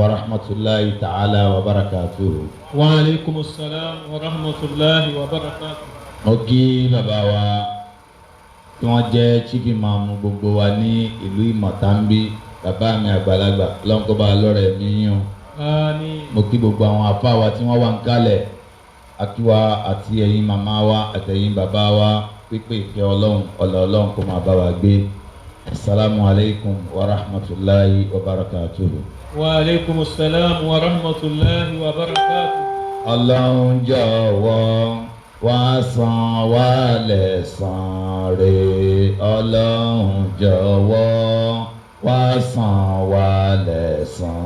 ورحمة الله تعالى وبركاته. وعليكم السلام ورحمة الله وبركاته. Mo kí bàbá wa tí wọ́n jẹ́ chief imam gbogbo wa ní ìlú Ìmọ̀tánbí, bàbá mi àgbàlagbà lọ́nkọ́ba lọ́rẹ̀ mi yàn. Àmín. Mo kí gbogbo àwọn àfá wa tí wọ́n wà ń kálẹ̀, akíwa àti ẹ̀yin màmá wa àtẹ̀yin bàbá wa pípé ìfẹ́ ọlọ́run kó máa bá wa gbé. Assalamu alaikum wa rahmatullahi wa barakatuhu. Wa alaikumus salam wa rahmatullahi wa barakatuh. Ọlọ́run jọ̀wọ́ wá san wá lẹ́san rẹ̀. Ọlọ́run jọ̀wọ́ wá san wá lẹ́san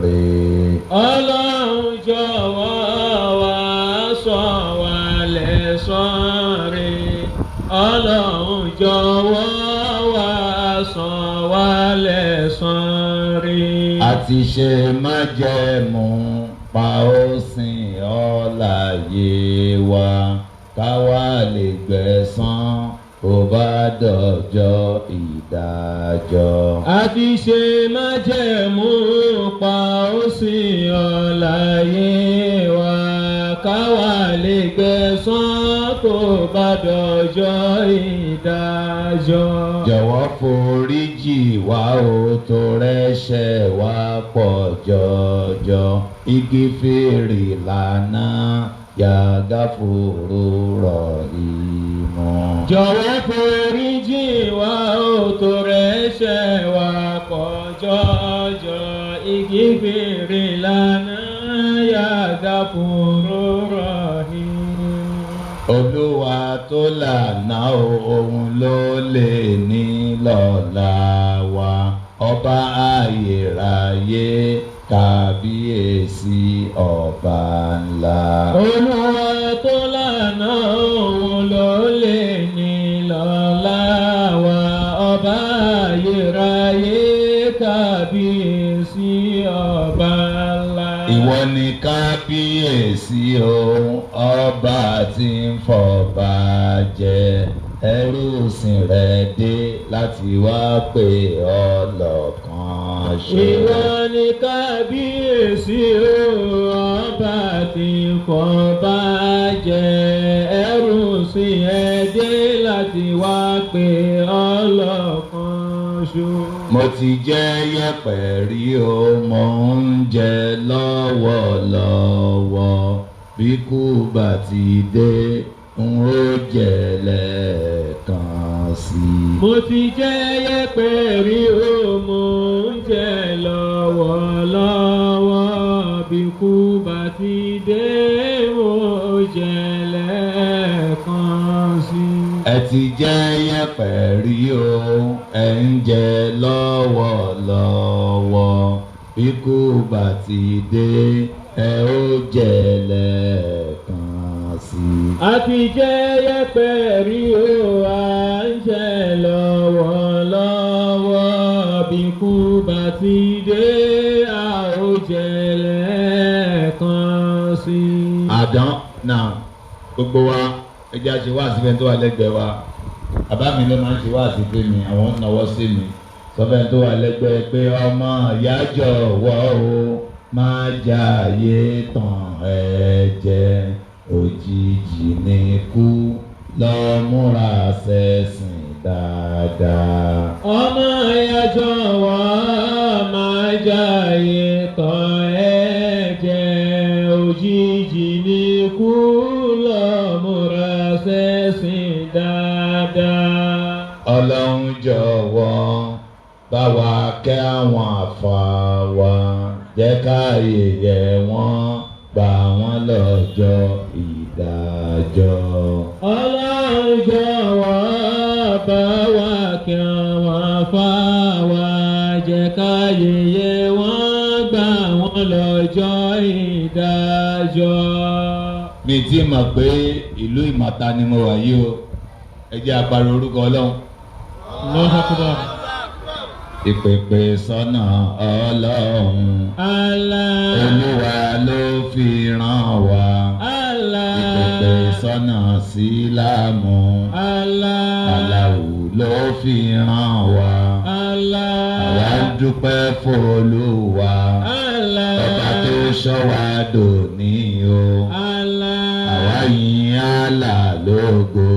rẹ̀. Ọlọ́run jọ̀wọ́ wá san wá lẹ́san rẹ̀. Ọlọ́run jọ̀wọ́ wá san wá lẹ́san rẹ̀. Àti ṣe májẹ̀mú pa ó sìn ọ́ láyé wa, káwa lè gbẹ̀san kó bá dọjọ́ ìdájọ́. Àti ṣe májẹ̀mú pa ó sìn ọ́ láyé wa, káwa lè gbẹ̀san kó bá dọjọ́ ìdájọ́. Jọ̀wọ́ foríjì wá o tó rẹ́ṣẹ̀ wá pọ̀ jọjọ. Igi fèrè lànà yàgá fòrò rọ̀ ìmọ̀. Jọ̀wọ́ foríjì wá o tó rẹ́ṣẹ̀ wá pọ̀ jọjọ. Igi fèrè lànà yàgá fòrò rọ̀ ìmọ̀. Olúwa tó lànà òun ló lè ní lọ́la wa, ọba ayérayé kábíyèsí ọba ńlá. Olúwa tó lànà òun ló lè ní lọ́la wa, ọba ayérayé kábíyèsí ọba ńlá. Ìwọ ni kábíyèsí o, ọba tí ń fọba jẹ. Ẹrú sìn rẹ̀ dé láti wá pè ọ́ lọ́kàn ṣe. Ìwọ ni kábíyèsí o, ọba tí ń fọba jẹ. Ẹrú sìn ẹ dé láti wá pè ọ́ lọ́kàn ṣo. Mo ti jẹ́ yẹ̀pẹ̀ rí o, mo ń jẹ lọ́wọ́lọ́wọ́. Bí kú bá ti dé, n ó jẹ lẹ́ẹ̀kan sí. Mo ti jẹ́ yẹ̀pẹ̀ rí o, mo ń jẹ lọ́wọ́lọ́wọ́. Bí kú bá ti dé, mo jẹ lẹ́ẹ̀kan sí. Ẹ ti jẹ́ yẹ̀pẹ̀ rí o, ẹ ń jẹ lọ́wọ́lọ́wọ́. Bí kú bá ti dé, ẹ ó jẹ lẹ́ẹ̀kan sí. A ti jẹ́ yẹ̀pẹ̀ rí o, à ń jẹ lọ́wọ́lọ́wọ́. Bí kú bá ti dé, a ó jẹ lẹ́ẹ̀kan sí. Àdán náà gbogbo wa ẹjẹ́ àṣẹ wá síbẹ̀ tó wà lẹ́gbẹ̀ẹ́ wa. Bàbá mi ló máa ń ṣe wá sí pé mi, àwọn ń náwó sí mi. Sọ́fẹ́ tó wà lẹ́gbẹ̀ẹ́ pé ọmọ ìyá jọ̀wọ́ o, máa jàyé tàn ẹ́ jẹ. Òjijì ni kú, lọ múra ṣẹ̀sìn dáadáa. Ọmọ ìyá jọ̀wọ́ máa jàyé tàn ẹ́ jẹ. Òjijì ni kú, lọ múra ṣẹ̀sìn dáadáa. Ọlọ́run jọ̀wọ́ bá wa kẹ́ àwọn àfà wa, jẹ́ ká yẹ̀yẹ́ wọn, gbà wọ́n lọ́jọ́ ìdájọ́. Ọlọ́run jọ̀wọ́ bá wa kẹ́ àwọn àfà wa, jẹ́ ká yẹ̀yẹ́ wọn, gbà wọ́n lọ́jọ́ ìdájọ́. Mi ti mọ̀ pé ìlú Ìmọ̀ta ni mo wà yìí o, ẹ jẹ́ àpàrọ̀ orúkọ Ọlọ́run. Allahu Akbar. Ìpèpè sọ́nà Ọlọ́run. Allah. Olúwa ló fi rán wa. Allah. Ìpèpè sọ́nà Sílámù. Allah. Aláwù ló fi rán wa. Allah. Àwa dúpẹ́ f'Olúwa. Allah. ṣọ́ wa dòní o. Àwa yìn Allah lógo.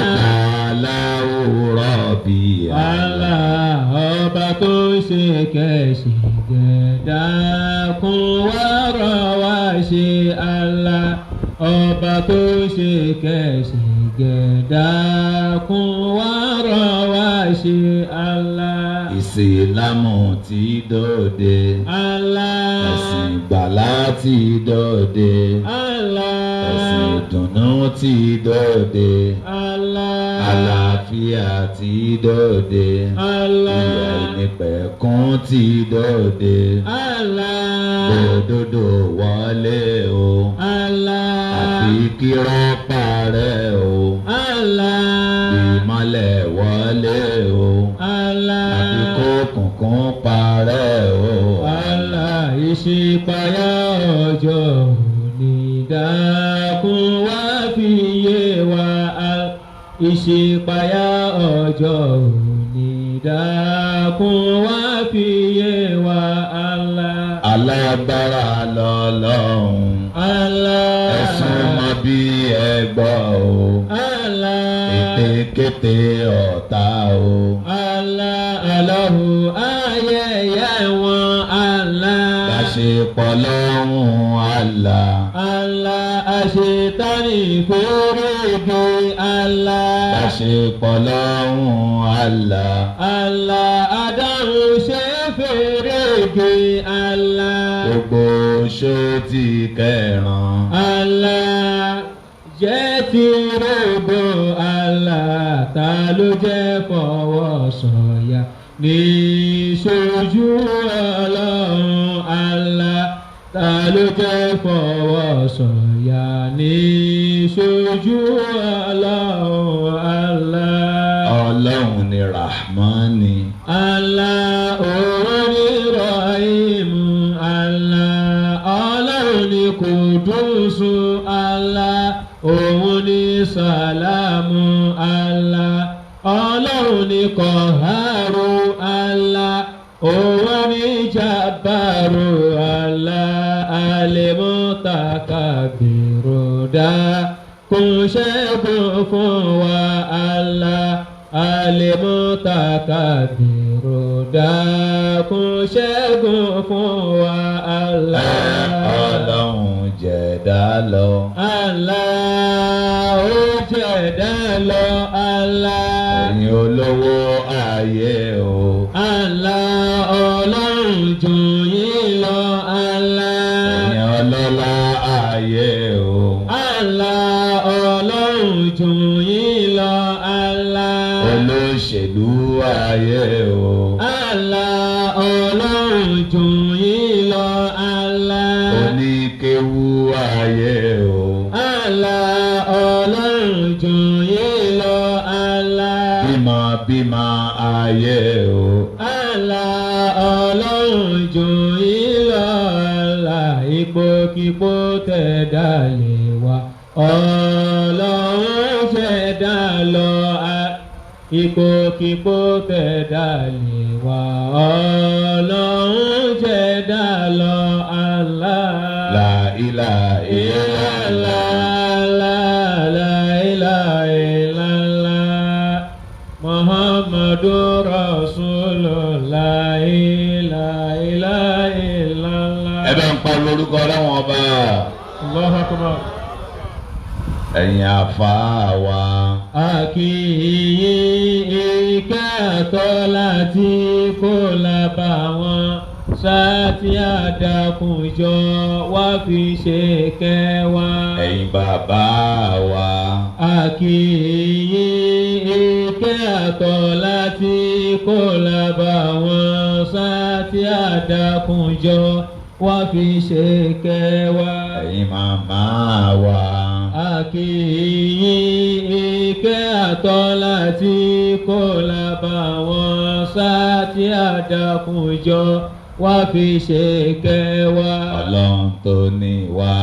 Ẹ̀ka aláwòrán bí Allah ọba tó ṣe kẹ̀sì gẹ̀dá kún wá rọ̀ wá ṣe Allah ọba tó ṣe kẹ̀sì gẹ̀dá kún wá rọ̀ wá ṣe Allah. Ìsìlámù ti dòde. Allah. Ẹ̀sìn ìgbàlà ti dòde. Allah. Ẹ̀sìn ìdùnnú ti dòde. Allah. Àlàáfíà ti dòde. Allah. Ìyà ìnípẹ̀kún ti dòde. Allah. Òdodo wọlé o. Allah. Àfi kírọ́ parẹ́ o. Allah. Ìmọ́lẹ̀ wọlé o. Allah. Àfi kókùnkùn parẹ́ o. Allah. Ìṣípayá ọjọ́ òní dákun wá fi yé wa. Ìṣípayá ọjọ́ òní dákun wá fi yé wa. Allah. Alágbára lọ́lọ́run. Allah. Ẹ̀sùn mọ́ bí ẹgbọ́ o. Allah. Ètekéte ọ̀tá o. Allah. Allahu ayẹyẹ wọn. Allah. Àṣepọ̀ lọ́rùn Allah. Allah. Àṣetánì fèrègé. Allah. Àṣepọ̀ lọ́rùn Allah. Allah. Adáhùn ṣe fèrègé. Allah. Gbogbo ṣó ti kẹràn. Allah. Jẹ́ ti rògbò. Allah. Ta ló jẹ́ fọwọ́ sọ̀yà ní ṣojú Ọlọ́run. Allah. Ta ló jẹ́ fọwọ́ sọ̀yà ní ṣojú Ọlọ́run. Allah. Ọlọ́run ni Rahmani. Allah. Òun ni Rahim. Allah. Ọlọ́run ni Kudusu. Allah. Òun ni Sàlámù. Allah. Ọlọ́run ni Kọ̀hárù. Allah. Òun ni Jabbaru. Allah. Al-Mutakabbiru dákun ṣẹ́gun fún wa. Allah. Al-Mutakabbiru dákun ṣẹ́gun fún wa. Allah. Ọlọ́run jẹ̀dá lọ. Allah. Ó jẹ̀dá lọ. Allah. Ẹ̀yin olówó ayé o. Allah. Ọlọ́run jù yín lọ. Allah. Ẹ̀yin ọlọ́lá ayé o. Allah. Ọlọ́run jù yín lọ. Allah. Olóṣèlú ayé o. Allah. Ọlọ́run jù yín lọ. Allah. Oníkéwú ayé o. Allah. Ọlọ́run jù yín lọ. Allah. Bímọ ayé o. Allah. Ọlọ́run jù yín lọ. Allah. Ipòkípò tẹ̀dá lè wá. Ọlọ́run ṣẹ̀dá lọ. Ipòkípò tẹ̀dá lè wá. Ọlọ́run ṣẹ̀dá lọ. Allah. La ilaha illallah. La ilaha illallah. Muhammadu Rasulullah. La ilaha illallah. Ẹ bá ń pa lórúkọ Ọlọ́run ọba. Allahu Akbar. Ẹ̀yin àfáà wa. Àkìyí ìkẹ́ẹ̀tọ́ láti kó lábà wọn. Sáàtì àdàkùnjọ wá fi ṣe kẹwa. Ẹ̀yin bàbá wa. Àkìyí ìkẹ́ẹ̀tọ́ láti kó lábà wọn. Sáàtì àdàkùnjọ wá fi ṣe kẹwa. Ẹ̀yin màmá wa. Àkìyí ìkẹ́ àtọ́ láti kó lábà wọn. Sáàtì àdàkùnjọ wá fi ṣe kẹwa. Ọlọ́run tó ní wa.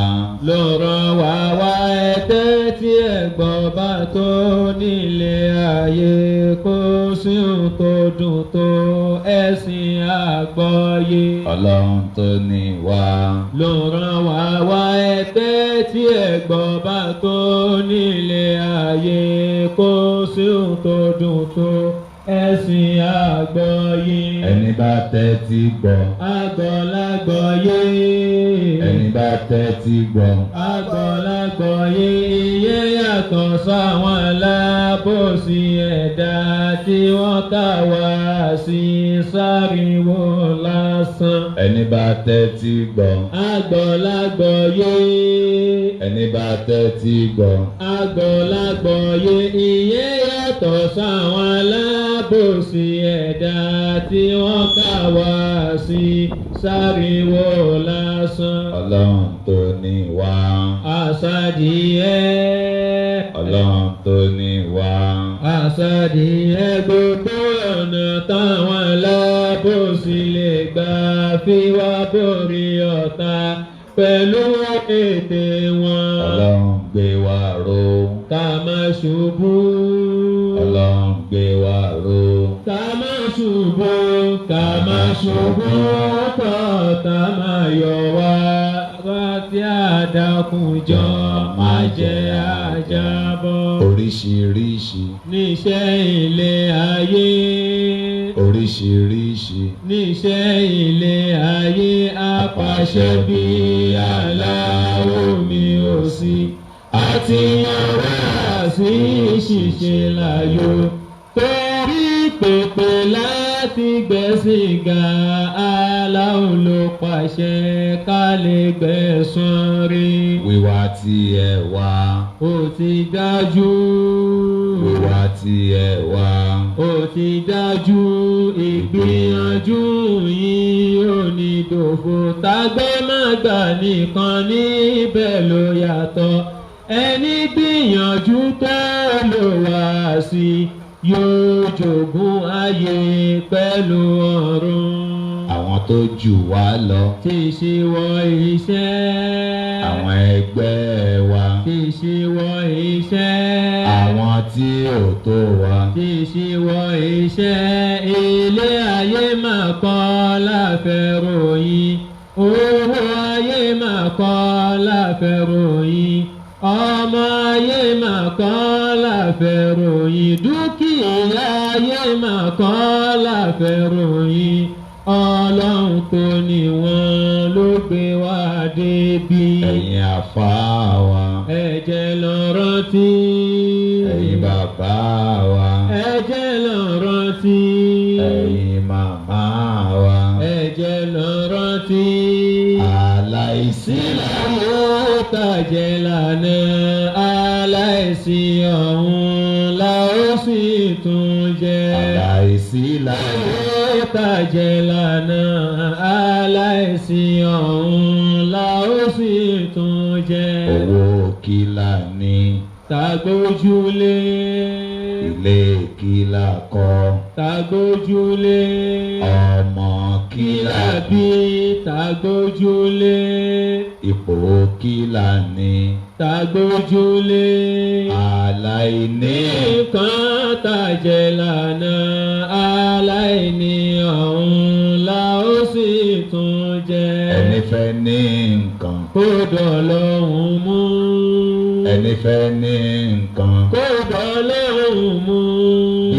Ló rán wa wá ẹ̀tẹ́ tí ẹ̀gbọ́n bá tó nílé ayé. Kò sí ohun tó dùn tó ẹ̀sìn àgbọ́yé. Ọlọ́run tó ní wá. Ló rán wá wá ẹ̀tẹ́ tí ẹ̀gbọ́n bá tó nílé ayé kó sí ohun tó dùn tó ẹ̀sìn àgbọ́yé. Ẹni bá tẹ́tí gbọ́. Àgbọ̀lágbọ̀yé. Ẹni bá tẹ́tí gbọ́. Àgbọ̀lágbọ̀yé. Iye yàtọ̀ sáwọn alábòsí ẹ̀dá tí wọ́n kà wá sí sáriwo lásán. Ẹni bá tẹ́tí gbọ́. Àgbọ̀lágbọ̀yé. Ẹni bá tẹ́tí gbọ́. Àgbọ̀lágbọ̀yé. Iye yàtọ̀ sáwọn alábòsí ẹ̀dá tí wọ́n kà wá sí sáriwo lásán. Ọlọ́run tó ní wá. Àsádìẹ. Ọlọ́run tó ní wá. Àsádìẹ gbogbo ọ̀nà táwọn alábòsí lè gbà fi wá borí ọ̀tá pẹ̀lú ètè wọn. Ọlọ́run gbé wa ró. Ká má ṣubú. Ọlọ́run gbé wa ró. Ká má ṣubú. Ká má ṣubú. Kọ̀ọ̀tà má yọ̀ wá. Wá tí àdàkùnjọ má jẹ́ àjábọ̀. Oríṣiríṣi. Níṣẹ́ ilé ayé. Oríṣiríṣi. Níṣẹ́ ilé ayé apàṣẹ bí aláwo mi ò sí. Àti ọ̀rẹ́ sí ṣìṣe láyò. Torí pèpè láti gbẹ̀sìn ga aláwo ló pàṣẹ ká lè gbẹ̀san rí. Wíwá tí ẹ wá. Ó ti dájú. Wíwá tí ẹ wá. Ó ti dájú ìgbìyànjú yìí ò ní dòfo. Tágbẹ́ má gbà nìkan níbẹ̀ ló yàtọ̀. Ẹni gbìyànjú tó lò wá sí yóò jogún ayé pẹ̀lú ọ̀run. Àwọn tó jù wá lọ. Tí ṣe wọ iṣẹ́. Àwọn ẹgbẹ́ wa. Tí ṣe wọ iṣẹ́. Àwọn tí ò tó wa. Tí ṣe wọ iṣẹ́. Ilé ayé máa kọ́ láfẹ̀ròyìn. Owó ayé máa kọ́ láfẹ̀ròyìn. Ọmọ ayé máa kọ́ láfẹ̀ròyìn. Dúkìá ayé máa kọ́ láfẹ̀ròyìn. Ọlọ́run tó ní wọn ló gbé wá débi. Ẹ̀yin àfáà wa. Ẹ jẹ́ lọ rántí. Ẹ̀yin bàbá wa. Ẹ jẹ́ lọ rántí. Ẹ̀yin màmá wa. Ẹ jẹ́ lọ rántí. Aláìsí láyé tàjẹ́ lánàá. Aláìsí ọ̀hún la ó sì tún jẹ́. Aláìsí láyé tàjẹ́ lánàá. Aláìsí ọ̀hún la ó sì tún jẹ́. owó kìlà ní. Tàgbójúlé. Ilé kìlà kọ́. Tàgbójúlé. Ọmọ kìlà bí. Tàgbójúlé. Ipò kìlà ní. Tàgbójúlé. Aláìní. Nǹkan tàjẹ́ lánàá. Aláìní ọ̀hún la ó sì tún jẹ́. Ẹni fẹ́ ní nǹkan. Kó dọ̀lọ́hun mú. Ẹni fẹ́ ní nǹkan. Kó dọ̀lọ́hun mú.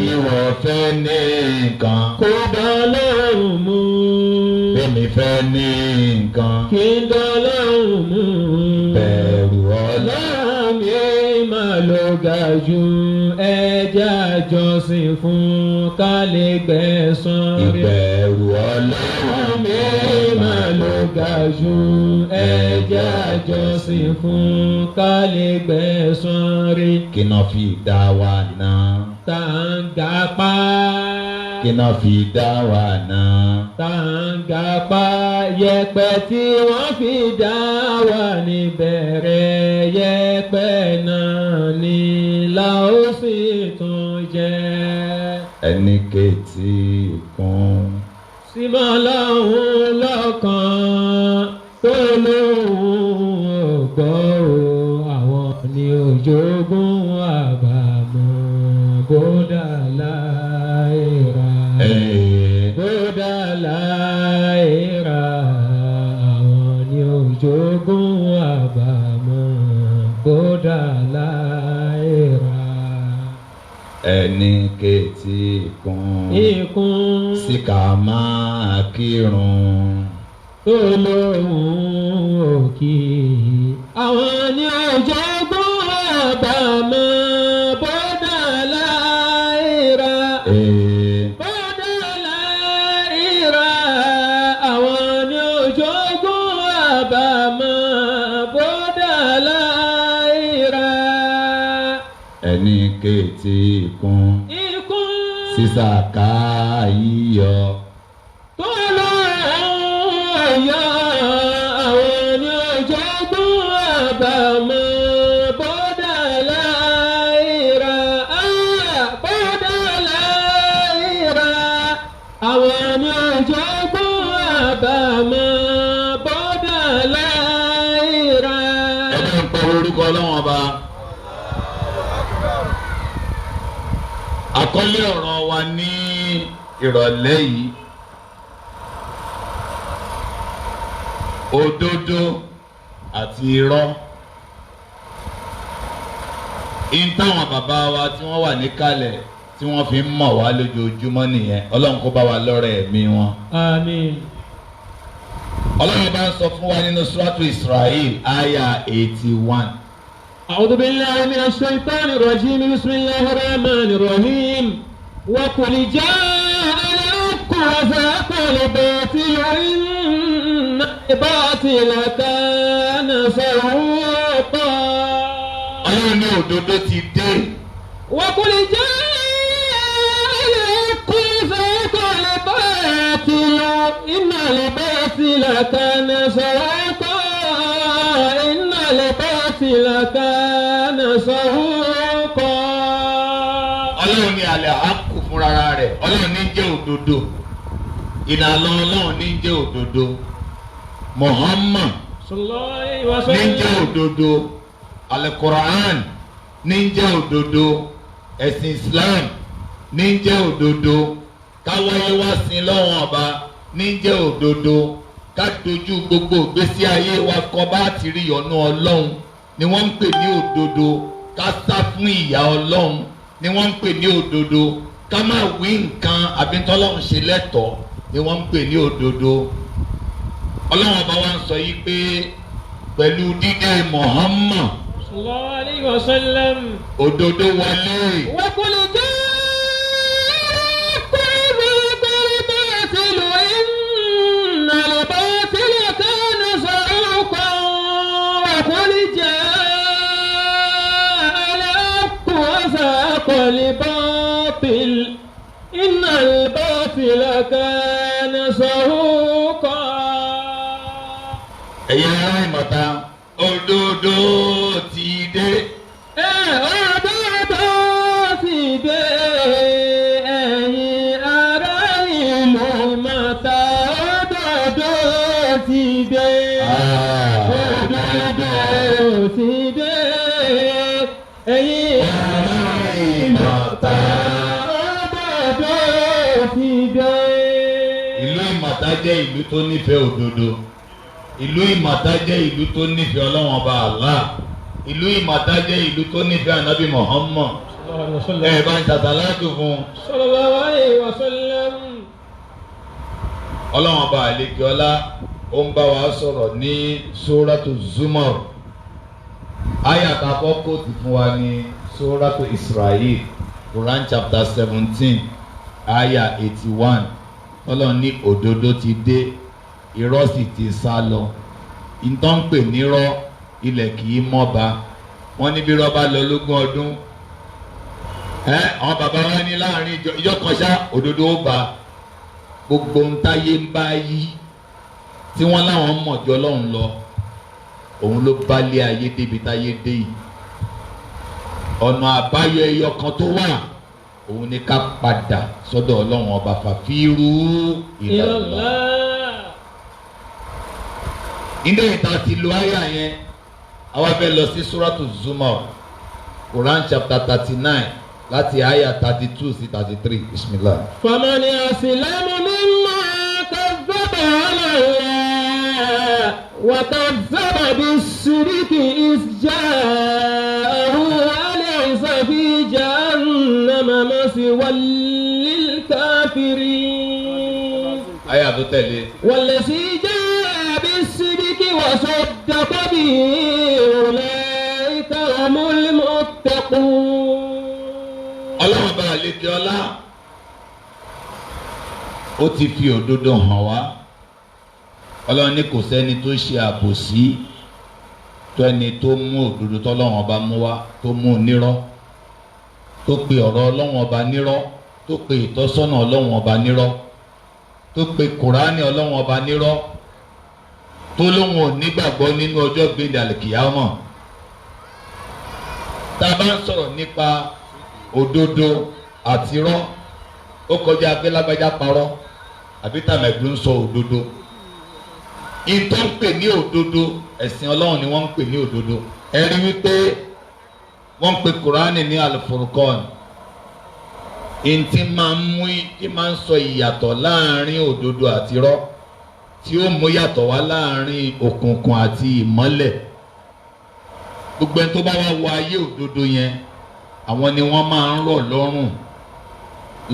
Ìwọ fẹ́ ní nǹkan. Kó dọ̀lọ́hun mú. Èmi fẹ́ ní nǹkan. Kí dọ̀lọ́hun mú. Bẹ̀rù Ọlọ́run. Láàmì máa lọ ga jù. Ẹja jọ́sìn fún ká lè gbẹ̀san rí. Ìbẹ̀rù Ọlọ́run. Mi máa lọ ga jù. Ẹja jọ́sìn fún ká lè gbẹ̀san rí. Kí náà fi dá wa náà. Tàǹgàpá. Kí náà fi dá wa náà. Tàǹgàpá yẹ̀pẹ̀ tí wọ́n fi dá wa níbẹ̀rẹ̀ yẹ̀pẹ̀ náà ni la ó sì tún jẹ́. Ẹni kẹ́tì kún. Símọ́ lọ́hùn lọ́kàn tó lóhùn ọ̀gbọ́ o. Àwọn ni òjògùn àbàmọ̀ bódà láìra. Ẹ̀ẹ́. Bódà jogún àbámọ̀ bódà láìra. ẹni kẹtì ikún síkà máa kírun tó lóhùn òkì àwọn ni ó jogún àbámọ̀ bódà láìra. bódà láìra àwọn ni ó jogún àbámọ̀ bódà láìra. ẹni kẹtì ikún sísàká yíyọ tó lóhùn ọ̀yọ́ àwọn ni ó jogún àbámọ̀ bódà láìra. bódà láìra àwọn ni ó jogún àbámọ̀ bódà láìra. ẹni ń pọ orúkọ ọlọ́wọ́n ọba. àkọlé ọ̀rọ̀ wa ní ìrọ̀lẹ́ yìí òdodo àti irọ́. in táwọn bàbá wa tí wọ́n wà níkàlẹ̀ tí wọ́n fi ń mọ̀ wá lójoojúmọ́ nìyẹn. ọlọ́run kó bá wa lọ́rẹ̀ ẹ̀mí wọn. àmín. ọlọ́run bá ń sọ fún wa nínú suratu Israel aya 81. أعوذ بالله من الشيطان الرجيم بسم الله الرحمن الرحيم وقل جاء الحق وزهق الباطل إن الباطل كان زهوقا. ọlọ́run ní òdodo ti dé. وقل جاء الحق وزهق الباطل إن الباطل كان زهوقا. إن الباطل كان زهوقا. ọlọ́run ní alẹ́ àkù fúnra rẹ̀. ọlọ́run ní jẹ́ òdodo. ìlànà ọlọ́run ní jẹ́ òdodo. Muhammad ní jẹ́ òdodo. Al-Quran ní jẹ́ òdodo. ẹ̀sìn Islam ní jẹ́ òdodo. káwáyé wá sí lọ́wọ́n ọba ní jẹ́ òdodo. ká dojú gbogbo ìgbésí ayé wa kọ bá ti rí ìyọ́nú ọlọ́run ni wọ́n ń pè ní òdodo. ká sá fún ìyà ọlọ́run ni wọ́n ń pè ní òdodo. ká má wí nǹkan àbíntọ́lọ́run ṣe lẹ́tọ̀ọ́ ni wọ́n ń pè ní òdodo. ọlọ́run ọba wa ń sọ yìí pé pẹ̀lú dídé Muhammad sallallahu alayhi wa sallam òdodo wọlé. wa qul الباطل إن الباطل كان زهوقا. ẹ̀yin ará ìmọ̀ta òdodo ti dé. òdodo ti dé. ẹ̀yin ará ìlú ìmọ̀ta òdodo ti dé. òdodo ti dé. ẹ̀yin ìmọ̀ta òdodo ti dé. ìlú ìmọ̀ta jẹ́ ìlú tó nífẹ̀ẹ́ òdodo. ìlú ìmọ̀ta jẹ́ ìlú tó nífẹ̀ẹ́ ọlọ́wọ́n ọba Allah. ìlú ìmọ̀ta jẹ́ ìlú tó nífẹ̀ẹ́ ànábì Muhammad. ẹ bá ń ṣàṣàlátù fún un. sallallahu alayhi wa sallam. ọlọ́wọ́n ọba àlekè ọlá ó ń bá wa sọ̀rọ̀ ní suratu Zumar. àyà tá a kọ́kọ́ ti fún wa ní suratu Israel Quran chapter 17 àyà 81. ọlọ́run ní òdodo ti dé irọ́ sì ti sá lọ. ìtàn ń pè nírọ́ ilẹ̀ kì í mọ́ba. wọ́n ní bí irọ́ bá lọ lógún ọdún àwọn bàbá wa ní láàrin ìjọ kan ṣá òdodo ó bá. gbogbo ń táyé ń bá yí tí wọ́n láwọn mọ̀jọ́ lọ́hùn lọ òun ló bá lé ayé débi táyé dé yìí. ọ̀nà àbáyọ ẹyọ kan tó wà òun ni ká padà sọ́dọ̀ ọlọ́run ọba fàfírú ìlàlá. ilé ìta ti lo àyà yẹn àwa fẹ́ lọ sí suratu Zumar Quran chapter 39 láti àyà 32 sí 33 bismillah. faman aslamu mimman kazzaba ala Allah wa kazzaba بالصدق إذ جاءه أليس في جهنم مثوى للكافرين آية تتلي والذي جاء بالصدق وصدق به أولئك هم المتقون. Ọlọ́run bá àlejò ọlá ó ti fi òdodo hàn wá. Ọlọ́run ní kò sẹ́ni tó ṣe àbòsí tó ẹni tó mú òdodo tọ́lọ́run ọba mú wá tó mú nírọ́, tó pe ọ̀rọ̀ Ọlọ́run ọba nírọ́, tó pe ìtọ́sọ́nà Ọlọ́run ọba nírọ́, tó pe Kùránì Ọlọ́run ọba nírọ́, tó lóun ò nígbàgbọ́ nínú ọjọ́ gbẹ̀dẹ̀ àlìkìyámọ̀. Tá a bá ń sọ̀rọ̀ nípa òdodo àti irọ́, ó kọjá pé lágbájá parọ́ àbí tàmẹ̀dù ń sọ òdodo. Ìtọ́ ń pè ní òdodo, ẹ̀sìn Ọlọ́run ni wọ́n ń pè ní òdodo. Ẹ rí wípé wọ́n ń pe Kùránì ní Al-Furqan. Ìntì máa ń sọ ìyàtọ̀ láàrin òdodo àti irọ́, tí ó mú yàtọ̀ wá láàrin òkùnkùn àti ìmọ́lẹ̀. Gbogbo ẹni tó bá wá wọ ayé òdodo yẹn, àwọn ni wọ́n máa ń rọ̀ lọ́rùn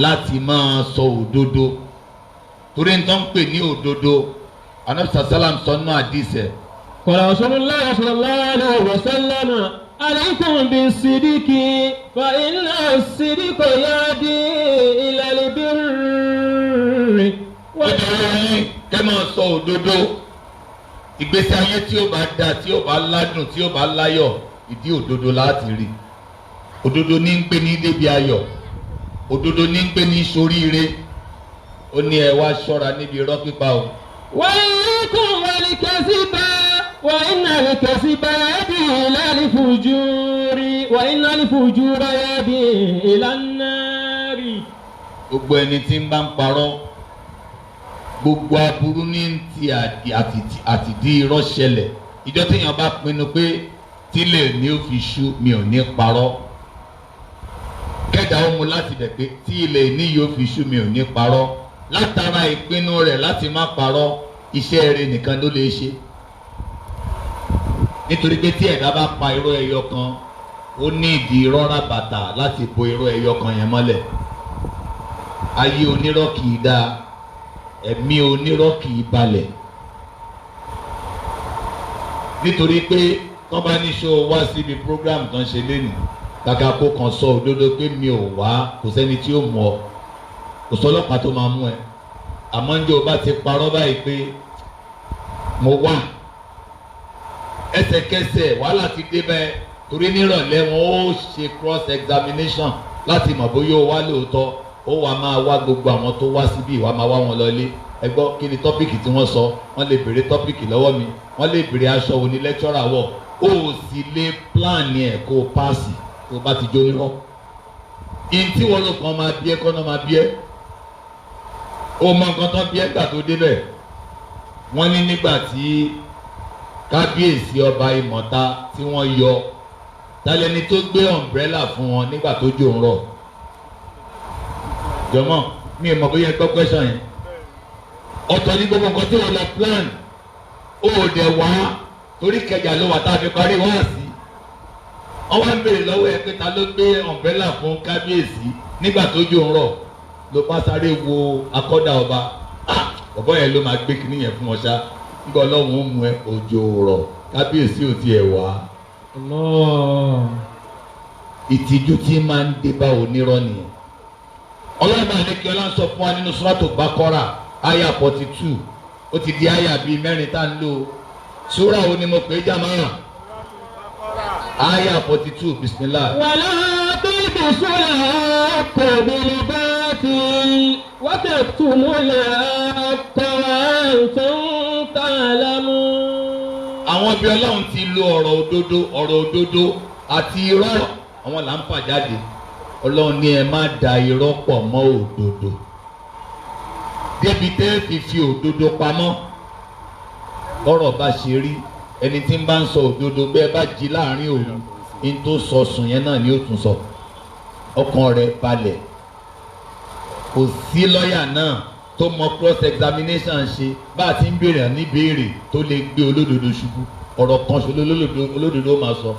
láti máa sọ òdodo. Torí ń tán pè ní òdodo, Ànábì sàlám sọ́nà àdìsẹ̀. Qala Rasulullah sallallahu alaihi wasallam alaykum bis-sidqi fa inna as-sidqa yahdi ila al-birri. Kẹ́ máa sọ òdodo. Ìgbésí ayé tí ó bá dáa, tí ó bá ládùn, tí ó bá láyọ̀, ìdí òdodo láti rí. Òdodo ní ń gbé ní débi ayọ̀, òdodo ní ń gbé ní soríire. Ó ní ẹ wá ṣọ́ra níbi irọ́ pípa o. Wa iyyakum wal-kadhiba wa inna al-kadhiba yahdi ila al-fujuri wa inna al-fujura yahdi ila an-nari. Gbogbo ẹni tí ń bá ń parọ́, gbogbo aburú ní ti àtìdí irọ́ ṣẹlẹ̀. Ìjọ téèyàn bá pinnu pé tílẹ̀ ni ó fi ṣú, mi ò ní parọ́. Kẹ́dà ó mu láti bẹ̀ pé tí ilẹ̀ ní yóò fi ṣú, mi ò ní parọ́. Látara ìpinnu rẹ̀ láti má parọ́, iṣẹ́ rẹ̀ nìkan ló lè ṣe. Nítorí pé tí ẹ̀dá bá pa irọ́ ẹyọ kan, ó ní ìdí irọ́ ràbàtà láti bo irọ́ ẹyọ kan yẹn mọ́lẹ̀. Ayé onírọ́ kì í dáa, ẹ̀mí onírọ́ kì í balẹ̀. Nítorí pé tọ́ bá ní ṣó wá síbi program tó ń ṣe lénìí, kàkà kó kàn sọ òdodo pé mi ò wá, kò sẹ́ni tí ó mú ọ, kò sọ́lọ́pàá tó máa mú ẹ. Àmọ́ ń jẹ́ o bá ti parọ́ báyìí pé mo wà, ẹsẹ̀kẹsẹ̀ wàhálà ti dé bẹ́ẹ̀. Torí nírọ̀lẹ́ wọn ó ṣe cross examination láti mọ̀ bóyá o wá lóòótọ́. Ó wá máa wá gbogbo àwọn tó wá síbí, ìwà máa wá wọn lọlé. Ẹ gbọ́ kí ni tọ́pìkì tí wọ́n sọ, wọ́n lè béèrè tọ́pìkì lọ́wọ́ mi, wọ́n lè béèrè aṣọ wo ni lecturer wọ̀. Ó sì lè plan ẹ̀ kó o paasi tó bá ti jó nírọ́. Ìyẹn tí wọ́n lò kàn máa bí ẹ́ kọ́ náà máa bí ẹ́. Ó mọ nǹkan tán bí ẹ́ gbà tó débẹ̀. Wọ́n ní nígbà tí kábíyèsí ọba Ìmọ̀ta tí wọ́n yọ, tálẹ́ni tó gbé umbrella fún wọn nígbà tó jò ń rọ̀. Jọmọ mi ò mọ̀ bóyá gbọ́ question yẹn. Ọ̀tọ̀ ní gbogbo nǹkan tí wọ́n lọ plan, ó dẹ̀ wá torí Ìkẹjà ló wà tá a fi parí wá sí. Wọ́n wá ń béèrè lọ́wọ́ ẹ pé ta ló gbé umbrella fún kábíyèsí nígbà tó jò ń rọ̀. Ló bá sáré wo akọ́dà ọba. Ọ̀bọ yẹn ló máa gbé kinní yẹn fún ọ ṣá. Nígbà Ọlọ́run ó mú ẹ òjò rọ̀, kábíyèsí ò tiẹ̀ wá. Ìtìjú tí máa ń dé bá onírọ́ nìyẹn. Ọlọ́run bá ní kí ọlá ń sọ fún wa nínú Suratu Baqara àyà 42. Ó ti di àyà bíi mẹ́rin tá ń lò. Súrà wo ni mo pè é jàmáà? Àyà 42 bismillah. Wala tulbisul haqqa bil batil wa taktumul haqqa wa antum ta'lamun. Àwọn bí Ọlọ́run ti lo ọ̀rọ̀ òdodo àti irọ́, àwọn là ń fà jáde. Ọlọ́run ní ẹ má da irọ́ pọ̀ mọ́ òdodo. Débi tẹ́ fi òdodo pamọ́. Ọ̀rọ̀ bá ṣe rí, ẹni tí ń bá ń sọ òdodo bẹ́ẹ̀ bá jí láàrin òru, ní tó sọ sùn yẹn náà ni ó tún sọ. Ọkàn rẹ̀ balẹ̀. Kò sí lọ́ọ̀yà náà tó mọ cross examination ṣe bá a ti ń béèrè ní béèrè tó lè gbé olódodo ṣubú. ọ̀rọ̀ kan ṣe olódodo máa sọ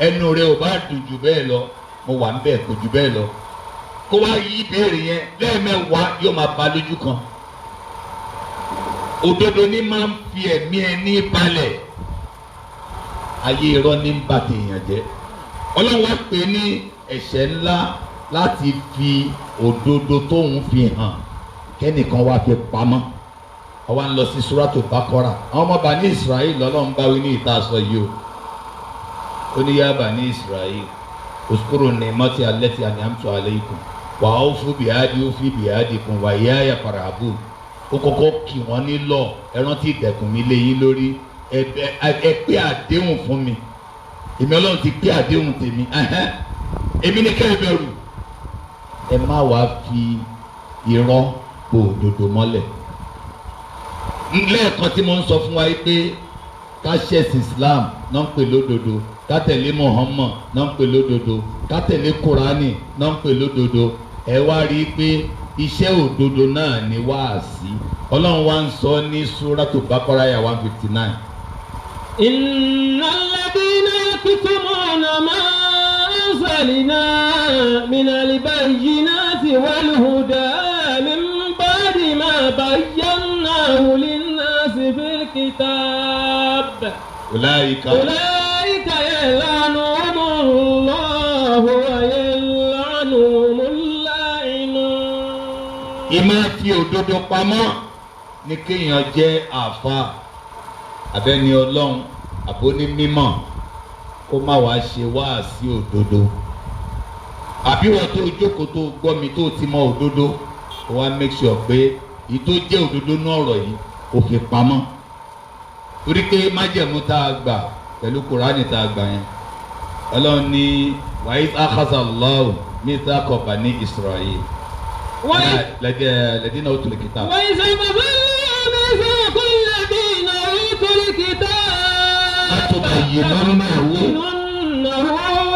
ẹnu rẹ ò bá dùn jù bẹ́ẹ̀ lọ mo wà ń bẹ̀ kò jù bẹ́ẹ̀ lọ kó wá yí ìbéèrè yẹn lẹ́ẹ̀mẹ́wàá yóò máa ba lójú kan òdodo ní máa ń fi ẹ̀mí ẹni balẹ̀ ayé irọ́ ní ń bà tèèyàn jẹ́ ọlọ́run wá pè ní ẹ̀ṣẹ̀ ńlá láti fi òdodo tóun fi hàn kẹ́nìkan wá fi pamọ́ àwa ń lọ sí Suratu Baqara àwọn ọmọ Bani Israel lọ́lọ́run bá wí ní ìta sọ yìí o ó ní yá Bani Israel uskuru ni'mati allati an'amtu alaykum wa awfu bi'ahdi ufi bi'ahdikum wa iyaya farhabun ó kọ́kọ́ kì wọ́n nílọ̀ ẹ rántí ìdẹ̀kùn mi lé yín lórí ẹ pé àdéhùn fún mi èmi ọlọ́run ti pé àdéhùn tèmi èmi ní kẹ́ ẹ bẹ̀rù ẹ má wàá fi irọ́ bo òdodo mọ́lẹ̀ lẹ́ẹ̀kan tí mo ń sọ fún wa pé ká ṣẹ̀sìn Islam náà ń pè lódodo ká tẹ̀lé Muhammad náà ń pè lódodo ká tẹ̀lé Kùránì náà ń pè lódodo ẹ wá rí i pé iṣẹ́ òdodo náà ni wáàsí ọlọ́run wá ń sọ ní Suratu Baqara 159. Innal ladina yaktumuna ma anzalna minal bayyinati wal huda min ba'di ma bayyanahu lin-nasi fil kitab. Ulaika yal'anuhumullahu wa yal'anuhumul la'inun. Ìmọ̀ fi òdodo pamọ́ ní kéèyàn jẹ́ àfa abẹ́ni ọlọ́run àbóní mímọ́ kó má wàá ṣe wáàsí òdodo àbí wọ́n tó jókòó tó gbọ́ mi tó ti mọ òdodo kó wá make sure pé èyí tó jẹ́ òdodo ní ọ̀rọ̀ yìí kò fi pamọ́ torí pé májẹ̀mú tá a gbà pẹ̀lú Kùránì tá a gbà yẹn ọlọ́run ní wa idh akhadha Allahu mithaqa bani Isra'il الذين أوتوا الكتاب وإذا ميثاق الذين أوتوا الكتاب أتبيننه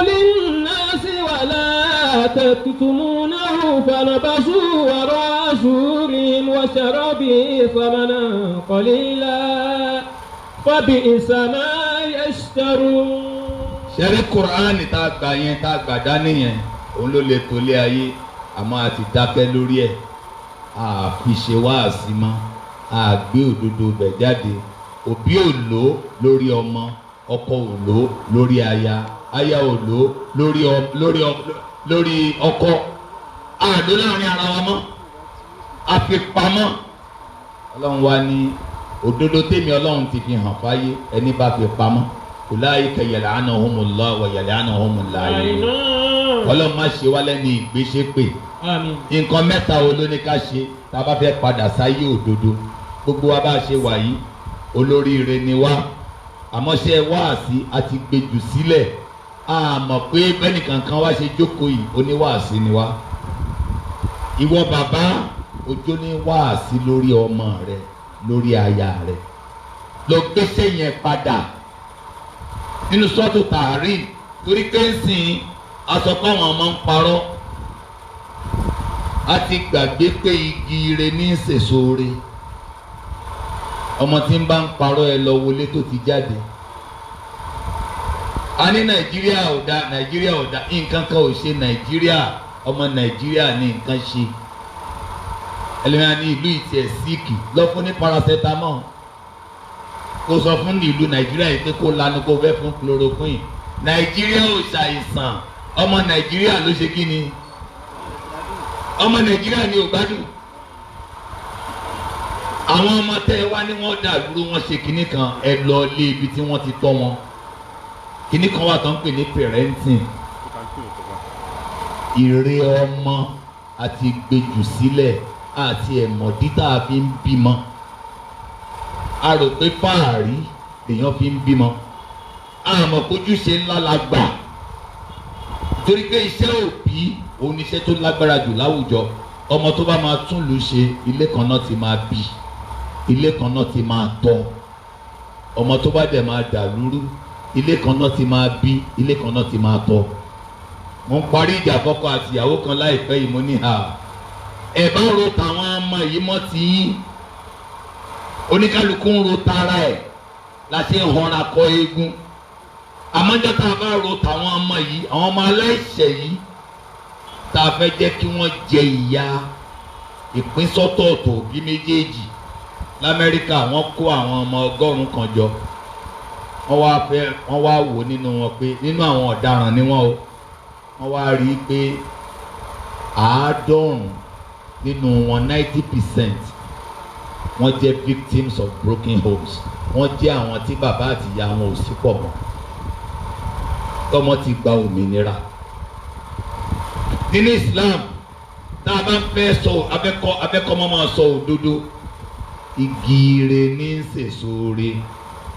للناس ولا تكتمونه فنبذوا وراء ظهورهم وشروا به ثمنا قليلا فبئس ما يشترون. ṣẹ́rí Kùránì tá a gbà yẹn tá a gbà dání yẹn òun ló lè tolé ayé àmọ́ a ti dákẹ́ lórí ẹ̀ a fi ṣe wáàsí mọ́ a gbé òdodo bẹ̀ jáde òbí ò lò lórí ọmọ ọkọ ò lò lórí aya aya ò lò lórí ọkọ a lò láàrin ara wa mọ́ a fi pamọ́ ọlọ́run wa ní òdodo tèmi ọlọ́run ti fi hàn fáyé ẹni bá fi pamọ́ ulaika yal'anuhumullahu wa yal'anuhumul la'inun ọlọ́run má ṣe wá lẹ́ni ìgbésépè nǹkan mẹ́ta wo ló ní ká ṣe tá a bá fẹ́ padà sáyé òdodo gbogbo wa bá ṣe wà yìí olóríire ni wá àmọ́ ṣe wáàsí a ti gbèjù sílẹ̀ a mọ̀ pé bẹ́nìkankan wá ṣe jókòó yìí oníwàásí ni wá ìwọ bàbá ojú ní wáàsí lórí ọmọ rẹ lórí aya rẹ lọ gbéṣẹ́ yẹn padà nínú sọ́tò tààrí torí pé ń sìn aṣọ káwọn ọmọ ń parọ́ a ti gbàgbé pé igi ire ní sèsoore ọmọ tí ń bá ń parọ́ ẹ lọ wọlé tó ti jáde a ní Nàìjíríà ò dá Nàìjíríà ò dá nǹkan kan ò ṣe Nàìjíríà ọmọ Nàìjíríà ní nǹkan ṣe ẹlẹ́yìn ní ìlú ìtì ẹ̀ síìkì lọ fún ní paracetamol kó sọ fún ìlú Nàìjíríà yìí pé kó lanu kó fẹ́ fún chloroquine Nàìjíríà ò ṣàìsàn ọmọ Nàìjíríà ló ṣe kí ni ọmọ Nàìjíríà ni ò gbádùn àwọn ọmọ tẹ wá ní wọ́n dàlúrú wọ́n ṣe kinní kan ẹ lọ lé ibi tí wọ́n ti tọ́ wọn kinní kan wà tó ń pè ní parenting ìrè ọmọ àti gbèjù sílẹ̀ àti ẹ̀mọ̀dí tá a fi ń bímọ a rò pé fáàrí èèyàn fi ń bímọ àmọ́ kójúṣe ńlá la gbà torí pé iṣẹ́ òbí òun ni iṣẹ́ tó lágbára jù láwùjọ ọmọ tó bá máa tún lù ṣe ilé kan náà ti máa bí ilé kan náà ti máa tọ́ ọmọ tó bá dẹ̀ máa dà lúrú ilé kan náà ti máa bí ilé kan náà ti máa tọ́ mo ń parí ìjà àkọ́kọ́ àti ìyàwó kan láìpẹ́ yìí mo ní ẹ bá ro tàwọn ọmọ yìí mọ́ ti yín oníkálukú ń ro tara ẹ̀ láti hàn akọ eégún àmọ́jọ́ tá a bá ro tàwọn ọmọ yìí àwọn ọmọ aláìṣẹ̀ yìí tá a fẹ́ jẹ́ kí wọ́n jẹ ìyà ìpínsọ́tọ̀ọ̀tọ̀ bí méjèèjì l'Amẹ́ríkà wọ́n kó àwọn ọmọ 100 kan jọ wọ́n wá wò nínú wọn pé nínú àwọn ọ̀daràn ni wọ́n o wọ́n wá rí i pé 90 nínú wọn 90% wọ́n jẹ́ victims of broken homes wọ́n jẹ́ àwọn tí bàbá àti ìyá wọn ò sí pọ̀ mọ́ tọ́mọ ti gba òmìnira nínú Islam tá a bá ń fẹ́ sọ abẹ́kọ́ máa sọ òdodo igi ire ní sèsoore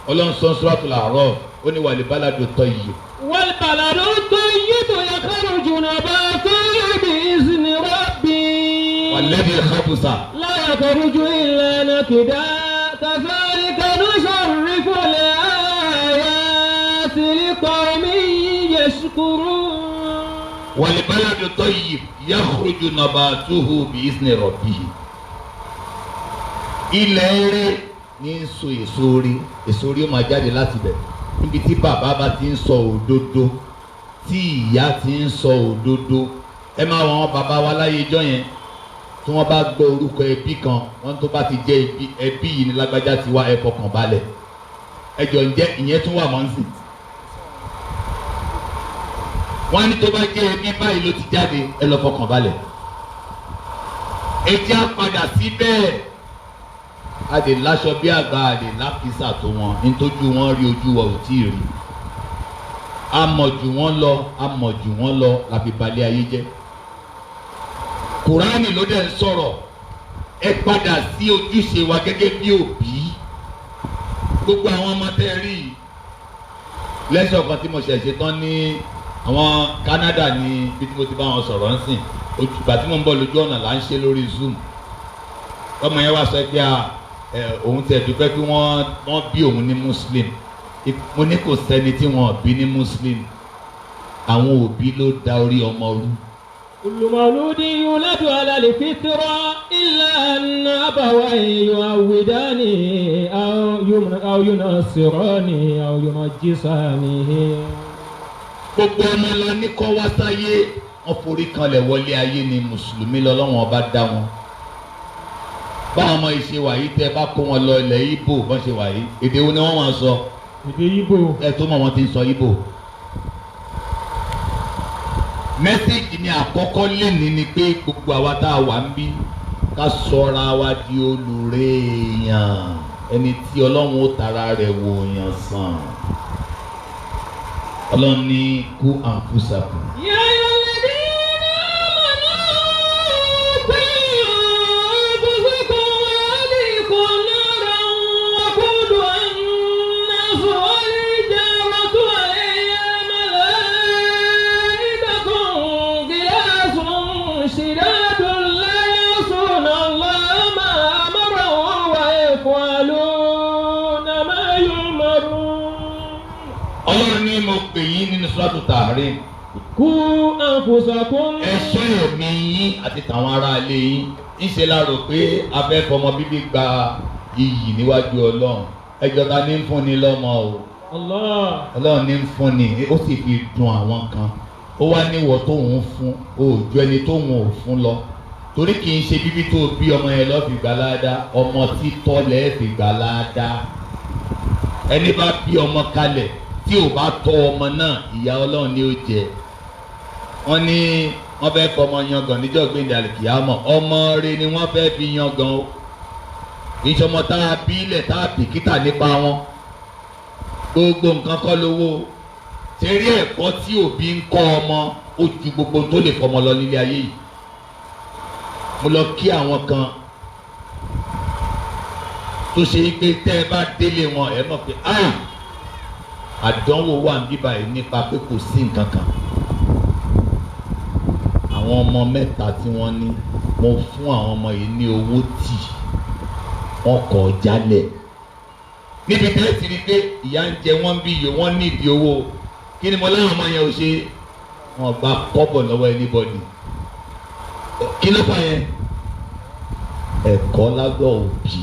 Ọlọ́run sọ Suratul A'raf ó ní wal baladu tayyib. wal baladu tayyib yakhruju nabatuhu bi izni rabbi. walladhi khabusa la yakhruju illa nakida kadhalika nusarrifu al-ayati liqawmin yashkurun. wal baladu tayyib yakhruju nabatuhu bi izni rabbih. ilẹ̀ eré ní so èso rí ó máa jáde láti bẹ̀ níbi tí bàbá bá ti ń sọ òdodo tí ìyá ti ń sọ òdodo ẹ máa wọ àwọn bàbá wa láyé ijọ́ yẹn tí wọ́n bá gbọ́ orúkọ ẹbí kan wọ́n tó bá ti jẹ́ ẹbí yìí ní lágbájá ti wá ẹ fọkàn balẹ̀ ẹjọ́ ǹjẹ́ ìyẹn tún wà mọ́ǹsì wọ́n á ní tó bá jẹ́ ẹbí báyìí ló ti jáde ẹ lọ fọkàn balẹ̀ ẹ jẹ́ àpadà sí bẹ́ẹ̀ a lè láṣọ bí àgbà a lè lápísà tó wọn nítorí wọn rí ojú wa ò tí ì rí a mọ̀ jù wọ́n lọ la fi balẹ̀ ayé jẹ́ Kùránì ló dẹ̀ ń sọ̀rọ̀ ẹ padà sí ojúṣe wa gẹ́gẹ́ bí òbí gbogbo àwọn ọmọ tẹ́ rí lẹ́sọ̀ kan tí mo ṣẹ̀ṣẹ̀ tán ní àwọn Canada ní bí tí mo ti bá wọn sọ̀rọ̀ ń sìn ìgbà tí mo ń bọ̀ lójú ọ̀nà là ń ṣe lórí Zoom ọmọ yẹn wá sọ pé òun tẹ̀ dúpẹ́ pé wọ́n bí òun ní Muslim mo ní kò sẹ́ni tí wọ́n bí ní Muslim àwọn òbí ló da orí ọmọ rú. kullu mawludin yuladu ala al-fitra illa anna abawayhi yu'awwidanihi aw yunassiranihi aw yumajjisanihi. gbogbo ọmọ la ní kọ́ wá sáyé wọn forí kanlẹ̀ wọlé ayé ni mùsùlùmí lọ́lọ́wọ́n ọba dá wọn. báwọn ọmọ ìṣe wàyí tẹ bá kó wọn lọ ilẹ̀ Ìgbò bọ́n ṣe wàyí èdè wo ni wọ́n máa sọ. èdè Ìgbò. ẹ tó mọ̀ wọ́n ti ń sọ Ìgbò. mẹ́sẹ̀gì ni àkọ́kọ́ lẹ́ni ni pé gbogbo àwa tá a wà ń bí ká sọra wa di olùrè èèyàn ẹni tí Ọlọ́run ó tara rẹ̀ wò yàn sàn. Ọlọ́run ní kú àǹfùsàkù. Mo pè yín nínú Suratu Tahrim. Qu anfusakum. Ẹ ṣọ́ ẹ̀mí yín àti tàwọn ará ilé yín. Ńṣe la rò pé afẹ́fọmọ bíbí gba iyì níwájú Ọlọ́run. Ẹjọ́ ta ní ń fúnni lọ́mọ o. Ọlọ́run ní ń fúnni ó sì fi dùn àwọn kan. Ó wá níwọ̀ tóun fún òòjọ́ ẹni tóun ò fún lọ. Torí kì í ṣe bíbí tó bí ọmọ yẹn lọ́ọ́ fi gbà ládàá ọmọ títọ́ lẹ́ẹ̀ fi gbà ládàá. Ẹni bá bí ọmọ kalẹ̀ tí ò bá tọ́ ọmọ náà ìyà Ọlọ́run ni ó jẹ. Wọ́n ní wọ́n fẹ́ fọmọ yangàn níjọ́ gbẹ̀ndẹ̀ àlùkìyámọ̀ ọmọ rẹ ni wọ́n fẹ́ fi yangàn o. ìṣọmọ tá a bí ilẹ̀ tá a bìkítà nípa wọn gbogbo nǹkan kọ́ lówó tẹ̀rí ẹ̀kọ́ tí òbí ń kọ́ ọmọ ó ju gbogbo tó lè fọmọ lọ nílé ayé yìí. Mo lọ kí àwọn kan tó ṣe pé tẹ́ ẹ bá délé wọn ẹ mọ̀ pé àdánwò wà níbí báyìí nípa pé kò sí nǹkan kan. Àwọn ọmọ mẹ́ta tí wọ́n ní mo fún àwọn ọmọ yìí ní owó tì wọ́n kọ̀ jálẹ̀. Níbi tí ẹ ti rí pé ìyá ń jẹ wọ́n bí iye wọ́n ní ìdí owó kí ni mo láwọn ọmọ yẹn ò ṣe wọ́n gba kọ́bọ̀ lọ́wọ́ anybody. Kí ló fà yẹn? Ẹ̀kọ́ lágbọ́ òbí.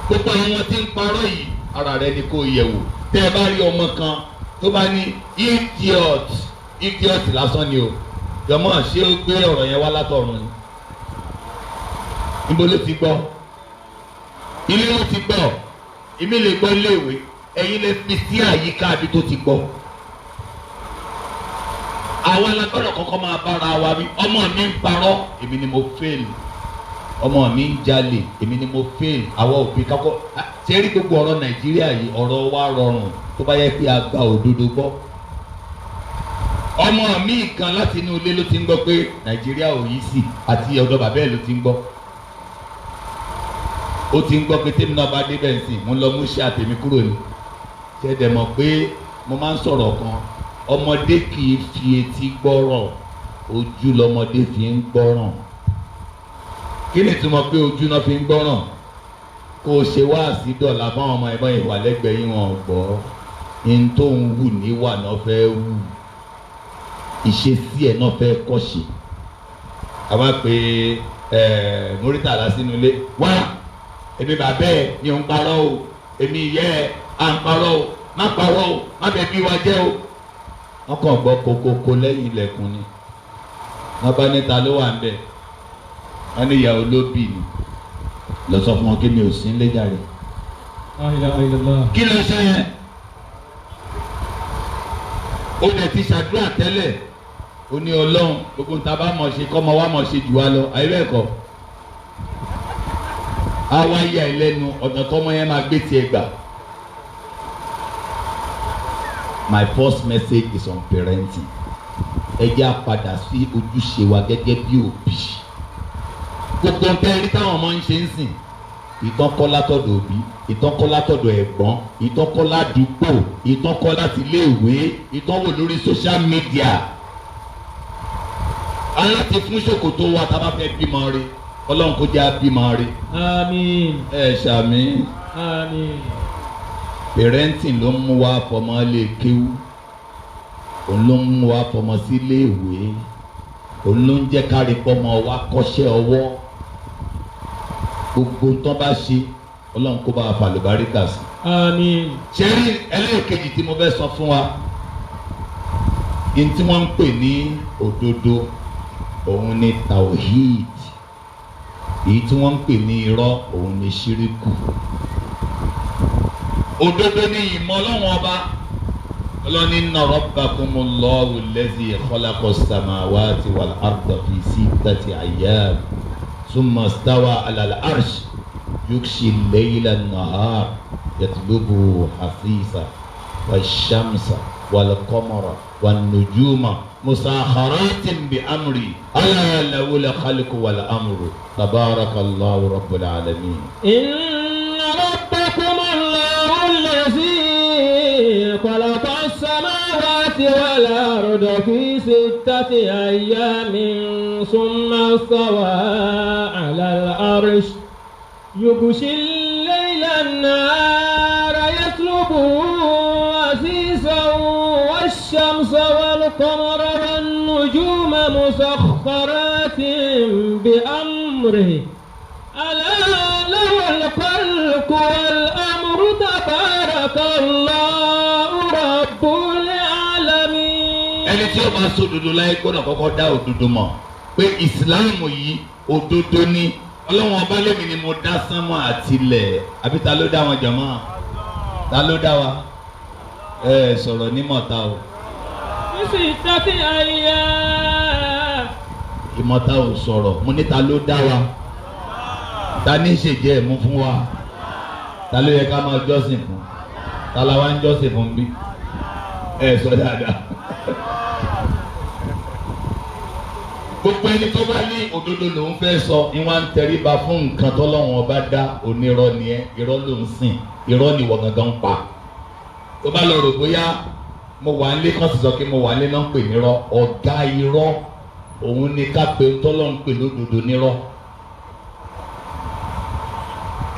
gbogbo àwọn tí ń parọ́ yìí ara rẹ ni kò yẹ̀ wò. Tẹ́ ẹ bá rí ọmọ kan tó bá ní idiot lásán ni o, jọmọ ṣé ó gbé ọ̀rọ̀ yẹn wá látọ̀run ni? Níbo ló ti gbọ́? Ilé ló ti gbọ́. Èmi lè gbọ́ iléèwé, ẹ̀yin lè fi sí àyíká àbí tó ti gbọ́. Àwọn alágbọ́dọ̀ kọ́kọ́ máa bára wa wí. Ọmọ mi ń parọ́, èmi ni mo fail. Ọmọ mi ń jalè, èmi ni mo fail. Àwọn òbí kakọ́ ṣe rí gbogbo ọ̀rọ̀ Nàìjíríà yìí, ọ̀rọ̀ wa rọrùn tó bá yẹ pé a gba òdodo gbọ́. Ọmọ mi kan láti inú ilé ló ti ń gbọ́ pé Nàìjíríà ò yí sí, àti ọ̀dọ̀ bàbá ẹ̀ ló ti ń gbọ́. Ó ti ń gbọ́ pé tèmi náà bá dé bẹ́ẹ̀ sí, mo lọ mú ṣe àtẹ̀mí kúrò ní. Ṣé dẹ̀ mọ̀ pé mo máa ń sọ̀rọ̀ kan, ọmọdé kì í fi etí gbọ́rọ̀, ojú lọmọdé fi ń gbọ́ràn. Kí ni túmọ̀ pé ojú náà fi ń gbọ́ràn? Kó o ṣe wáàsí dọ̀la fáwọn ọmọ ẹ̀gbọ́n ìwà lẹ́gbẹ̀ẹ́ yín wọn gbọ́. In tó ń wù níwà náà fẹ́ wù, ìṣesí ẹ̀ náà fẹ́ kọ́ṣe. Àwa pé Murtala sínú ilé wá, èmi bàbá ẹ̀ ni ò ń parọ́ o, èmi ìyá ẹ̀ à ń parọ́ o, má parọ́ o, má bẹ̀ bí wa jẹ́ o. Wọ́n kàn gbọ́ kokoko lẹ́yìn ilẹ̀kùn ni. Wọ́n bá níta ló wà ń bẹ̀. Wọ́n ní ìyàwó ló bì ní. Lọ sọ fún wọn kí mi ò sí nílé jàre. Kí ló ṣe yẹn? Ó lè ti ṣàdúrà tẹ́lẹ̀. Ó ní Ọlọ́run gbogbo nta bá mọ̀ ṣe kọ́mọ wa mọ̀ ṣe jù wá lọ. Àyè bẹ́ẹ̀ kọ́. A wá yà ẹ́ lẹ́nu ọ̀nà tọ́mọ yẹn máa gbé tiẹ̀ gbà. My first message is on parenting. Ẹ jẹ́ á padà sí ojúṣe wa gẹ́gẹ́ bí òbí. Gbogbo nǹkan ẹni táwọn ọmọ ń ṣe ń sìn. Ìtàn kọ́ látọ̀dọ̀ òbí, ìtàn kọ́ látọ̀dọ̀ ẹ̀gbọ́n, ìtàn kọ́ ládùúgbò, ìtàn kọ́ láti iléèwé, ìtàn wò lórí social media. Aláti fún ṣòkòtò wa tá a bá fẹ́ bímọ rí. Ọlọ́run kó jẹ́ á bímọ rí. Àmín. Ẹ ṣàmì. Àmín. Parenting ló ń mú wa fọmọ lé kéwú, òun ló ń mú wa fọmọ sí iléèwé, òun ló ń jẹ́ kárí fọmọ wa kọ́ṣẹ́ ọwọ́. Gbogbo tó bá ṣe Ọlọ́run kó bá wa fàlùbáríkà sí. Àmín. Ṣé rí ẹlẹ́ẹ̀kejì tí mo fẹ́ sọ fún wa, in tí wọ́n ń pè ní òdodo òun ni tawhid, èyí tí wọ́n ń pè ní irọ́ òun ni ṣíríkù. Òdodo ni ìmọ̀ Ọlọ́run ọba. Ọlọ́run inna rabbakumullahu allazi khalaqas samawati wal arda fi sittati ayyam thumma stawa ala al-arsh yughshi al-layla an-nahar yatlubuhu hafisa wash-shamsa wal-qamara wan-nujuma musakharatin bi amri ala lahul khalqu wal amru tabarakallahu rabbul alamin. خلق السماوات والأرض في 6 أيام ثم استوى على العرش يغشي الليل النهار يطلبه حثيثا والشمس والقمر والنجوم مسخرات بأمره ألا له الخلق والأمر تبارك الله رب العالمين. Ẹni tí ó máa sòdodo láyé gbọ́dọ̀ kọ́kọ́ dá òdodo mọ̀ pé ìsìláàmù yìí òdodo ni. Ọlọ́run ọba lèmi ni mo dá sánmọ̀ àtilẹ̀, àbí ta ló dá wọn jọ̀mọ́? Ta ló dá wa? Ẹ sọ̀rọ̀ nímọ̀ta o. Bísí tàbí àyà. Ìmọ̀ta ò sọ̀rọ̀, mo ní ta ló dá wa? Ta ní ṣèjẹ́ ẹ̀mú fún wa? Ta ló yẹ ká máa jọ́sìn fún? Ta la wá ń jọ́sìn fún bí? Ẹ sọ dáadáa. Gbogbo ẹni tó bá ní òdodo lòun fẹ́ sọ ni wọ́n ń tẹríba fún nǹkan tọ́lọ́run ọba dá, onírọ́ ni ẹ́, irọ́ ló ń sìn, irọ́ ni wọ́n gangan ń pa. Tó bá lọ rò bóyá mo wà ń lé kán sì sọ pé mo wà ń lé náà ń pè nírọ́, ọ̀gá irọ́ òun ni ká pe tọ́lọ́run pè lódodo nírọ́.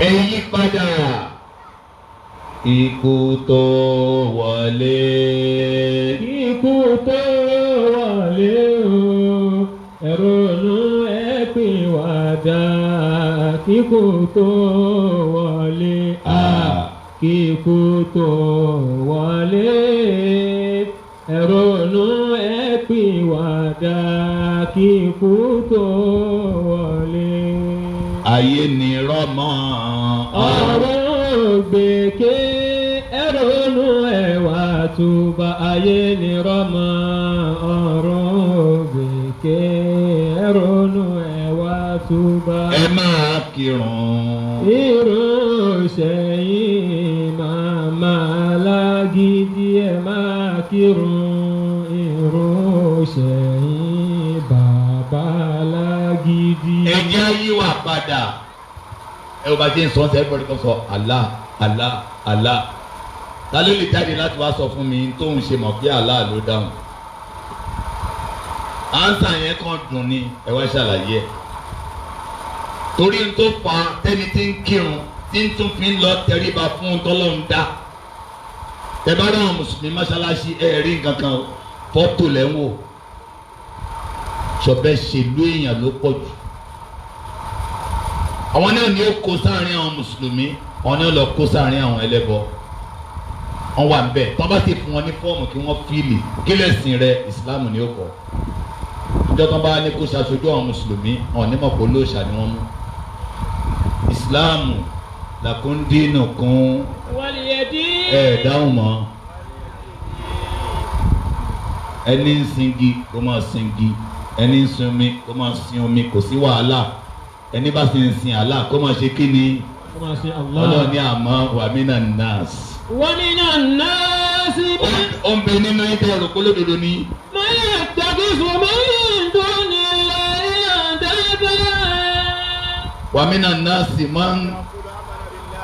Ẹ yí padà. Ikú tó wọlé. Ikú tó wọlé o. Ẹ̀rọ̀nù ẹ pìwàdà kíkú tó wọlé. Kíkú tó wọlé. Ẹ ronú ẹ pìwàdà kíkú tó wọlé. Ayé ni rọ́mọ. Ọ̀rọ̀ gbèké. Ẹ ronú ẹ wá túbà. Ayé ni rọ́mọ. Ọ̀rọ̀ gbèké. Ẹ ronú ẹ wá túbà. Ẹ máa kírun. Irun ṣẹ̀yìn màmá lágídí. Ẹ máa kírun. Irun ṣẹ̀yìn bàbá lágídí. Ẹ jẹ́ yíwà padà. Ẹ wọ́n bá ti ń sọ ọ́sẹ̀ ẹ̀fọ́rí kan sọ Allah Allah Allah. Ta ló lè jáde láti wá sọ fún mi tó ń ṣe mọ̀ pé Allah ló dáhùn? Ánsà yẹn kàn dùn ni ẹ wá ṣàlàyé ẹ̀. Torí n tó fa tẹ́ni tí ń kírun tí ń tún fi ń lọ tẹríba fún tọ́lọ́run dá. Tẹ bá dáhùn mùsùlùmí mọ́ṣáláṣí ẹ rí nǹkan kan fọ́tò lẹ́ ń wò. Ṣọ̀bẹ ṣèlú èèyàn ló pọ̀ jù. Àwọn náà ni ó kó sáàrin àwọn mùsùlùmí, àwọn náà lọ kó sáàrin àwọn ẹlẹ́bọ. Wọ́n wà ń bẹ̀, tọ́ bá ti fún wọn ní fọ́ọ̀mù kí wọ́n fíìlì kí lẹ́sìn rẹ ìsìláàmù ni ó kọ́. Ìjọ tán bá ní kó ṣaṣojú àwọn mùsùlùmí, àwọn onímọ̀ kó lóòṣà ni wọ́n mú. Ìsìláàmù làkúndínù kún dáhùn mọ́. Ẹni ń singi kó máa singi, ẹni ń sin omi kó máa sin omi, kò sí wàhálà. Ẹni bá sì ń sin Allah kó máa ṣe kí ni? Kó máa ṣe Allah. Ọlọ́run ní àmọ́ wa minan nas. Wa minan nas. Ó ń bẹ nínú ẹgbẹ́ ọ̀rọ̀ kó lódodo ní. Man yattakhidhu min dunillahi andada. Wa minan nas man.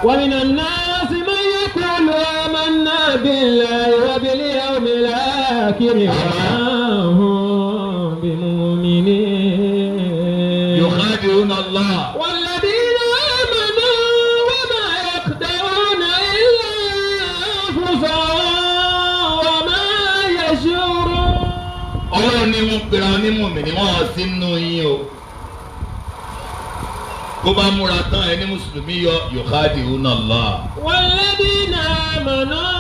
Wa minan nas man yaqulu amanna billahi wa bil yawmil akhir wa ma hum bimu'minin. يخادعون الله والذين آمنوا وما يخدعون إلا أنفسهم وما يشعرون. Ọlọ́run ni wọ́n pera ní mùmínì wọ́n sínú yín o. Bó bá múra tán ẹni mùsùlùmí yọ يخادعون الله. والذين آمنوا.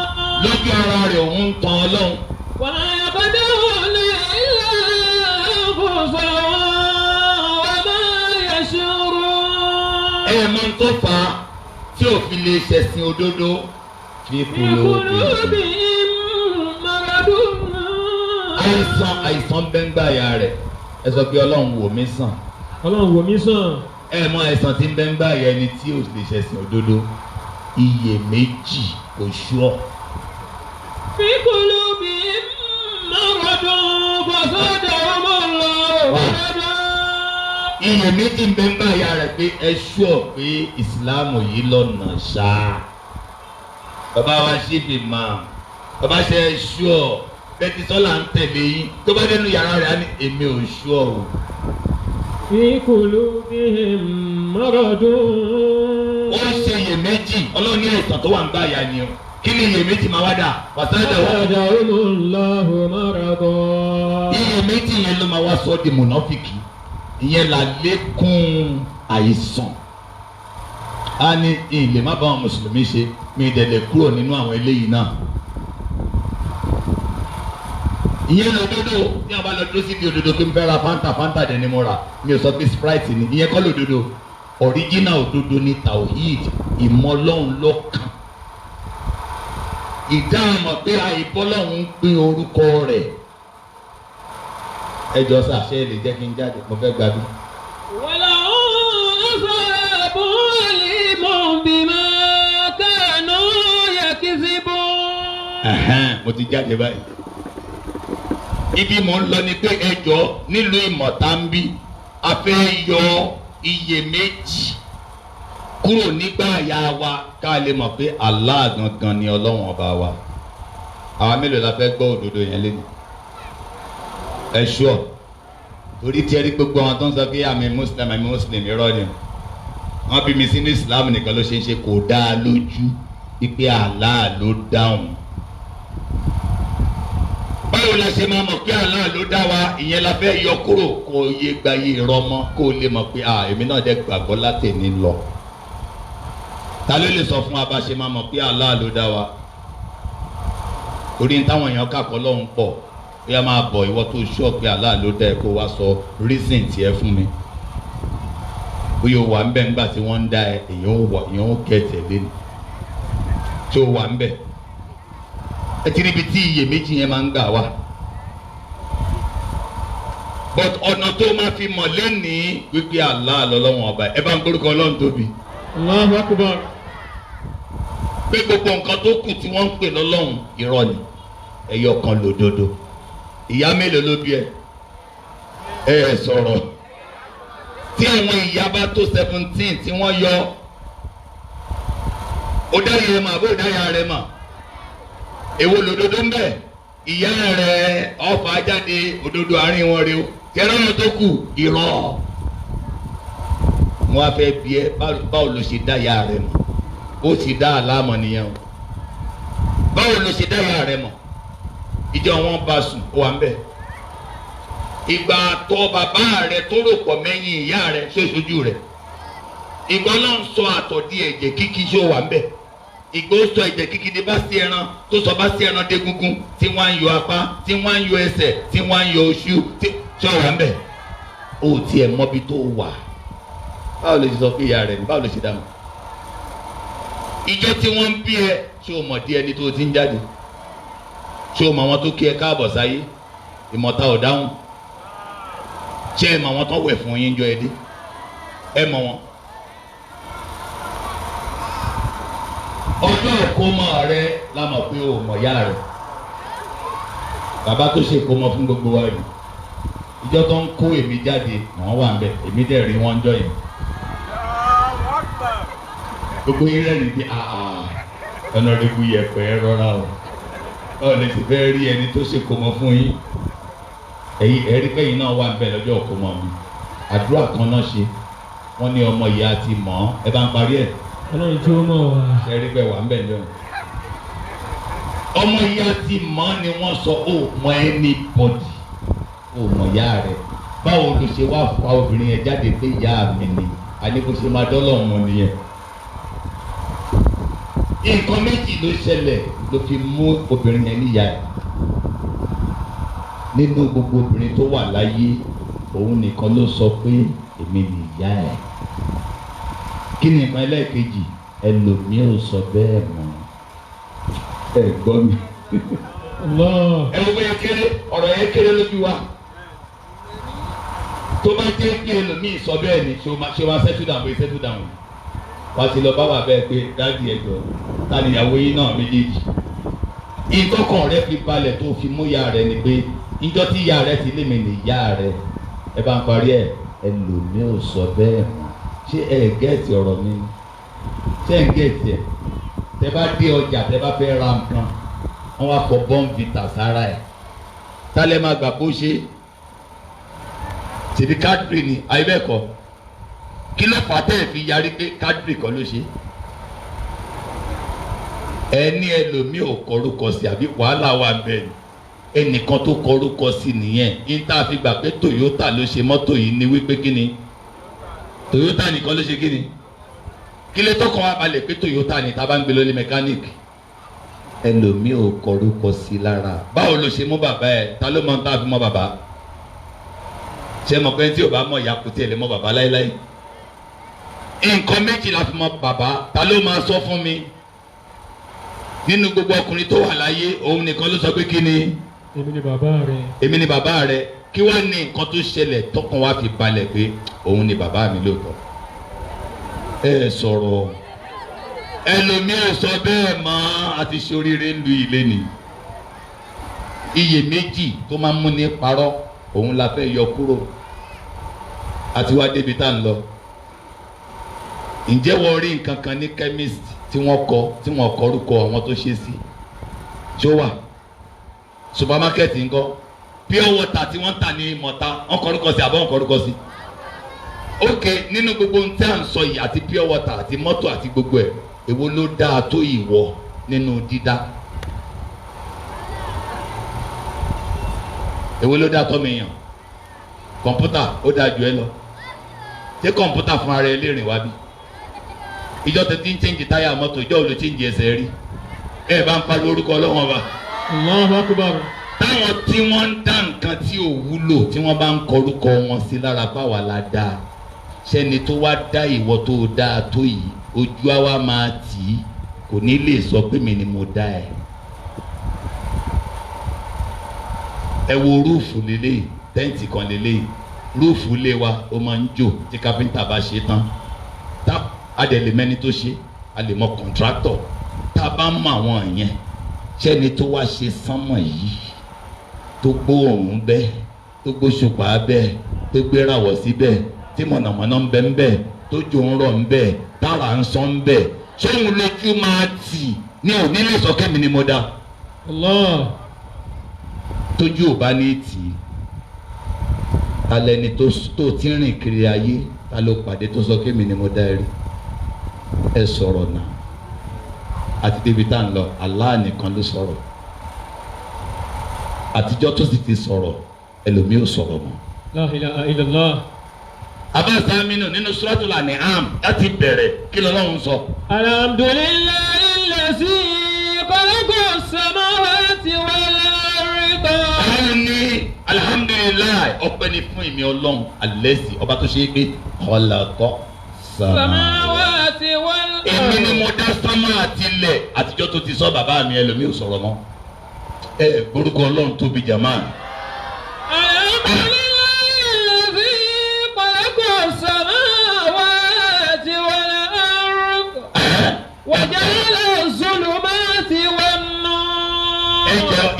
Lójú ara rẹ̀ òun ń tan Ọlọ́run. وما يخدعون إلا أنفسهم. Ẹ mọ̀ tó fà á tí ò fi lè ṣẹ̀sìn òdodo fi kúló bí. Àìsàn bẹ́ńgbà ya rẹ̀ ẹ sọ pé Ọlọ́run wò mí sàn. Ọlọ́run wò mí sàn. Ẹ mọ̀ àìsàn tí ń bẹ́ńgbà ya ẹni tí ò lè ṣẹ̀sìn òdodo iyèméjì kò ṣúọ́. Fi kúló bí mọ́rọ̀dún fọ́sọ́dọ̀ ọmọ lọ. Iyèméjì ń bẹ́ńgbà ya rẹ̀ pé ẹ ṣúọ̀ pé ìsìláàmù yìí lọ́nà ṣáá. Bàbá wa ṣì fi máa bàbá ṣe ẹ ṣúọ̀ bẹ́tí sọ́là ń tẹ̀lé yín tó bá dénú yàrá rẹ̀ á ní èmi ò ṣúọ̀ o. Fi qulubihim maradun. Ó ń ṣe iyèméjì Ọlọ́run ní àìsàn tó wà ń gbà yà ni o. Kí ni iyèméjì máa wá dà? Fazadahumullahu maradan. Iyèméjì yẹn ló máa wá sọ di mùnáfìkì. Ìyẹn là lékún àìsàn. A ní ilé má bá àwọn mùsùlùmí ṣe mi dẹ̀dẹ̀ kúrò nínú àwọn eléyìí náà. Ìyẹn lòdodo ní àbá lọ dúró sí di òdodo pé n fẹ́ ra fanta dẹ̀ ni mo rà mi ò sọ pé sprite ni ìyẹn kọ́ lòdodo original òdodo ni tawhid ìmọ̀lọ́hún lọ́kàn. Ìdáhùn pé àìbọ́lọ́hún ń pín orúkọ rẹ̀. Ẹ jọ sàṣẹ lè jẹ́ kí n jáde mo fẹ́ gbádùn. Wàlá ọ̀sàbọ̀ àlìmọ̀ bímọ kánú yakizibọ̀. Mo ti jáde báyìí. Ibi mò ń lọ ni pé ẹjọ́ nílùú Ìmọ̀ta ń bí a fẹ́ yọ iyèméjì kúrò nígbà àyà wa ká lè mọ̀ pé Allah gangan ni Ọlọ́run ọba wa. Àwa mélòó la fẹ́ gbọ́ òdodo yẹn lẹ́nu? Ẹ ṣọ́ torí tí ẹ rí gbogbo àwọn tó ń sọ pé àmì Muslim irọ́ ni wọ́n bí mi sínú Islam nìkan ló ṣe ń ṣe kò dáa lójú wípé Allah ló dáhùn. Bá báwo la ṣe máa mọ̀ pé Allah ló dá wa ìyẹn la fẹ́ yọ kúrò kó yé gbayé rọmọ kó lè mọ̀ pé èmi náà dẹ́ gbàgbọ́ látẹ̀ní lọ. Ta ló lè sọ fún wa bá ṣe máa mọ̀ pé Allah ló dá wa? Torí ní táwọn èèyàn kàkọ́ lọ́hùn pọ̀ bí a máa bọ̀ ìwọ tó ṣọ́ pé Allah ló dá ẹ kó wá sọ reason tiẹ̀ fún mi. Bóyá o wà ń bẹ̀ ńgbà tí wọ́n ń dá ẹ èèyàn ó kẹ̀tẹ̀ lẹ́nu tí o wà ń bẹ̀. Ẹ ti níbi tí iyèméjì yẹn máa ń gbà wá. But ọ̀nà tó máa fi mọ̀ lẹ́nìí wípé Allah lọ́lọ́wọ́n ọba ẹ bá ń gbórúkọ Ọlọ́run tóbi. Allahu Akbar. Pé gbogbo nǹkan tó kù tí wọ́n ń pè lọ́lọ́run irọ́ ni ẹyọ kan lòdodo. Ìyá mélòó ló bí ẹ? Ẹ sọ̀rọ̀. Tí àwọn ìyá bá tó 17 tí wọ́n yọ ó dá yẹ mà bó dá yà rẹ mà èwo lòdodo ń bẹ ìyá rẹ ọfà jáde òdodo àárín wọn rẹ o kẹrànà tó kù irọ́. Wọ́n á fẹ́ bí ẹ báwo ló ṣe dá yà rẹ mọ̀ ó sì dá àlámọ̀ nìyẹn o. Báwo ló ṣe dá yà rẹ mọ̀ ìjọ wọn bá sùn ó wà ń bẹ. Ìgbà tó bàbá rẹ tó rò pọ̀ mẹ́yìn ìyá rẹ ṣoṣojú rẹ. Ìgbà náà ń sọ àtọ̀ di ẹ̀jẹ̀ kíkí ṣó wà ń bẹ. Ìgbà ó sọ ẹ̀jẹ̀ kíkí di bá sí ẹran tó sọ bá sí ẹran dégúngún tí wọ́n á yọ apá tí wọ́n á yọ ẹsẹ̀ tí wọ́n á yọ oṣù tí ṣó wà ń bẹ. Ó tiẹ̀ mọ́bi tó wà. Báwo ló ṣe sọ pé ìyá rẹ ni báwo ló ṣe dá mọ̀? Ìjọ tí wọ́n ń bí ẹ ṣó mọ̀ díẹ̀ ní tó ti ń jáde. Ṣó mọ̀ àwọn tó kí ẹ káàbọ̀ sáyé ìmọ̀ta ò dáhùn. Ṣé ẹ mọ̀ àwọn tó wẹ̀ fún yín jọ ẹ dé? Ẹ mọ̀ wọn. Ọjọ́ ìkómọ rẹ la mọ̀ pé o mọ̀ yá rẹ. Bàbá tó ṣe ìkómọ fún gbogbo wa rí. Ìjọ tó ń kó èmi jáde wọ́n wà ń bẹ̀ èmi dẹ̀ rí wọ́n jọ yìí. Gbogbo yín rẹ̀ ní bí ọ̀nà rẹ̀ bu yẹ̀pẹ̀ rọra o. Báwo lè ti fẹ́ rí ẹni tó ṣe ìkómọ fún yín? Ẹ̀rí pẹ́yìn náà wà ń bẹ̀ lọ́jọ́ ìkómọ mi. Àdúrà kan náà ṣe wọ́n ní ọmọ ìyá ti mọ̀ ọ́ ẹ bá ń parí ẹ̀. Ọlọ́run tí ó mọ̀ wá. Ẹ̀rí pẹ́ wà ń bẹ̀ lọ́wọ́. Ọmọ ìyá ti mọ̀ ni wọ́n sọ ó mọ anybody ó mọ ìyá rẹ̀. Báwo ló ṣe wá fa obìnrin yẹn jáde pé ìyá mi ni àní kò ṣe máa dọ́lọ̀ wọn nìyẹn. Nǹkan méjì ló ṣẹlẹ̀ ló fi mú obìnrin yẹn níyà ẹ̀. Nínú gbogbo obìnrin tó wà láyé òun nìkan ló sọ pé èmi ni ìyá ẹ̀. Kí ni nǹkan ẹlẹ́ẹ̀kejì ẹlòmíì ò sọ bẹ́ẹ̀ mọ́. Ẹ gbọ́ mi. Ẹ wo bẹ́ẹ̀ kéré ọ̀rọ̀ yẹn kéré lójú wa. Tó bá jẹ́ pé ẹlòmíì sọ bẹ́ẹ̀ ni ṣé o máa settle down bóyá settle down. Wàá ti lọ bá wà bẹ́ẹ̀ pé dáàdi ẹ̀jọ̀ ta ni ìyàwó yín náà méjèèjì. Ìtọ́kàn rẹ fi balẹ̀ tó fi mú ìyá rẹ ni pé ìjọ tí ìyá rẹ ti lé mi ní ìyá rẹ ẹ bá ń parí ẹ ẹlòmíì ò sọ bẹ́ẹ̀ mọ́. Ṣé ẹ gẹ́ẹ̀tì ọ̀rọ̀ mi? Ṣé ẹ gẹ́ẹ̀tì ẹ̀? Tẹ bá dé ọjà tẹ bá fẹ́ ra nǹkan wọ́n wá fọ bọ́ǹvìtà sára ẹ̀. Tálẹ̀ máa gbà kó ṣe ṣèbí Cadbury ni àyíbẹ̀kọ. Kí ló fà á tẹ̀ fi yarí pé Cadbury kọ́ ló ṣe? Ẹni ẹlòmíì ò kọrúkọ sí àbí wàhálà wà bẹ́ẹ̀ ni. Ẹnìkan tó kọrúkọ sí nìyẹn. Níta fi gbà pé Toyota ló ṣe mọ́tò yìí ni wípé kí ni? Toyota nìkan ló ṣe kí ni? Kí lè tó kàn wá balẹ̀ pé Toyota ni tá a bá ń gbé lórí mẹkáníìkì? Ẹlòmíì ò kọrúkọ sí lára. Báwo ló ṣe mú bàbá ẹ̀? Ta ló mọ tá a fi mọ bàbá? Ṣé mọ̀ pé tí ò bá mọ̀ ìyá kò tiẹ̀ lè mọ bàbá láéláé? Nǹkan méjì la fi mọ bàbá. Ta ló máa sọ fún mi? Nínú gbogbo ọkùnrin tó wà láyé òun nìkan ló sọ pé kí ni? Èmi ni bàbá rẹ. Èmi ni bàbá rẹ. Kí wá ní nǹkan tó ṣẹlẹ̀ tọkàn wá fi balẹ̀ pé òun ni bàbá mi lóòótọ́? Ẹ sọ̀rọ̀. Ẹlòmíì ò sọ bẹ́ẹ̀ mọ́ àti ṣoríire ń lu ilé ni. Iyèméjì tó máa ń mú ní parọ́ òun la fẹ́ yọ kúrò. Àti wá débi tá à ń lọ. Ǹjẹ́ wọ́n rí nǹkan kan ní chemist tí wọ́n kọ orúkọ àwọn tó ṣe sí? Ṣé ó wà? Supermarket ńkọ́? Pure water tí wọ́n ń tà ní mọ̀ta wọ́n kọ orúkọ sí àbọ̀ wọ́n kọ orúkọ sí? Ok, nínú gbogbo ohun tí à ń sọ yìí àti pure water àti mọ́tò àti gbogbo ẹ̀ èwo ló dáa tó ìwọ nínú dídá? èwo ló dá tọ́mọ èèyàn kọ̀ǹpútà ó dáa jù ẹ lọ ṣé kọ̀ǹpútà fún ara ẹ lè rìn wá bí ìjọ tó ti ń chẹ́ǹjì táyà mọ́tò ìjọ ò lè chẹ́ǹjì ẹsẹ̀ rí ẹ bá ń pariwo orúkọ Ọlọ́run Ọba. Allahu Akbar. táwọn tí wọ́n ń dá nǹkan tí ò wúlò tí wọ́n bá ń kọrúkọ wọn sí lára báwa la dáa ṣẹ́ni tó wá dá ìwọ tó dáa tó yìí ojú àwa máa tì í kò ní lè sọ pé mi ni mo dá ẹ. ẹ wo rúùfù lélẹ́yìí tẹ́ǹtì kan lélẹ́yìí rúùfù lé wa ó máa ń jò tí kápẹ́ńtà bá ṣe tán tá a dẹ̀ lè mẹ́ni tó ṣe a lè mọ kọ̀ǹtráktọ̀ tá a bá mọ àwọn yẹn ṣẹ́ni tó wá ṣe sánmọ̀ yìí tó gbó òòrùn bẹ́ẹ̀ tó gbó ṣùpá bẹ́ẹ̀ tó gbéràwọ̀ síbẹ̀ tí mọ̀nàmọ́ná ń bẹ ń bẹ tó jò ń rọ̀ ń bẹ tára ń sán ń bẹ sóhun lójú máa tì ní òní lè sọ kẹ́mi ni mo dá. Allah. tójú ò bá ní tì í alẹ́ ni tó ti rìn kiri ayé ta ló pàdé tó sọ kẹ́mi ni mo dá ẹ rí ẹ sọ̀rọ̀ náà àti débi tá à ń lọ Allah nìkan ló sọ̀rọ̀ àtijọ́ tó sì ti sọ̀rọ̀ ẹlòmíì ò sọ̀rọ̀ mọ́. La ilaha illallah. abáṣámínú nínú Suratul An'am láti bẹ̀rẹ̀ kí lọ́lọ́run sọ. Alhamdulillahi allazi khalaqa as-samawati wal arda. àwọn ní alhamdulilayi ọpẹ́ ni fún ìmí Ọlọ́run alẹ́sì ọba tó ṣe é pé khalaqa samawati wal arda. èmi ni mo dá sánmà àti ilẹ̀ àtijọ́ tó ti sọ bàbá mi ẹlòmíì ò sọ̀rọ̀ mọ́ ẹ orúkọ Ọlọ́run tóbi jàmáà.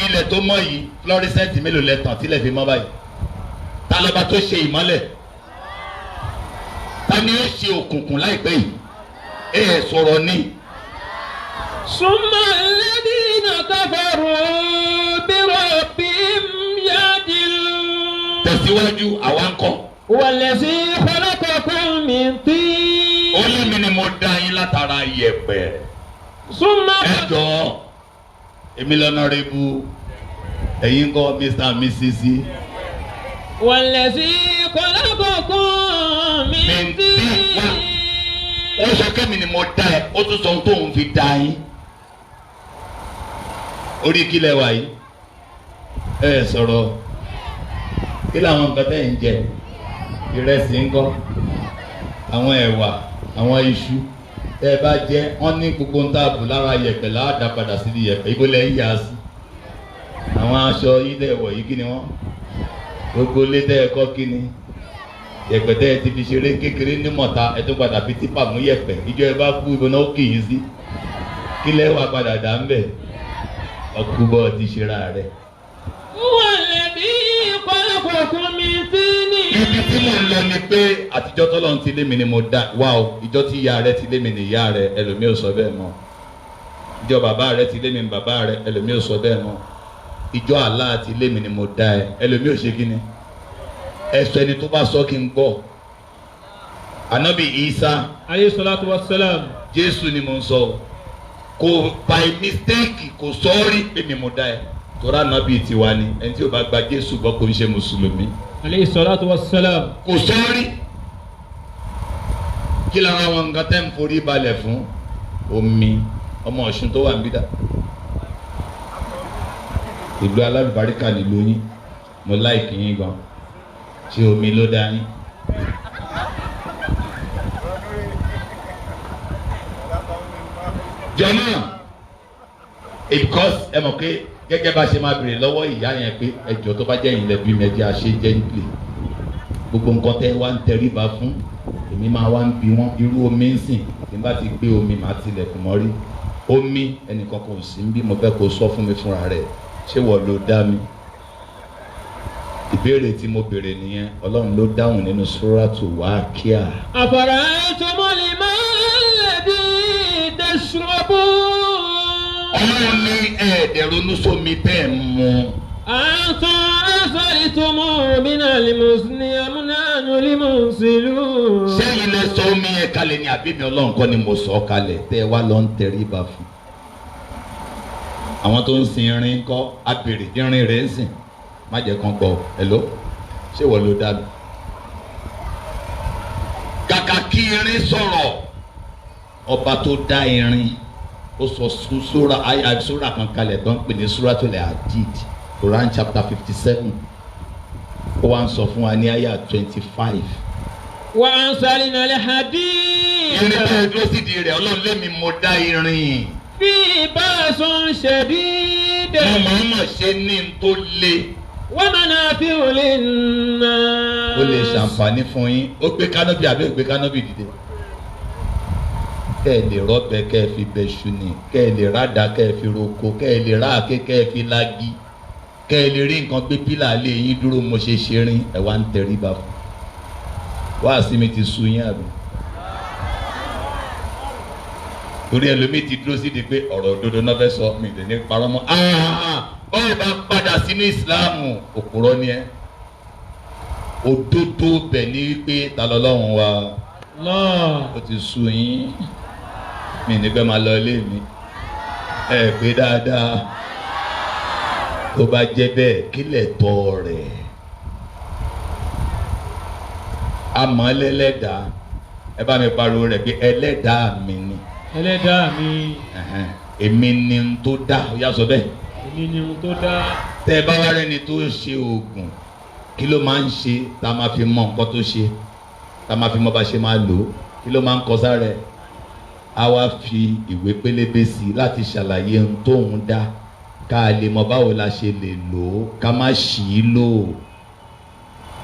ilẹ̀ tó mọ́ yìí fluorescent mélòó lẹ tàn tílẹ̀ fi mọ́ báyìí ta lọ́ba tó ṣe ìmọ́lẹ̀ ta ni ó ṣe òkùnkùn láìpẹ́ yìí ẹ sọ̀rọ̀ ni. Summa alladhina kafaru bi rabbihim ya'dilun. tẹ̀síwájú àwa ń kọ́. Wallazi khalaqakum min tin. ó ní mi ni mo dá yín látara yẹ̀pẹ̀. Summa. ẹ jọ èmi lọ́nà rẹ̀ bu ẹ̀yin kọ́ Mr. and Mrs. Wallazi khalaqakum min tin. ó sọ kẹ́mi ni mo dá ẹ ó tún sọ ohun tóun fi dá yín orí kílẹ̀ wà yìí ẹ sọ̀rọ̀ kí làwọn nǹkan tẹ̀ ń jẹ ìrẹsì ńkọ́ àwọn ẹ̀wà àwọn iṣu tẹ́ ẹ bá jẹ wọ́n ní gbogbo ń tààbù lára yẹ̀pẹ̀ láàdá padà sí yẹ̀pẹ̀ ibo lẹ́ ń yà sí àwọn aṣọ yìí tẹ́ wọ̀ yìí kí ni wọ́n gbogbo ilé tẹ́ ẹ kọ́ kí ni yẹ̀pẹ̀ tẹ́ ẹ ti fi ṣeré kékeré ní mọ̀ta ẹ tó padà fi tipa mú yẹ̀pẹ̀ ìjọ ẹ bá kú ibo náà ó kì í sí kí lẹ́ wà padà dà ń bẹ̀ ọkùbọ̀ ti ṣera rẹ̀. Wallazi khalaqakum min tin. ibi tí mò ń lọ ni pé àtijọ́ tọ́lọ́run ti lé mi ni mo dá wá o ìjọ tí ìyá rẹ ti lé mi ni ìyá rẹ ẹlòmíì ò sọ bẹ́ẹ̀ mọ́ ìjọ bàbá rẹ ti lé mi ni bàbá rẹ ẹlòmíì ò sọ bẹ́ẹ̀ mọ́ ìjọ Allah ti lé mi ni mo dá ẹ ẹlòmíì ò ṣe kí ni ẹsọ ẹni tó bá sọ kí n gbọ́ Ànábì Isa Alayhi salatu wassalam. Jésù ni mo ń sọ kò by mistake kò sọ́ọ́rí pé mi mo dá ẹ torí ànábì tiwa ni ẹni tí ó bá gba Jésù gbọ́ kò ń ṣe mùsùlùmí. Alayhi salatu wassalam. kò sọ́ọ́rí kí lára àwọn nǹkan tẹ́ ń forí balẹ̀ fún omi ọmọ Ọ̀ṣun tó wà ń bídà ìlú alálùbáríkà nílùú yín mo láìkì yín gan ṣé omi ló dá yín. jọ̀mọ́ because ẹ mọ̀ pé gẹ́gẹ́ bá ṣe máa bèrè lọ́wọ́ ìyá yẹn pé ẹjọ́ tó bá jẹ́ ìyìn lẹ́bí mẹ́jẹ àṣẹ gently gbogbo nǹkan tẹ́ wá ń tẹríba fún èmi máa wá ń bi wọ́n irú omi ń sìn tí n bá ti gbé omi màá tilẹ̀kùn mọ́rí omi ẹnìkan kò sí ń bí mo fẹ́ kó sọ fún mi fúnra rẹ̀ ṣé wọ́n ló dá mi ìbéèrè tí mo béèrè nìyẹn Ọlọ́run ló dáhùn nínú Suratu Waqia. Afara'aytumul ma'a alladhi tashrabun. Ọlọ́run ní ẹ̀ẹ́dẹ̀rúnú sómi tẹ́ ẹ̀ mú. Antum anzaltumuhu minal muzni am nahnu al-munzilun. ṣé ilẹ̀ sọ omi yẹn kalẹ̀ ni àbí mi Ọlọ́run kọ́ ni mo sọ kalẹ̀ tẹ́ ẹ wá lọ ń tẹríba fún. àwọn tó ń sin irin kọ́ abèrè irin rẹ̀ ń sìn má jẹ́ kán gbọ́ hello ṣé wọ́n ló dá lọ. kàkà kí irin sọ̀rọ̀ ọba tó dá irin ó sọ sura kan kalẹ̀ tó ń pè ní Suratul Hadid Quran chapter 57 ó wá ń sọ fún wa ní àyà 25. wa anzalna al-hadid. irin bẹ́ẹ̀ dúró sí di rẹ̀ ọlọ́run lémi mo dá irin. fi ba'sun shadid. mo mọ̀ ṣe ní n tó le. wa manafi'u lin-nas. ó lè ṣàǹfààní fún yín ó gbé kánóbì àbí ó gbé kánóbì dìde. kẹ́ ẹ lè rọ́bẹ kẹ́ ẹ fi bẹ̀ṣù ni kẹ́ ẹ lè rádà kẹ́ ẹ fi roko kẹ́ ẹ lè ráàké kẹ́ ẹ fi lági kẹ́ ẹ lè rí nǹkan gbé pílà lé yín dúró mo ṣe ṣe rin ẹ wá ń tẹríba fún wá sí mi ti sú yín àbí. torí ẹlòmíì ti dúró sí di pé ọ̀rọ̀ òdodo náà fẹ́ sọ mi lè ní parọ́ mọ́ báwo bá padà sínú ìsìláàmù òpùrọ́ ni ẹ òdodo bẹ̀ ní wípé ta lọ́lọ́run wa ó ti sú yín mi nígbẹ́ máa lọ ilé mi ẹ pé dáadáa tó bá jẹ́ bẹ́ẹ̀ kílẹ̀ tọ́ rẹ̀ àmọ́ ẹlẹ́dàá ẹ bá mi pariwo rẹ̀ pé ẹlẹ́dàá mi ni. ẹlẹ́dàá mi. èmi ni n tó dá ó yá sọ bẹ́ẹ̀. èmi ni n tó dá. tẹ́ ẹ bá wá rẹ́ni tó ṣe oògùn kí ló máa ń ṣe tá a máa fi mọ nǹkan tó ṣe tá a máa fi mọ bá ṣe máa lò ó kí ló máa ń kọ sára ẹ̀ á wá fi ìwé pélébé sí i láti ṣàlàyé ohun tóun dá ká lè mọ báwo la ṣe lè lò ó ká má ṣì í lò ó.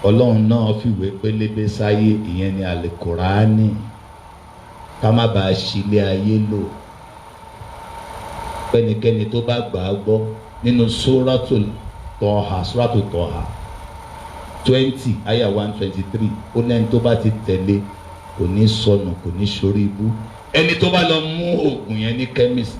Ọlọ́run náà fìwé pélébé sáyé ìyẹn ni Al-Kùránì ká má bàa ṣílé ayé lò. pẹ́nikẹ́ni tó bá gbà á gbọ́ nínú Suratul Taha 20 aya 123 ó lẹ́ni tó bá ti tẹ̀lé kò ní sọnù kò ní ṣorí ibú. ẹni tó bá lọ mú oògùn yẹn ní chemist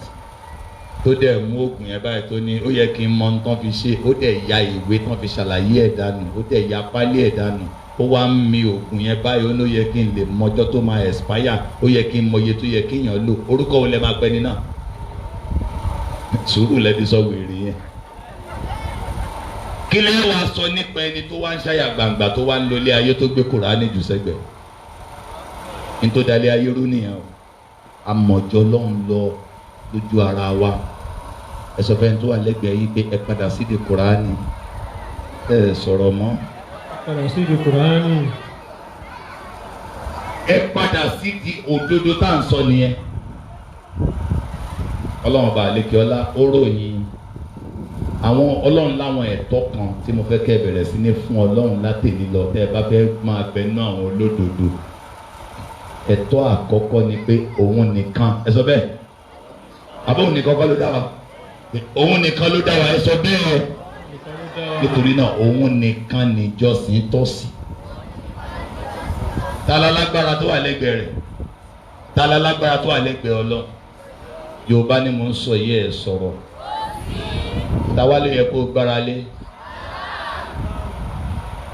tó dẹ̀ mú oògùn yẹn báyìí tó ní ó yẹ kí n mọ nǹkan fi ṣe ó dẹ̀ ya ìwé tán fi ṣàlàyé ẹ̀ dànù ó dẹ̀ ya pálí ẹ̀ dànù ó wá ń mi oògùn yẹn báyìí ó ló yẹ kí n lè mọjọ́ tó máa expire ó yẹ kí n mọye tó yẹ kí èèyàn lò orúkọ wo lẹ máa pẹ́ ní náà sùúrù lẹ́bi sọ wèrè yẹn. kí lè wàá sọ nípa ẹni tó wá ń ṣàyà gbangba tó wá ń lọlé ayé tó gbé Kùránì jù sẹ́gbẹ̀ẹ́ nítorí dalé ayé rú nìyẹn o àmọ̀jọ́ lọ́hùn lọ lójú ara wa ẹ sọ fẹ́ni tó wà lẹ́gbẹ̀ẹ́ yìí pé ẹ padà sí di Kùránì ẹ sọ̀rọ̀ mọ́. padà sí di Kùránì. ẹ padà sí di òdodo tá à ń sọ nìyẹn. Ọlọ́run bá lékè ọlá ó ròyìn àwọn Ọlọ́run láwọn ẹ̀tọ́ kan tí mo fẹ́ kẹ́ ẹ bẹ̀rẹ̀ sí ní fún Ọlọ́run látẹ̀lé lọ tẹ́ ẹ bá fẹ́ máa bẹnu àwọn olódodo. ẹ̀tọ́ àkọ́kọ́ ni pé òun nìkan ẹ sọ bẹ́ẹ̀ àbóhùn nìkan kọ́ ló dá wa òun nìkan ló dá wa ẹ sọ bẹ́ẹ̀ nítorí náà òun nìkan níjọ́sìn tọ́ sí. ta la lágbára tó wà lẹ́gbẹ̀ẹ́ rẹ̀ ta la lágbára tó wà lẹ́gbẹ̀ẹ́ Ọlọ́run. Yorùbá ni mo ń sọ yìí ẹ sọ̀rọ̀ táwa ló yẹ kó gbára lé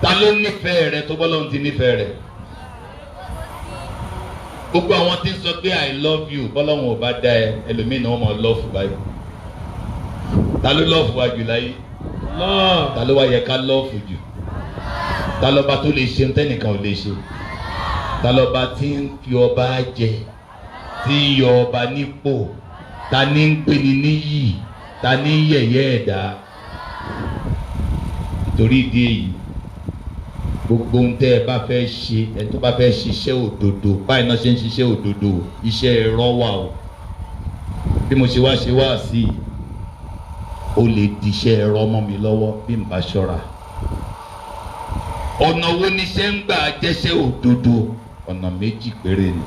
ta ló nífẹ̀ẹ́ rẹ tó bọ́lọ́run ti nífẹ̀ẹ́ rẹ. gbogbo àwọn tí ń sọ pé I love you bọ́lọ́run ò bá dá ẹ ẹlòmíì náà wọ́n mọ̀ lọ́ọ̀fù báyìí. ta ló lọ́ọ̀fù wa jù láyé ta ló wá yẹ ká lọ́ọ̀fù jù ta lọ́ba tó lè ṣe tẹ́nìkan ò lè ṣe ta lọ́ba tí ń fi ọba jẹ tí ń yọ ọba nípò ta ní ń pè ní níyì ta ní yẹ̀yẹ́ ẹ̀dá. nítorí ìdí èyí gbogbo ohun tẹ́ ẹ bá fẹ́ ṣe ẹ tó bá fẹ́ ṣiṣẹ́ òdodo báyìí náà ṣe ń ṣiṣẹ́ òdodo iṣẹ́ ẹ̀rọ wà o bí mo ṣe wá sí i ó lè diṣẹ́ ẹ̀rọ mọ́ mi lọ́wọ́ bí n bá ṣọ́ra. ọ̀nà wo ni ṣe ń gbà jẹ́ṣẹ́ òdodo ọ̀nà méjì péré ni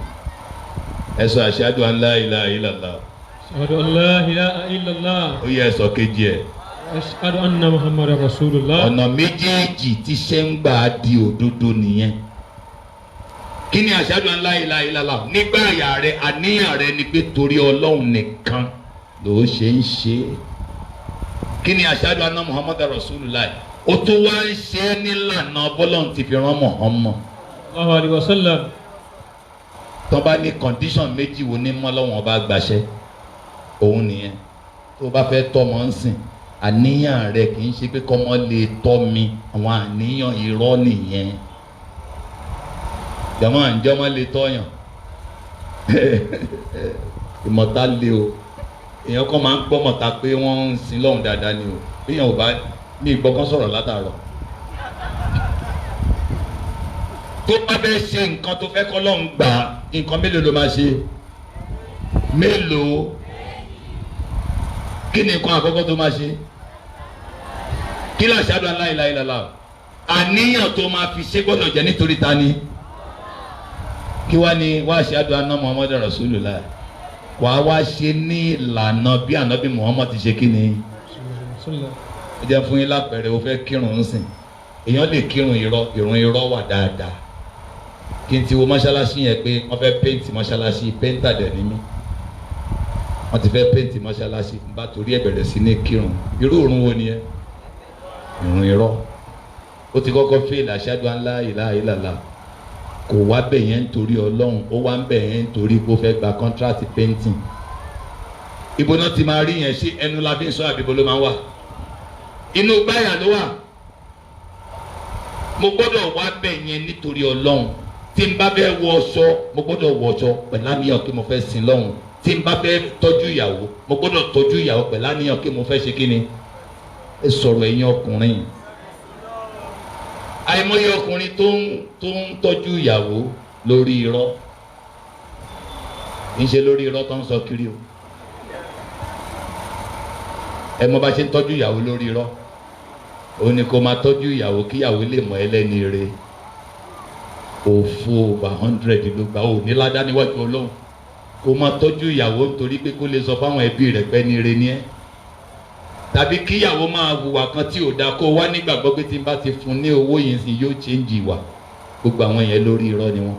ẹ sọ ashhadu an la ilaha illallah. ashhadu an la ilaha illallah. ó yẹ ẹ sọ kejì ẹ. ashhadu anna muhammadan rasulullah. ọ̀nà méjèèjì tí ṣe ń gbà di òdodo nìyẹn. kí ni ashhadu an la ilaha illallah nígbà àyà rẹ àníyàn rẹ ni pé torí Ọlọ́run nìkan ló ṣe ń ṣe é. kí ni ashhadu anna muhammadan rasulullah ó tó wá ń ṣe é nílànà bọ́lọ́run ti fi rán Muhammad. sallallahu alaihi wasallam. tọ́ bá ní condition méjì wo ní mọ́ lọ́wọ́n bá gbaṣẹ́ òun nìyẹn tó bá fẹ́ tọ́ ọmọ ń sìn àníyàn rẹ kì í ṣe pé kọ́mọ lè tọ́ mi, àwọn àníyàn irọ́ nìyẹn. jọmọ ǹjọ́mọ lè tọ́yàn ìmọ̀ta lé o, èèyàn kan máa ń gbọ́ mọ̀ta pé wọ́n ń sin lọ́hùn dáadáa ni o, èèyàn ò bá ní ìgbọ́kàn sọ̀rọ̀ látàárọ̀. tó bá fẹ́ ṣe nǹkan tó fẹ́ kọ́ lọ́hùn gbà, nǹkan mélòó ló máa ṣe? mélòó? kí ni nǹkan àkọ́kọ́ tó máa ṣe? kí la ashhadu an la ilaha illallah, àníyàn tó máa fi ṣe gbọ́dọ̀ jẹ́ nítorí ta ni? kí wá ní wa ashhadu anna Muhammadan Rasulullah, wàá wá ṣe ní ìlànà bí ànábì Muhammad ti ṣe kí ni? ó jẹ́ fún yín lápẹẹrẹ, o fẹ́ kírun ń sìn, èèyàn lè kírun ìrun irọ́ wà dáadáa. kí n ti wo mọ́ṣáláṣí yẹn pé wọ́n fẹ́ péǹtì mọ́ṣáláṣí, péǹtà dẹ̀ ní mí, wọ́n ti fẹ́ péǹtì mọ́ṣáláṣí, n bá torí ẹ̀ bẹ̀rẹ̀ sí ní kírun. irú ìrun wo ni ẹ? ìrun irọ́. ó ti kọ́kọ́ fèèlì ashhadu an la ilaha illallah, kò wá bẹ̀ yẹn nítorí Ọlọ́run, ó wá ń bẹ̀ yẹn nítorí kó fẹ́ gba kọ́ńtrátì péǹtì. ibo náà ti máa rí yẹn? ṣé ẹnu la fi ń sọ àbíbo ló máa wà? inú gbáyà ló wà. mo gbọ́dọ̀ wá bẹ̀ yẹn nítorí Ọlọ́run. tí n bá fẹ́ wọ ọṣọ, mo gbọ́dọ̀ wọ ọṣọ pẹ̀lú àníyàn kí mo fẹ́ sin lọ́hùn. tí n bá fẹ́ tọ́jú ìyàwó, mo gbọ́dọ̀ tọ́jú ìyàwó pẹ̀lú àníyàn kí mo fẹ́ ṣe kí ni? ẹ sọ̀rọ̀ ẹ̀yin ọkùnrin. àìmọye ọkùnrin tó ń tọ́jú ìyàwó lórí irọ́, kì í ṣe lórí irọ́ tó ń sọ kiri o. ẹ mọ̀ bá ṣe ń tọ́jú ìyàwó lórí irọ́, òun ni kó máa tọ́jú ìyàwó kí ìyàwó lè mọ̀ ẹlẹ́ni rẹ̀. òfo over 100 ló gbà, ò ní ládá níwájú Ọlọ́run. kó máa tọ́jú ìyàwó nítorí pé kó lè sọ fáwọn ẹbí rẹ̀ pé ní rẹ̀ ni ẹ́. tàbí kí ìyàwó máa hùwà kan tí ò dáa, kó wá nígbàgbọ́ pé tí n bá ti fún ní owó yìí sí yóò change ìwà. gbogbo àwọn yẹn lórí irọ́ ni wọ́n.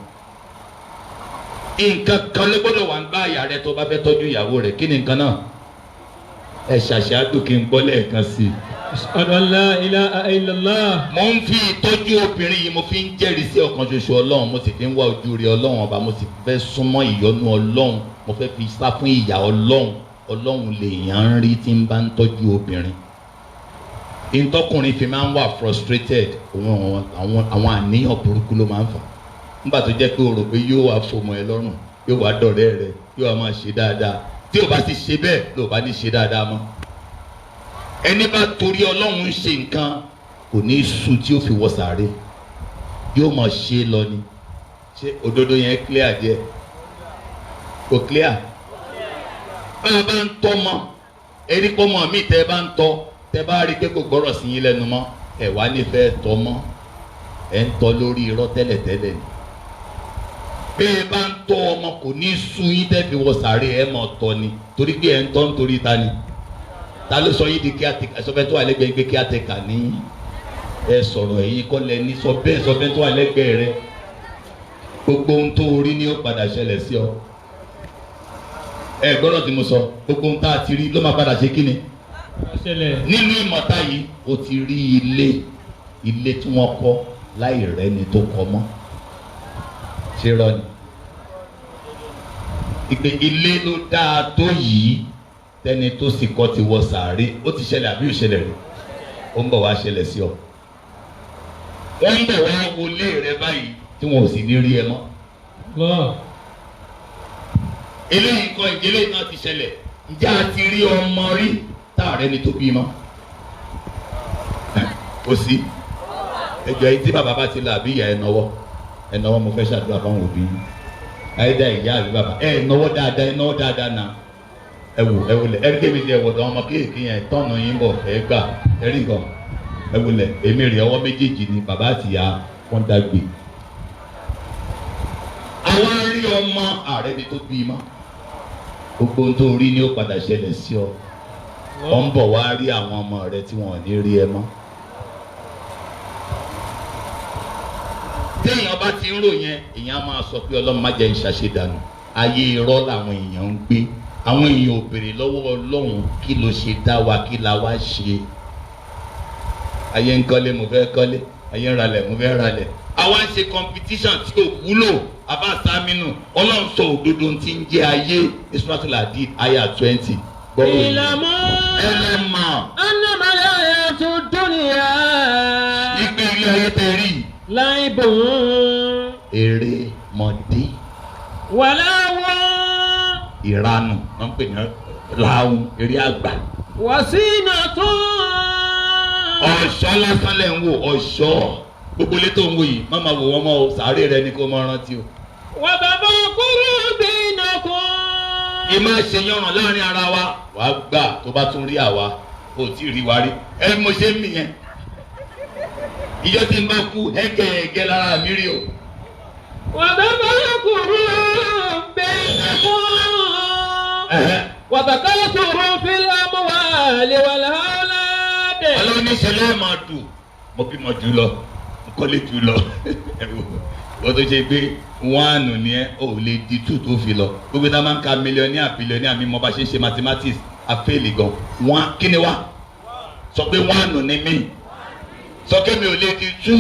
nǹkan kan ló gbọ́dọ̀ wà ń bá àyà rẹ tó bá fẹ́ tọ́jú ìyàwó rẹ̀. kí ni nǹkan náà? ẹ ṣàṣàdù kí n gbọ́ lẹ́ẹ̀kan sí i. ashhadu an la ilaha illallah. mo ń fi ìtọ́jú obìnrin yìí, mo fi ń jẹ́rìí sí ọ̀kan ṣoṣo Ọlọ́run, mo sì fi ń wá ojú rere Ọlọ́run ọba, mo sì fẹ́ súnmọ́ ìyọ́nú Ọlọ́run, mo fẹ́ fi sá fún ìyà Ọlọ́run. Ọlọ́run lèèyàn ń rí tí ń bá ń tọ́jú obìnrin. ìtọ́kùnrin fi máa ń wà frustrated, àwọn àníyàn burúkú ló máa ń fà. nígbà tó jẹ́ pé o rò pé yóò wá fòmọ̀ ẹ lọ́rùn, yóò wá dọ̀rẹ́ rẹ, yóò wá máa ṣe dáadáa. tí o bá ti ṣe bẹ́ẹ̀, ló bá ní ṣe dáadáa mọ́. ẹni bá torí Ọlọ́run ń ṣe nǹkan, kò ní sùn tí ó fi wọ sàárè, yóò máa ṣe lọ ni. ṣé òdodo yẹn clear díẹ̀? kò clear? bá a bá ń tọ́ mọ́, erí pọ́ mọ́ mi tẹ́ ẹ bá ń tọ́, tẹ́ bá rí i pé kò gbọ́rọ̀ sí yín lẹ́nu mọ́, ẹ wá nífẹ̀ẹ́ tọ́ mọ́, ẹ ń tọ́ lórí irọ́ tẹ́lẹ̀tẹ́lẹ̀ ni. bí ẹ bá ń tọ́ ọmọ, kò ní sùn yín tẹ́ fi wọ sàárè, ẹ mọ̀ tọ́ ni, torí pé ẹ ń tọ́ nítorí ta ni? ta ló sọ yín di kí á tẹ̀ka? sọfẹ́ tó wà lẹ́gbẹ̀ẹ́ gbé kí á tẹ̀ka ní ẹ sọ̀rọ̀ ẹ̀yin kọ́ lẹ ní sọ bẹ́ẹ̀. sọfẹ́ tó wà lẹ́gbẹ̀ẹ́ rẹ, gbogbo ohun tó rí ni ó padà ṣẹlẹ̀ sí ọ. ẹ gbọ́dọ̀ tí mo sọ, gbogbo ohun tá a ti rí ló máa padà ṣe kí ni? nínú ìmọ̀ta yìí, o ti rí ilé tí wọ́n kọ́ láì rẹ́ni tó kọ́ mọ́. ṣé rọ ni? ìpè ilé ló dáa tó yìí, tẹni tó sì kọ́ ti wọ sàárè. ó ti ṣẹlẹ̀ àbí ò ṣẹlẹ̀ rí? ó ń bọ̀ wá ṣẹlẹ̀ sí ọ. wọ́n ń bọ̀ wá wọlé rẹ báyìí tí wọn ò sì ní rí ẹ mọ́. eléyìí kọ́ ìdílé náà ti ṣẹlẹ̀. ǹjẹ́ a ti rí ọmọ rí táàrẹ́ ni tó bí mọ́? kò sí. ẹjọ́ yìí tí bàbá bá ti là àbí ìyá ẹ nọwọ́ mo fẹ́ ṣàdúrà fáwọn òbí yín. ayédè ìyá àbí bàbá ẹ nọwọ́ dáadáa náà. ẹ wò lẹ ẹ kébi tí ẹ wò tó ọmọ kéèké yẹn tọ́nà yín bọ̀ ẹ gbà ẹ rí nǹkan. ẹ wò lẹ èmi rè ọwọ́ méjèèjì ni bàbá àti ìyá wọn dàgbé. àwọn rí ọmọ ààrẹ ni tó bí i mọ́. gbogbo ohun tó rí ni ó padà ṣẹlẹ̀ sí ọ. ọ ń bọ̀ wá rí àwọn ọmọ rẹ tí wọn ò ní rí ẹ mọ́. téèyàn bá ti ń rò yẹn, èèyàn á máa sọ pé Ọlọ́run má jẹ́ ń ṣàṣedànù. ayé irọ́ làwọn èèyàn ń gbé. àwọn èèyàn ò béèrè lọ́wọ́ Ọlọ́run kí ló ṣe dá wa, kí la wá ṣe. ayé ń kọ́lé mo fẹ́ kọ́lé, ayé ń ralẹ̀ mo fẹ́ ralẹ̀. àwa ń ṣe competition tí ò wúlò. àbá Sámínù, Ọlọ́run sọ òdodo tí ń jẹ́ ayé. Suratul Hadid aya 20. ìlàmọ́ ẹlẹ́mọ̀. láìbùn. eré mọ̀dí. wàláwọ̀. ìranù wọ́n pè ní láwùn eré àgbà. wàsínà tó. ọ̀ṣọ́ lásán lẹ̀ ń wò ọ̀ṣọ́ gbogbo ilé tó ń wò yìí má máa wò wọ́n mọ́ o sàárè rẹ ni kó máa rántí o. wà bàbá kúrò bí iná kan. ìmọ̀ ṣèyànràn láàrin ara wa wàá gbà tó bá tún rí àwa kò tí ì rí wa rí ẹ mo ṣe ń nìyẹn ìjọ tí n bá kú ẹgẹ lára mi rí o. wà bàbá kúrò bí iná kan. wà bàbá kúrò fi lámúwà lè wà láhàlá dé. ọlọ́run ní ìṣẹ̀lẹ̀ máa dùn mo bímọ jù lọ mo kọ́lé jù lọ wọ́n tó ṣe pé wánù ni ẹ ò lè di tù tó fi lọ gbogbo náà máa ń ka mílíọ̀nìà bílíọ̀nìà mi mo bá ṣe ń ṣe mathematics àfẹ́lì gan wọ́n kí ni wá sọ pé wánù ni mí sọ pé mi ò lè di tù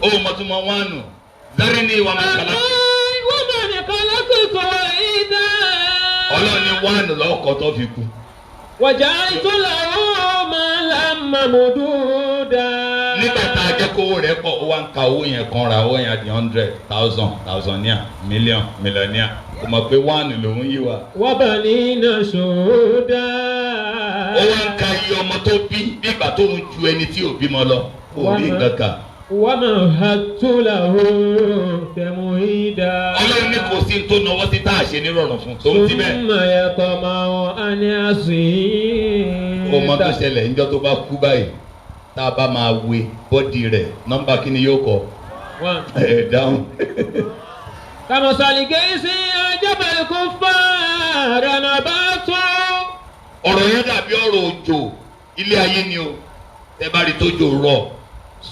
ó mọ tó mọ wánù bẹ́rẹ̀ ní ìwà máa kàlá. wọ́n máa ní kọ́lá kòkò ìdá. ọlọ́run ní wánù lọ́kọ̀ tó fi kú. wàjà ìtúlẹ̀ ó máa la màmúdúdà. nígbà tá a jẹ́ kówó rẹ̀ pọ̀ ó wá ń ka owó yẹn kan ra owó yẹn di 100,000 thousandia million millionaire kò mọ̀ pé wánù lòún yí wa. wọ́n bá ní iná ṣòdà. ó wá ń ka iye ọmọ tó bí nígbà tó ń ju ẹni tí ò bímọ lọ kò rí nǹkan kan. wọ́n máa ha túlà ó tẹ̀mú ìdá. ọlọ́run ní kò sí tó náwó sí tá a ṣe nírọ̀rùn fún tó ń ti bẹ́ẹ̀. súnmọ́ ẹ̀tọ́ máa wọ́n á ní àsìn. ó mọ tó ṣẹlẹ̀ níjọ́ tó bá kú báyìí tá a bá máa wé bọ́dì rẹ̀ nọ́mbà kí ni yóò kọ. dáhùn. kàmọ́sálì gẹ̀ẹ́sì ajábẹ̀rẹ̀ kò fà rànà bá tó. ọ̀rọ̀ yẹn dàbí ọ̀rọ̀ òjò ilé ayé ni o ẹ bá rí tójò rọ̀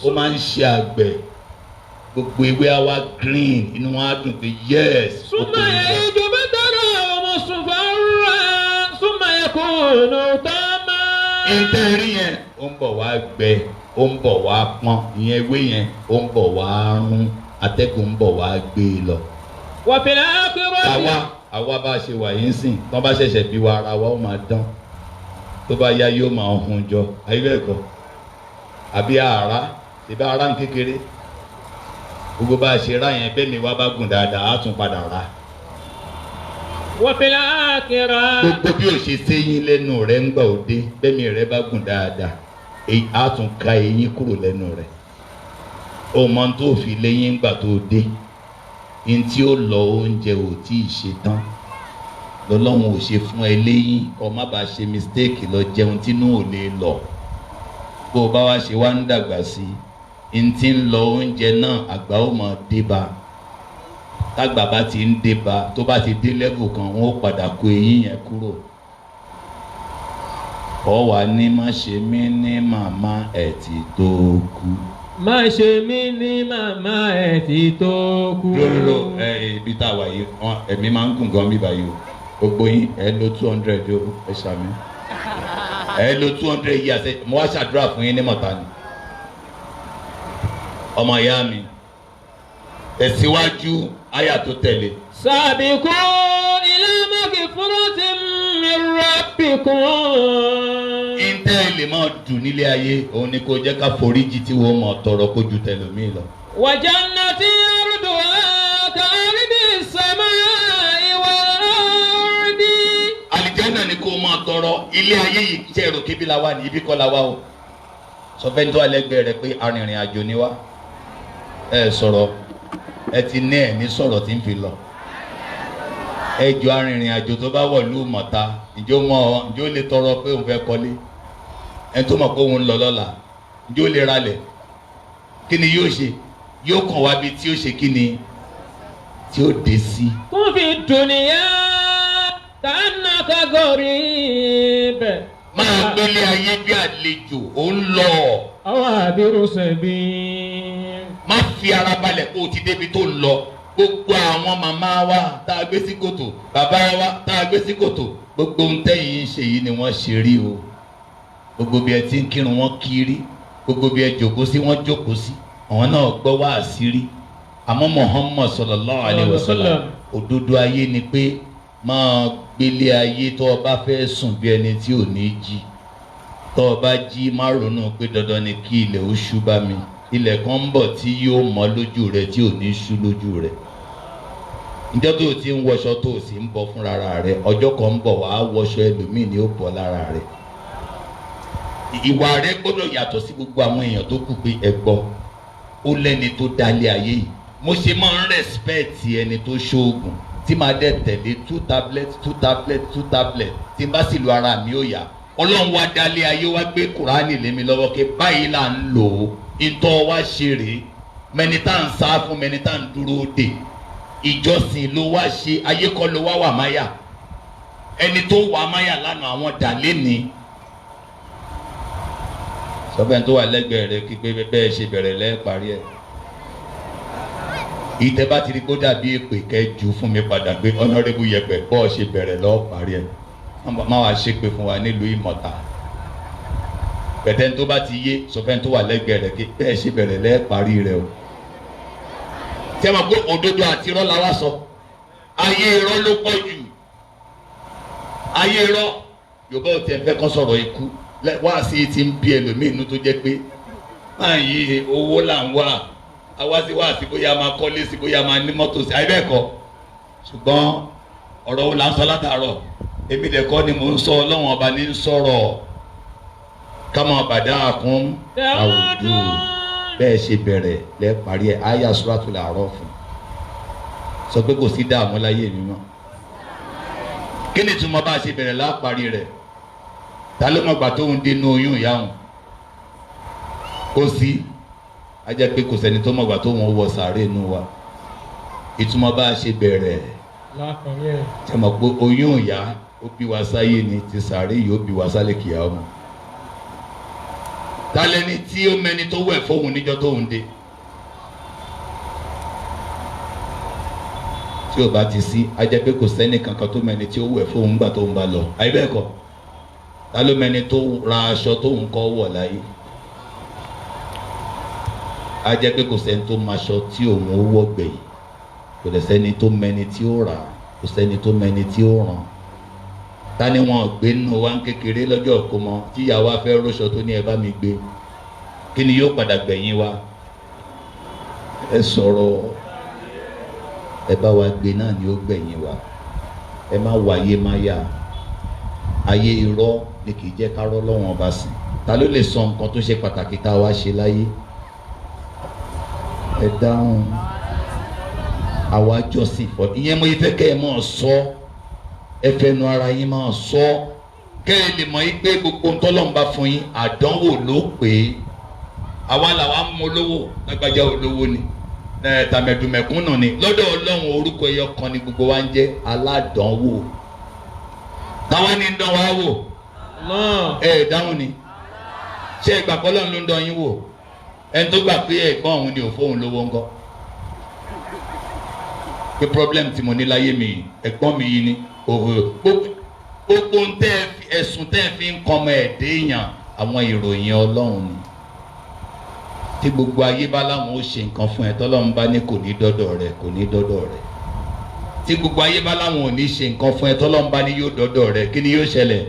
ó máa ń ṣe àgbẹ̀ gbogbo ewé á wá green inú wọn á dùn pé yes. súnmọ́ ẹ̀ ìjọba dára ọmọ sùnfà rà súnmọ́ ẹ̀ kò nù tá máa. ìtẹ́rí yẹn ó ń bọ̀ wá gbẹ ó ń bọ̀ wá pọ́n ìyẹn ewé yẹn ó ń bọ̀ wá rún atẹ́gùn ń bọ̀ wá gbé e lọ. wàfẹ̀lẹ̀ akérò. àwa bá ṣe wà yín sìn tán bá ṣẹ̀ṣẹ̀ bí wa ara wa ó máa dán tó bá yá yóò máa hun jọ ayé bẹ́ẹ̀ kọ́ àbí àrá ìbá ara ń kékeré gbogbo bá a ṣe rá yẹn bẹ́ẹ̀ mi wá bá gùn dáadáa á tún padà rà. wàfẹ̀lẹ̀ akérò. gbogbo bí o ṣe séyín lẹ́nu rẹ̀ ń gbà òde bẹ́ẹ̀ mi rẹ̀ bá gùn dáadáa á tún ka eyín kúrò lẹ́nu rẹ̀ o mọ tó fi léyìn gbà tó dé n tí ó lọ oúnjẹ ò tí ì ṣe tán lọ́lọ́run ò ṣe fún ẹ léyìn kó má bàa ṣe mistake lọ jẹun tínú ò lè lọ bó o bá wá ṣe wá ń dàgbà sí i n tí ń lọ oúnjẹ náà àgbà ó mọ débà tágbà bá ti ń débà tó bá ti dé level kan wọn ó padà kó eyín yẹn kúrò ọ wà ní má ṣe mí ní màmá ẹ̀ tí tó kú. má ṣe mí ní màmá ẹ̀ tí tó kú. lóró ibi tá a wà yìí ẹ̀mí máa ń gùn gan bí báyìí o gbogbo yín ẹ lo 200 o ẹ ṣàmì ẹ lo 200 yìí àṣẹ mo wá ṣàdúrà fún yín ní mọ̀tá ni ọmọ ìyá mi tẹ̀síwájú àyà tó tẹ̀lé. sàbíkú ilé mọ́kì fúnra ti mi rabbikum. ìtẹ́ lè máa dùn nílé ayé òun ni kò jẹ́ ká foríjì tí wọ́n mọ̀ tọrọ kó ju tẹlòmíì lọ. wa jannati arduha ka'ardi as-samaa'i wal-ardi. àlìjánnà ni kò máa tọrọ ilé ayé yìí jẹ́ èrò kébí la wà ní ibi kọ́ la wà o. sọ fẹ́ tó alẹ́gbẹ́ rẹ pé arìnrìn àjò ni wá ẹ sọ̀rọ̀ ẹ ti ní ẹ̀ ní sọ̀rọ̀ tí ń fi lọ. ẹ jọ arìnrìn àjò tó bá wọ̀ lù mọ̀ta ǹjẹ́ ó lè tọrọ pé òun fẹ́ kọ́lé ẹ tó mọ̀ pé òun ń lọ lọ́la ǹjẹ́ ó lè ralẹ̀ kí ni yóò ṣe yóò kàn wá bí tí ó ṣe kí ni tí ó dé sí. kún fi dunya ka'annaka gharib. máa gbélé ayé bí àlejò ó ń lọ. àwọn àbírú sabil. má fi ara balẹ̀ kó o ti débi tó ń lọ. gbogbo àwọn màmá wa tá a gbé sí kòtò bàbá wa tá a gbé sí kòtò gbogbo ohun tẹ́yìn ń ṣe yìí ni wọ́n ṣe rí o. gbogbo bí ẹ ti ń kírun wọn kiri gbogbo bí ẹ jókòó sí wọn jókòó sí àwọn náà gbọ́ wá àṣírí. àmọ́ Muhammad sallallahu alayhi wa sallam òdodo ayé ni pé máa gbélé ayé tó o bá fẹ́ sùn bí ẹni tí ò ní jí tó o bá jí má ronú pé dandan ni kí ilẹ̀ ó ṣú bá mi ilẹ̀ kan ń bọ̀ tí yóò mọ́ lójú rẹ tí ò ní ṣú lójú rẹ. Ìjọ́ tó o ti ń wọṣọ tó o sì ń bọ́ fúnra rẹ, ọjọ́ kan ń bọ̀ wàá wọṣọ ẹlòmíì ni ó bọ́ lára rẹ. Ìwà rẹ gbọ́dọ̀ yàtọ̀ sí gbogbo àwọn èèyàn tó kù pé ẹ gbọ́ ó lẹ́ni tó dálé ayé yìí. Mo ṣe máa ń rẹ́spẹ̀tì ẹni tó ṣoògùn tí máa dẹ̀ tẹ̀lé 2 tablets tí n bá sì lu ara mi ó yá. Ọlọ́run wá dálé ayé wá gbé Kùránì lé mi lọ́wọ́ pé báyìí là ń lò ó, ìtọ́ wá ṣe rèé, mẹni tá à ń sá fún, mẹni tá à ń dúró dè. Ìjọsìn ló wá ṣe, ayé kọ́ ló wá wà máyà. Ẹni tó wà máyà lánàá àwọn dàlé ni. Sọ́fẹ́ tó wà lẹ́gbẹ̀ẹ́ rẹ kí pé bẹ́ẹ̀ ṣe bẹ̀rẹ̀ lẹ́ẹ̀ parí ẹ̀. Ìtẹ́ bá ti rí kó dàbí èpè kẹjù fún mi padà gbé ọ̀nàrẹ́bù yẹpẹ̀ bọ́ọ̀ ṣe bẹ̀rẹ̀ lọ́ọ́ parí ẹ̀. Má wàá ṣépè fún wa nílùú Ìmọ̀ta. Bẹ̀tẹ̀ tó bá ti yé sọ́fẹ́ tó wà lẹ́gbẹ̀ẹ́ rẹ kí bẹ́ẹ̀ ṣe bẹ̀rẹ̀ lẹ́ẹ̀ parí rẹ̀ o. Tí a máa gbé òdodo àti irọ́ la wá sọ. Ayé irọ́ ló pọ̀ jù. Ayé irọ́ Yorùbá ò tẹ̀ fẹ́ kán sọ̀rọ̀ ikú. Wá sí ti ń bí ẹlòmíì inú tó jẹ́ pé máa yí owó là ń wá. Àwa sí wá sí bóyá máa kọ́lé sí bóyá máa ní mọ́tò sí àìbẹ́ẹ̀kọ́. Ṣùgbọ́n ọ̀rọ̀ wo là ń sọ látàárọ̀? Èmi dẹ̀ kọ́ ni mò ń sọ, Ọlọ́run ọba ní ń sọ̀rọ̀. Kama bada'akum ta'udu. Bẹ́ẹ̀ ṣe bẹ̀rẹ̀ lẹ́ parí ẹ̀. Aya Suratul A'raf sọ pé kò sí dààmú láyé mi mọ́. Kí ni túmọ̀ bá ṣe bẹ̀rẹ̀ láparí rẹ̀? Ta ló mọ̀ gbà tó ń dénú oyún ìyá òun? Kò sí. A jẹ́ pé kò sẹ́ni tó mọ̀ gbà tó wọ́n wọ sàárè inú wa. Ìtumọ̀ bá ṣe bẹ̀rẹ̀ láparí ẹ̀. Ṣé mọ̀ pé oyún ìyá ó bí wa sáyé ni, ti sàárè yìí ó bí wa sálẹ̀ kìá ọmọ. Talẹ́ni tí ó mẹni tó wẹ̀ fóun níjọ́ tó ń dé. Tí o bá ti sí, a jẹ́ pé kò sẹ́ni kankan tó mẹni tí ó wẹ̀ fóun nígbà tó ń bá lọ. Àìbẹ́ẹ̀kọ́, ta ló mẹni tó ra aṣọ tó ń kọ́ wọ̀ láyé? A jẹ́ pé kò sẹ́ni tó máṣọ tí òun ó wọ̀ gbẹ̀yìn. Kò dẹ̀ sẹ́ni tó mẹni tí ó rà, kò sẹ́ni tó mẹni tí ó ràn. Ta ni wọn gbé nínú wa ń kékeré lọ́jọ́ ìkómọ tí ìyá wa fẹ́ róṣọ tó ní ẹ bá mi gbé? Kí ni yóò padà gbẹ̀yìn wa? Ẹ sọ̀rọ̀, ẹ bá wa gbé náà ni ó gbẹ̀yìn wa. Ẹ má wáyé má yà. Ayé irọ́ ni kì í jẹ́ ká rọ́ lọ́wọ́n ọba sìn. Ta ló lè sọ nǹkan tó ṣe pàtàkì ká wá ṣe láyé? Ẹ dáhùn. Àwa jọ́sìn fọ́. Ìyẹn mo fẹ́ kẹ́ ẹ mọ̀ sọ. Ẹ fẹnu ara yín máa sọ. Kẹ́ ẹ lè mọ̀ yín pé gbogbo ntọ́lọ́run bá fún yín àdánwò ló pè é. Àwa làwa mú olówó, lágbájá olówó ni. Tàmẹ̀dùmẹ̀kúnnù ni. Lọ́dọ̀ Ọlọ́run orúkọ ẹyọ kan ni gbogbo wa ń jẹ́ aládánwò. Táwa ní ń dán wa wò. Ẹ dáhùn ni. Ṣé ẹ gbà pé Ọlọ́run ló ń dán yín wò? Ẹni tó gbà pé ẹ̀gbọ́n òun ni ò fóun lówó ńkọ́? Pé problem tí mo ní láyé mi ẹ̀gbọ́n mi yìí ni gbogbo ẹ̀sùn tẹ́ fi ń kọmọ ẹ̀dẹ́ èèyàn àwọn ìròyìn Ọlọ́run ni. Tí gbogbo ayé bá láwọn ó ṣe nǹkan fún ẹ tọ́lọ́run bá ní kò ní dọ́dọ̀ rẹ̀, kò ní dọ́dọ̀ rẹ̀. Tí gbogbo ayé bá láwọn ò ní ṣe nǹkan fún ẹ tọ́lọ́run bá ní yóò dọ́dọ̀ rẹ̀, kí ni yóò ṣẹlẹ̀?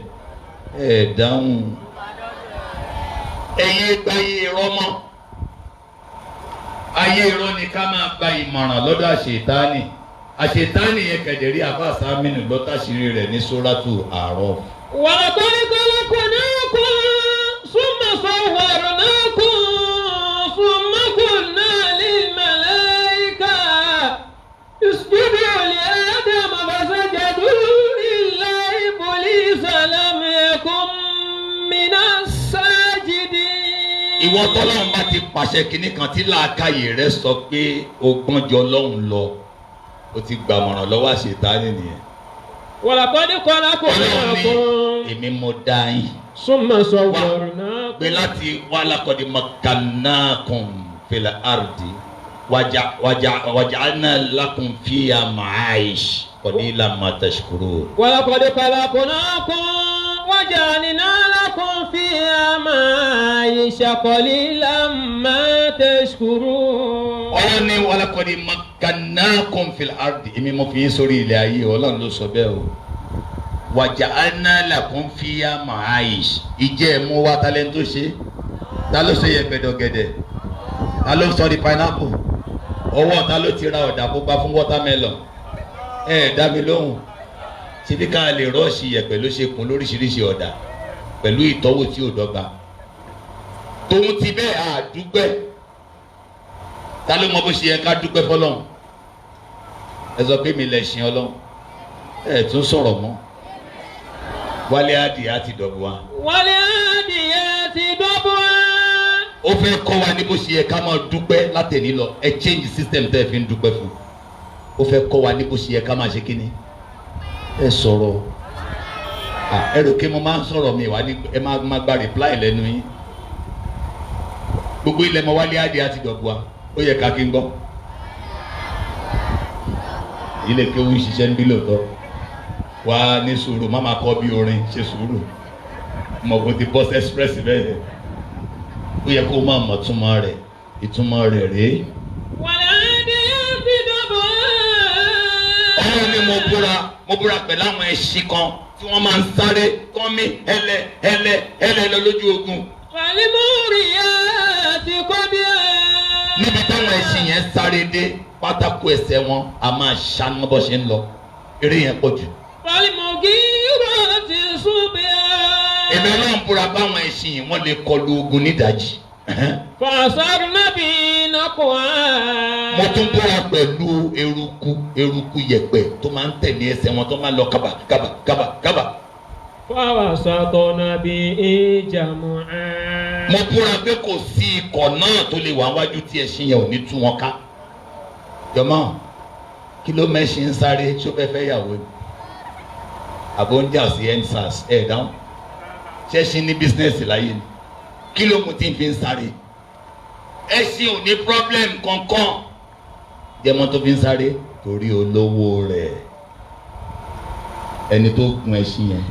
Ẹ dáhùn. Ẹ̀yin gbáyé irọ́ mọ́. Ayé irọ́ ni ká máa gba ìmọ̀ràn lọ́dọ̀ àṣetánì. Àṣetánì yẹn kẹ̀dẹ̀rí àbá Sámínù lọ́tàṣírí rẹ̀ ní Suratul A'raf. Wa laqad khalaqnakum thumma sawwarnakum thumma qulna lil malaika isjudu li Adama fasajadu illa iblisa lam yakun minas sajidin. Ìwọ tọ́lọ́run bá ti pàṣẹ kínní kan tí làákàyè rẹ sọ pé o gbọ́n jọ Ọlọ́run lọ, o ti gbàmọ̀ràn lọ́wọ́ àṣetánì nìyẹn. Wa laqad khalaqnakum. Èmi mo dá yín. Summa sawwarnakum. Gbé láti wa laqad makkannakum fil ardi waja'alna lakum fiha ma'ish qalilan ma tashkurun. Wa laqad khalaqnakum waja'alna lakum fiha ma'isha qalilan ma tashkurun. Ọlọ́run ní wa laqad makkannakum fil ardi. Èmi mo fi yín sórí ilẹ̀ ayé, Ọlọ́run ló sọ bẹ́ẹ̀ o. Waja'alna lakum fiha ma'ish. Ìjẹ́ ẹ̀mú wa talẹ́ tó ṣe. Ta ló ṣe yẹ gbẹdọgẹdẹ? ta ló sọ di pineapple ọwọ́ ta ló ti ra ọ̀dà pupa fún watermelon dá mi lóhùn ṣebí ká lè rọ́ọ̀ṣì yẹ̀pẹ̀ ló ṣe kún lóríṣiríṣi ọ̀dà pẹ̀lú ìtọ́wò tí ò dọ́gba tòun ti bẹ́ẹ̀ àdúgbẹ́ ta ló mọ bó ṣe yẹ ká dúpẹ́ fọlọ́run ẹ sọ pé mi lè ṣin ọlọ́run ẹ tún sọ̀rọ̀ mọ́ wálé adìyẹ ti dọ̀bù wa. wálé adìyẹ ti dọ̀bù wa. ó fẹ́ kọ́ wa ní bó ṣe yẹ ká máa dúpẹ́ látẹ̀ní lọ ẹ change system tẹ́ ẹ fi ń dúpẹ́ fún ó fẹ́ kọ́ wa ní bó ṣe yẹ ká máa ṣe kíni ẹ sọ̀rọ̀ ẹ rò pé mo máa ń sọ̀rọ̀ mi wá ní ẹ máa gba reply lẹ́nu yín gbogbo ilẹ̀ mọ wálé adìyẹ ti dọ̀bù wa ó yẹ ká kí n gbọ́ ilé kéwú ṣiṣẹ́ ń bí lóòótọ́ wá ní sùúrù má máa kọ́ bí orin ṣe sùúrù mọ̀ kó ti bọ́s express bẹ́ẹ̀ ó yẹ kó máa mọ̀ ìtumọ̀ rẹ̀ rèé. wàlẹ́ adìyẹ ti dọ̀bù wa. ọ̀rọ̀ ni mo búra pẹ̀lú àwọn ẹṣin kan tí wọ́n máa ń sáré kán mí ẹlẹ́ lọ lójú ogun. wàlẹ́ múri yá ti kọ́ bí ẹ. níbi táwọn ẹṣin yẹn sáré dé pátákó ẹsẹ̀ wọn a máa ṣáná bó ṣe ń lọ eré yẹn pọ̀ jù. wàlẹ́ mọ̀gí rọ̀ ti sún bí ẹ. èmi náà ń búra báwọn ẹṣin yìí wọ́n lè kọlu ogun nídàájí. fàṣàrù nábì nàkọ́ á. mo tún búra pẹ̀lú eruku yẹ̀pẹ̀ tó máa ń tẹ̀lé ẹsẹ̀ wọn tó máa ń lọ kábà. fàṣàtọ̀ nàbì ìjàmù á. mo búra pé kò sí ikọ̀ náà tó lè wà wájú tí ẹṣin yẹn ò ní tú wọn ká. jọmọ kí ló mẹ́ṣin ń sáré ṣó fẹ́ fẹ́ yàwó ni àbò ń jà sí endsars dáhùn ṣẹ́ṣin ní bísínẹ́sì láyé ni kí ló mú tí n fi ń sáré ẹṣin ò ní problem kankan jẹmọ tó fi ń sáré torí olówó rẹ̀ ẹni tó gun ẹṣin yẹn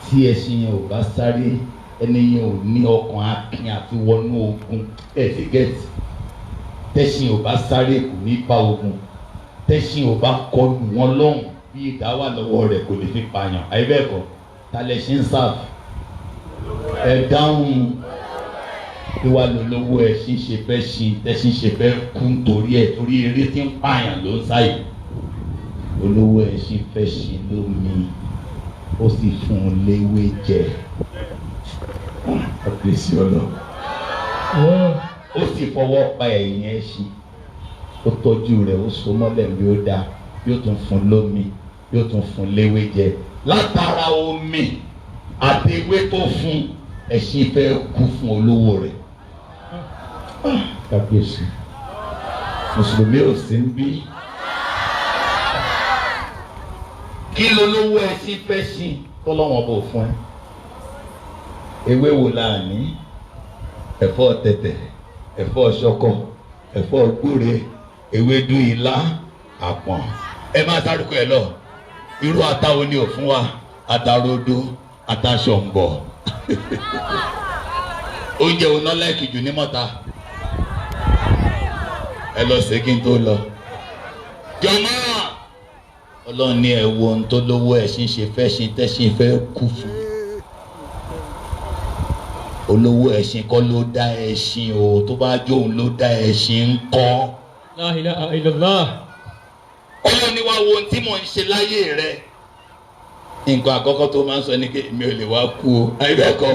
tí ẹṣin yẹn ò bá sáré ẹni yẹn ò ní ọkàn akin àti wọnú ogun ẹ̀ẹ́dẹ́gẹ́tì tẹ́ṣin ò bá sáré kò ní bá ogun tẹ́ṣin ò bá kọlù wọn lọ́hùn bí ìdá wà lọ́wọ́ rẹ̀ kò lè fi pààyàn àyíbẹ̀kọ talẹ̀ ṣe ń sáàfù ẹ dáhùn ìwà lólówó ẹṣin ṣe fẹ́ ṣin tẹ́ṣin ṣe fẹ́ kú torí ẹ̀ torí eré tí ń pààyàn ló ń sáyè olówó ẹṣin fẹ́ ṣin lómi ó sì fún un léwé jẹ ọ̀pẹ̀sì ọlọ́ ó sì fọwọ́ pa ẹ̀yìn ẹṣin ó tọ́jú rẹ̀ ó so mọ́lẹ̀ bí ó dáa yóò tún fún lómi yóò tún fún léwé jẹ látara omi àti ewé tó fún ẹṣin fẹ́ kú fún olówó rẹ̀ kábíyèsí mùsùlùmí ò sí ń bí kí lolówó ẹṣin fẹ́ ṣin tọ́lọ́wọ́n bò fún ẹ ewé wo la ní ẹ̀fọ́ tẹ̀tẹ̀ ẹ̀fọ́ ṣọkọ ẹ̀fọ́ gbúre ewédú ilá àpọ̀n ẹ máa sárúkọ ẹ lọ irú atáwo ni ò fún wa atarodo ataṣọ̀ǹbọ̀ oúnjẹ òun náà láìkì jù ní mọ́ta ẹ lọ sí kí n tó lọ jọmọ́ ọlọ́run ní ẹ wo ohun tó lówó ẹṣin ṣe fẹ́ ṣin tẹ́ṣin fẹ́ kú fún olówó ẹṣin kọ́ ló dá ẹṣin o tó bá jó òun ló dá ẹṣin ń kọ́. La ilaha illallah. ọlọ́run ní wá wo ohun tí mò ń ṣe láyé rẹ nǹkan àkọ́kọ́ tó máa ń sọ ní kí mi ò lè wá kú o àìbẹ́ẹ̀kọ́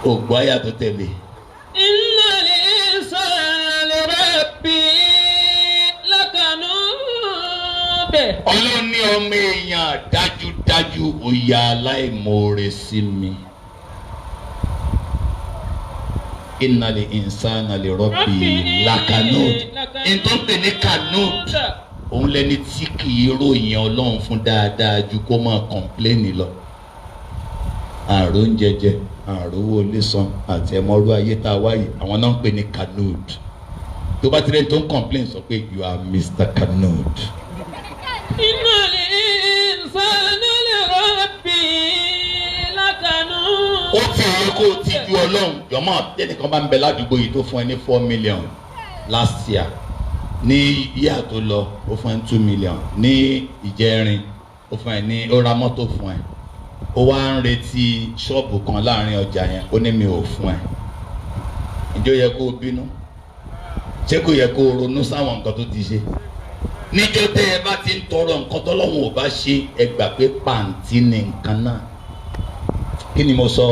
ògbó àyà tó tẹ̀lé. innal insana li rabbi lakanud. ọlọ́run ní ọmọ èèyàn dájúdájú ó ya aláìmoore sí mi. innal insana li rabbi lakanud. ìtọ́pẹ̀ ní kanud òun lẹni tí kì í ròyìn ọlọ́run fún dáadáa ju kó máa kọ̀ǹpléènì lọ. àrùn jẹjẹ àrùwò lẹ́sàn àti ẹ̀mọ́rú ayé tá a wáyé àwọn náà ń pè ní kanud. tó bá tirẹ̀ tó ń kọ̀ǹpléènì sọ pé you are Mr. Kanud. innal insana li rabbi lakanud. ó ti yẹ kó o ti ju ọlọ́run jọ̀mọ́ tẹ́nìkan bá ń bẹ ládùúgbò yìí tó fún ẹ ní 4 million last year ní yíyà tó lọ ó fún ẹ 2 million ní ìjẹrin ó fún ẹ ní ó ra mọ́tò fún ẹ ó wá ń retí ṣọ́ọ̀bù kan láàrin ọjà yẹn ó ní mi ò fún ẹ ìjọ yẹ kó o bínú ṣé kò yẹ kó o ronú sáwọn nǹkan tó ti ṣe níjọ́ tẹ́ ẹ bá ti ń tọrọ nǹkan tọ́lọ́run ò bá ṣe ẹ gbà pé pàǹtí ni nǹkan náà. Kí ni mo sọ?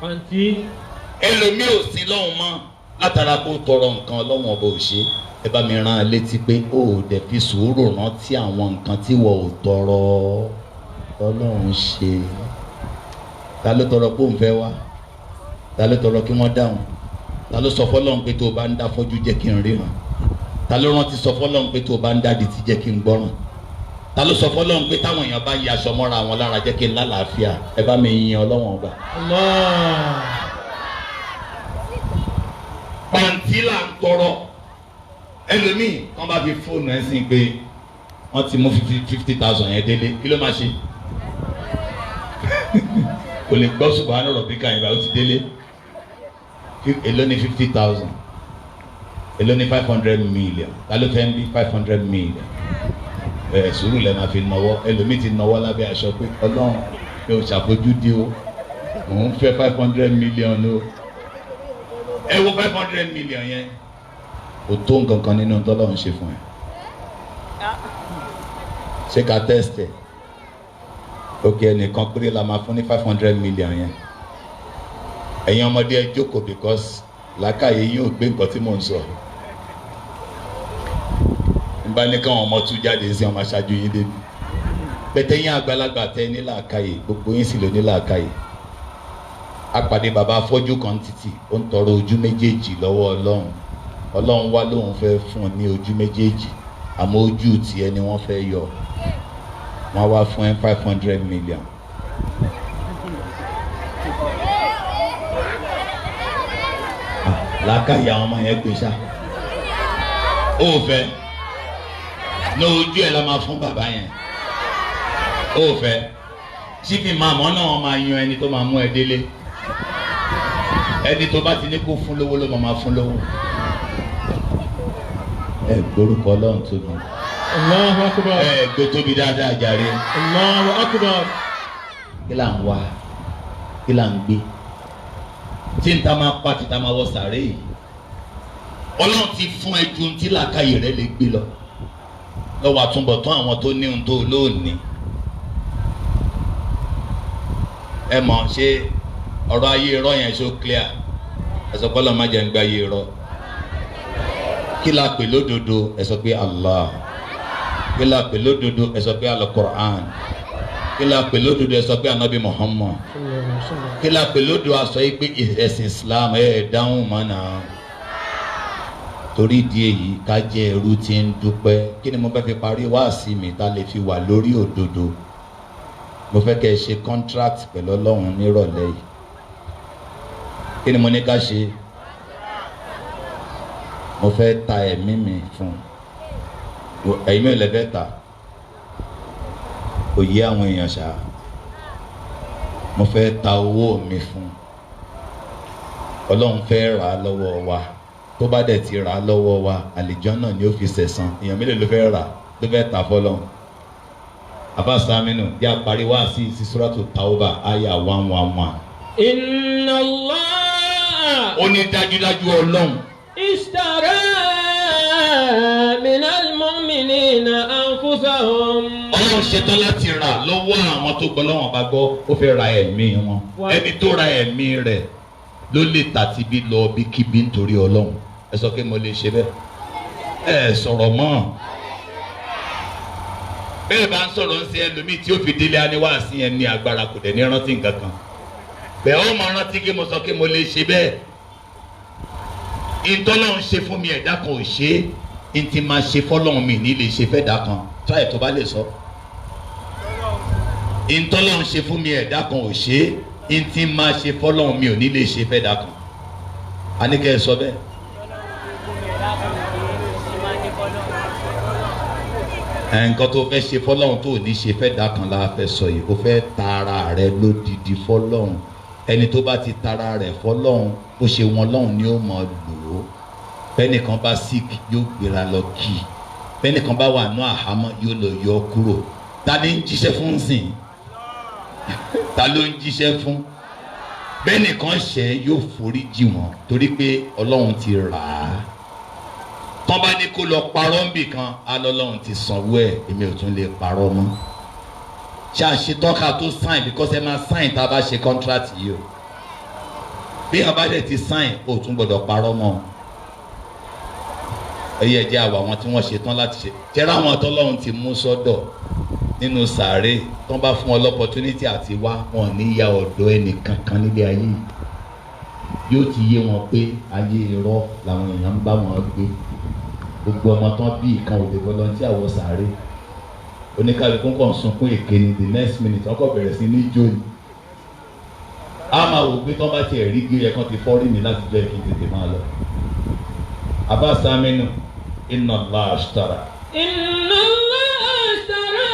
Pàǹtí. Ẹlòmíì ò sí lọ́hùn mọ́ látara kó tọrọ nǹkan ọlọ́run ọba ò ṣe. Ẹ bá mi rán an létí pé ó dẹ̀ fi sùúrù rántí àwọn nǹkan tí wọ́n ò tọrọ ọlọ́run ṣe. Ta ló tọrọ pé òun fẹ́ wá? Ta ló tọrọ kí wọ́n dáhùn? Ta ló sọ fọ́lọ́run pé tó o bá ń dá fọ́jú jẹ́ kí n ríran? Ta ló rántí sọ fọ́lọ́run pé tó o bá ń dá di ti jẹ́ kí n gbọ́ràn? Ta ló sọ fọ́lọ́run pé táwọn èèyàn bá yí aṣọ mọ́ra àwọn lára jẹ́ kí n lálàáfíà? Ẹ bá mi yin ọlọ́run ọba. Pàǹtí là ń tọrọ. Ẹlòmíì wọ́n bá fi fóònù ẹ̀ sìn pé wọ́n ti mú 50,000 yẹn délé, kí ló máa ṣe? Kò lè gbọ́ subahana rọ̀bíkà yẹn bá ó ti délé. Èló ni 50,000? Èló ni 500 million? Ta ló fẹ́ ń bí 500 million? Sùúrù lẹ́ máa fi nọwọ́. Ẹlòmíì ti nọwọ́ lábẹ́ aṣọ pé ọlọ́run mi ò ṣàfojúdi o, òun fẹ́ 500 million o. Ẹ wo 500 million yẹn kò tó nǹkan kan nínú tọ́lọ́run ṣe fún ẹ. Ṣé ká tẹ́sítẹ̀? Òkè ẹnìkan péré la máa fún ní 500 million yẹn. Ẹ̀yin ọmọdé ẹ jókòó because làákàyè yín ò gbé nǹkan tí mò ń sọ. Nígbà ní káwọn ọmọ tún jáde sí ọmọ aṣáájú yín débi. Bẹ́tẹ̀ yín àgbàlagbà tẹ ní làákàyè, gbogbo yín sì ló ní làákàyè. Apàdé bàbá afọ́jú kan títì, ó ń tọrọ ojú méjèèjì lọ́wọ́ Ọlọ́run. Ọlọ́run wá lóun fẹ́ fún un ní ojú méjèèjì, àmọ́ ojú tiẹ̀ ni wọ́n fẹ́ yọ. Wọ́n wá fún ẹ 500 million. Làákàyè àwọn ọmọ yẹn gbé ṣá. Ó fẹ́ ní ojú ẹ̀ la máa fún bàbá yẹn. Ó fẹ́ síbi màmá náà máa yan ẹni tó máa mú ẹ délé. Ẹni tó bá ti ní kó fún lówó ló máa fún lówó. Ẹ gbórúkọ Ọlọ́run tóbi. Allahu Akbar. Ẹ gbé tóbi dáadáa jàre. Allahu Akbar. Kí là ń wá? Kí là ń gbé? Tí n ta máa pa tí ta máa wọ sàárè yìí. Ọlọ́run ti fún ẹ ju tí làákàyè rẹ lè gbé lọ. Lọ́wọ́ àtúbọ̀tán àwọn tó ní ohun tó lónìí. Ẹ mọ̀ ṣé ọ̀rọ̀ ayé irọ́ yẹn ṣó clear? Ẹ sọ pé Ọlọ́run má jẹ́ ń gbé ayé irọ́. Kí la pè lódodo? Ẹ sọ pé Allah. Kí la pè lódodo? Ẹ sọ pé Al-Qur'an. Kí la pè lódodo? Ẹ sọ pé Anabi Muhammad. Kí la pè lódodo? A sọ yìí pé ẹ̀sìn Islam dáhùn mọ́nà. Torí ìdí èyí ká jẹ́ ẹrú tí ń dúpẹ́. Kí ni mo fẹ́ fi parí wáàsí mi tá lè fi wà lórí òdodo? Mo fẹ́ kẹ́ ẹ ṣe contract pẹ̀lú Ọlọ́run nírọ̀lẹ́ yìí. Kí ni mo ní ká ṣe? Mo fẹ́ ta ẹ̀mí mi fún ẹ̀yin mi ò lè fẹ́ ta. Kò yé àwọn èèyàn ṣá. Mo fẹ́ ta owó mi fún. Ọlọ́run fẹ́ rà á lọ́wọ́ wa. Tó bá dẹ̀ ti rà á lọ́wọ́ wa, àlùjánnà ni ó fi ṣẹ̀san. Èèyàn mélòó ló fẹ́ rà? Ló fẹ́ ta fọ́lọ́run. Àbá Sàmínú bí a parí wá sí Suratu Tawbah àyà 111. Inna Allah. Ó ní dájúdájú Ọlọ́run. Ishtara minal mu'minina anfusahum. Ọlọ́run ṣetán láti rà lọ́wọ́ àwọn tó gbọ́ lọ́wọ́ bá gbọ́. Ó fẹ́ ra ẹ̀mí wọn. Ẹni tó ra ẹ̀mí rẹ̀ ló lè tàti bí lọ bí kíbi nítorí Ọlọ́run. Ẹ sọ pé mo lè ṣe bẹ́ẹ̀. Ẹ sọ̀rọ̀ mọ́. Bẹ́ẹ̀ bá ń sọ̀rọ̀ ń ṣe ẹlòmíì tí ó fi délé aníwáàsí yẹn ní agbára kò dẹ̀ ní rántí nǹkan kan. Bẹ́ẹ̀ ó mọ rántí kí mo sọ pé mo lè ṣe bẹ́ẹ̀. Ìtọ́lọ́run ṣe fún mi ẹ̀dá kan ò ṣe é. Ntí máa ṣe fọ́lọ́run mi ní lè ṣe fẹ́ dá kan. Tíráì tó bá lè sọ. Ìtọ́lọ́run ṣe fún mi ẹ̀dá kan ò ṣe é. Ntí máa ṣe fọ́lọ́run mi ò ní lè ṣe fẹ́ dá kan. A ní kẹ́ ẹ sọ bẹ́ẹ̀. Nǹkan tó fẹ́ ṣe fọ́lọ́run tó ní ṣe fẹ́ dá kan la fẹ́ sọ yìí. O fẹ́ ta ara rẹ lódìdí fọ́lọ́run. Ẹni tó bá ti tara rẹ̀ fọ́lọ́run bó ṣe wọn lọ́hùn ni ó mọ̀ lò ó. Bẹ́nìkan bá sick yóò gbéra lọ kí i. Bẹ́nìkan bá wà ní àhámọ́ yóò lọ yọ kúrò. Ta ni ń jíṣẹ́ fún sìn? Ta ló ń jíṣẹ́ fún? bẹ́ẹ̀ nìkan ṣẹ̀ yóò forí jì wọ́n torí pé Ọlọ́run ti rà á. Tọ́ bá ní kó lọ parọ́ níbì kan á lọ́lọ́run ti sanwó ẹ̀ èmi ò tún lè parọ́ mọ́. Ṣé àṣetọ́ka tó sign because ẹ máa sign tá a bá ṣe contract yìí o. Bí a bá dẹ̀ ti sign o tún gbọ́dọ̀ parọ́ mọ́. Ẹyẹ jẹ́ àwa àwọn tí wọ́n ṣe tán láti ṣe. Jẹ́rọ àwọn tọ́lọ́run ti mú sọ́dọ̀ nínú sàárè tán bá fún ọ l'opportunity àti wá wọn ní ya ọ̀dọ̀ ẹnì kankan nílé ayé yìí. Yóò ti yé wọn pé ayé irọ́ làwọn èèyàn ń bá wọn gbé. Gbogbo ọmọ tán bí ìkan òde volunteer àwọ̀ sàárè. Oníkàlùkù kan sunkún èké ni the next minute ọkọ̀ bẹ̀rẹ̀ sí ní jó ni. A máa wò pé tán bá tiẹ̀ rí gbé yẹ kán ti fọ́rí mi láti jẹ́ kí n tètè máa lọ. Abba Saminu, inna Allah ashtara. Inna Allah ashtara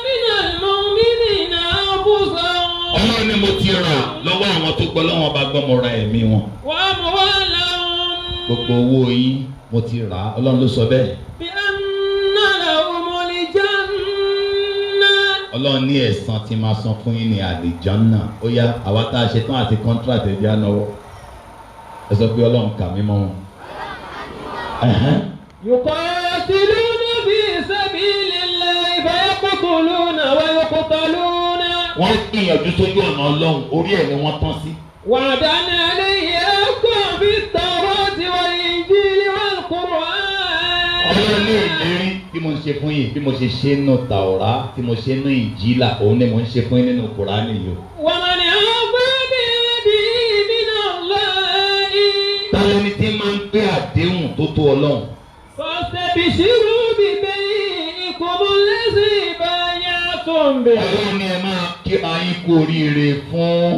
minal mu'minina anfusahum. Ọlọ́run ni mo ti rà lọ́wọ́ àwọn tó gbọ́ lọ́wọ́ bá gbọ́ mo ra ẹ̀mí wọn. Wa amwalahum. Gbogbo owó yín mo ti rà á, Ọlọ́run ló sọ bẹ́ẹ̀. Bi anna lahumul jannah. Ọlọ́run ní ẹ̀san tí máa san fún yín ní àlìjánná. Ó yá àwa tá a ṣe tán àti contract ẹ̀jẹ̀ ànáwó. Ẹ sọ pé Ọlọ́run kà mí mọ́ wọn. Yuqatiluna fi sabilillahi fayaqtuluna wa yuqtaluna. Wọ́n gbìyànjú sójú ọ̀nà Ọlọ́run orí ẹ̀ ni wọ́n tán sí. Wa'dan alayhi haqqan fit-tawrati wal-injili wal-Qur'an. Ọlọ́run ní ìlérí bí mo ń ṣe fún yín bí mo ṣe ṣe nínú Tàórà tí mo ṣe nínú Ìnjílà òun ni mo ń ṣe fún yín nínú Kùránì yìí. Wa man awfa bi'ahdihi minallahi. Táwọn ẹni tí máa ń gbé àdéhùn tó tó Ọlọ́run. Fastabshiru bibay'ikum allazi bay'atum bihi. Ọlọ́run ni ẹ máa kí ayé kú oríire fún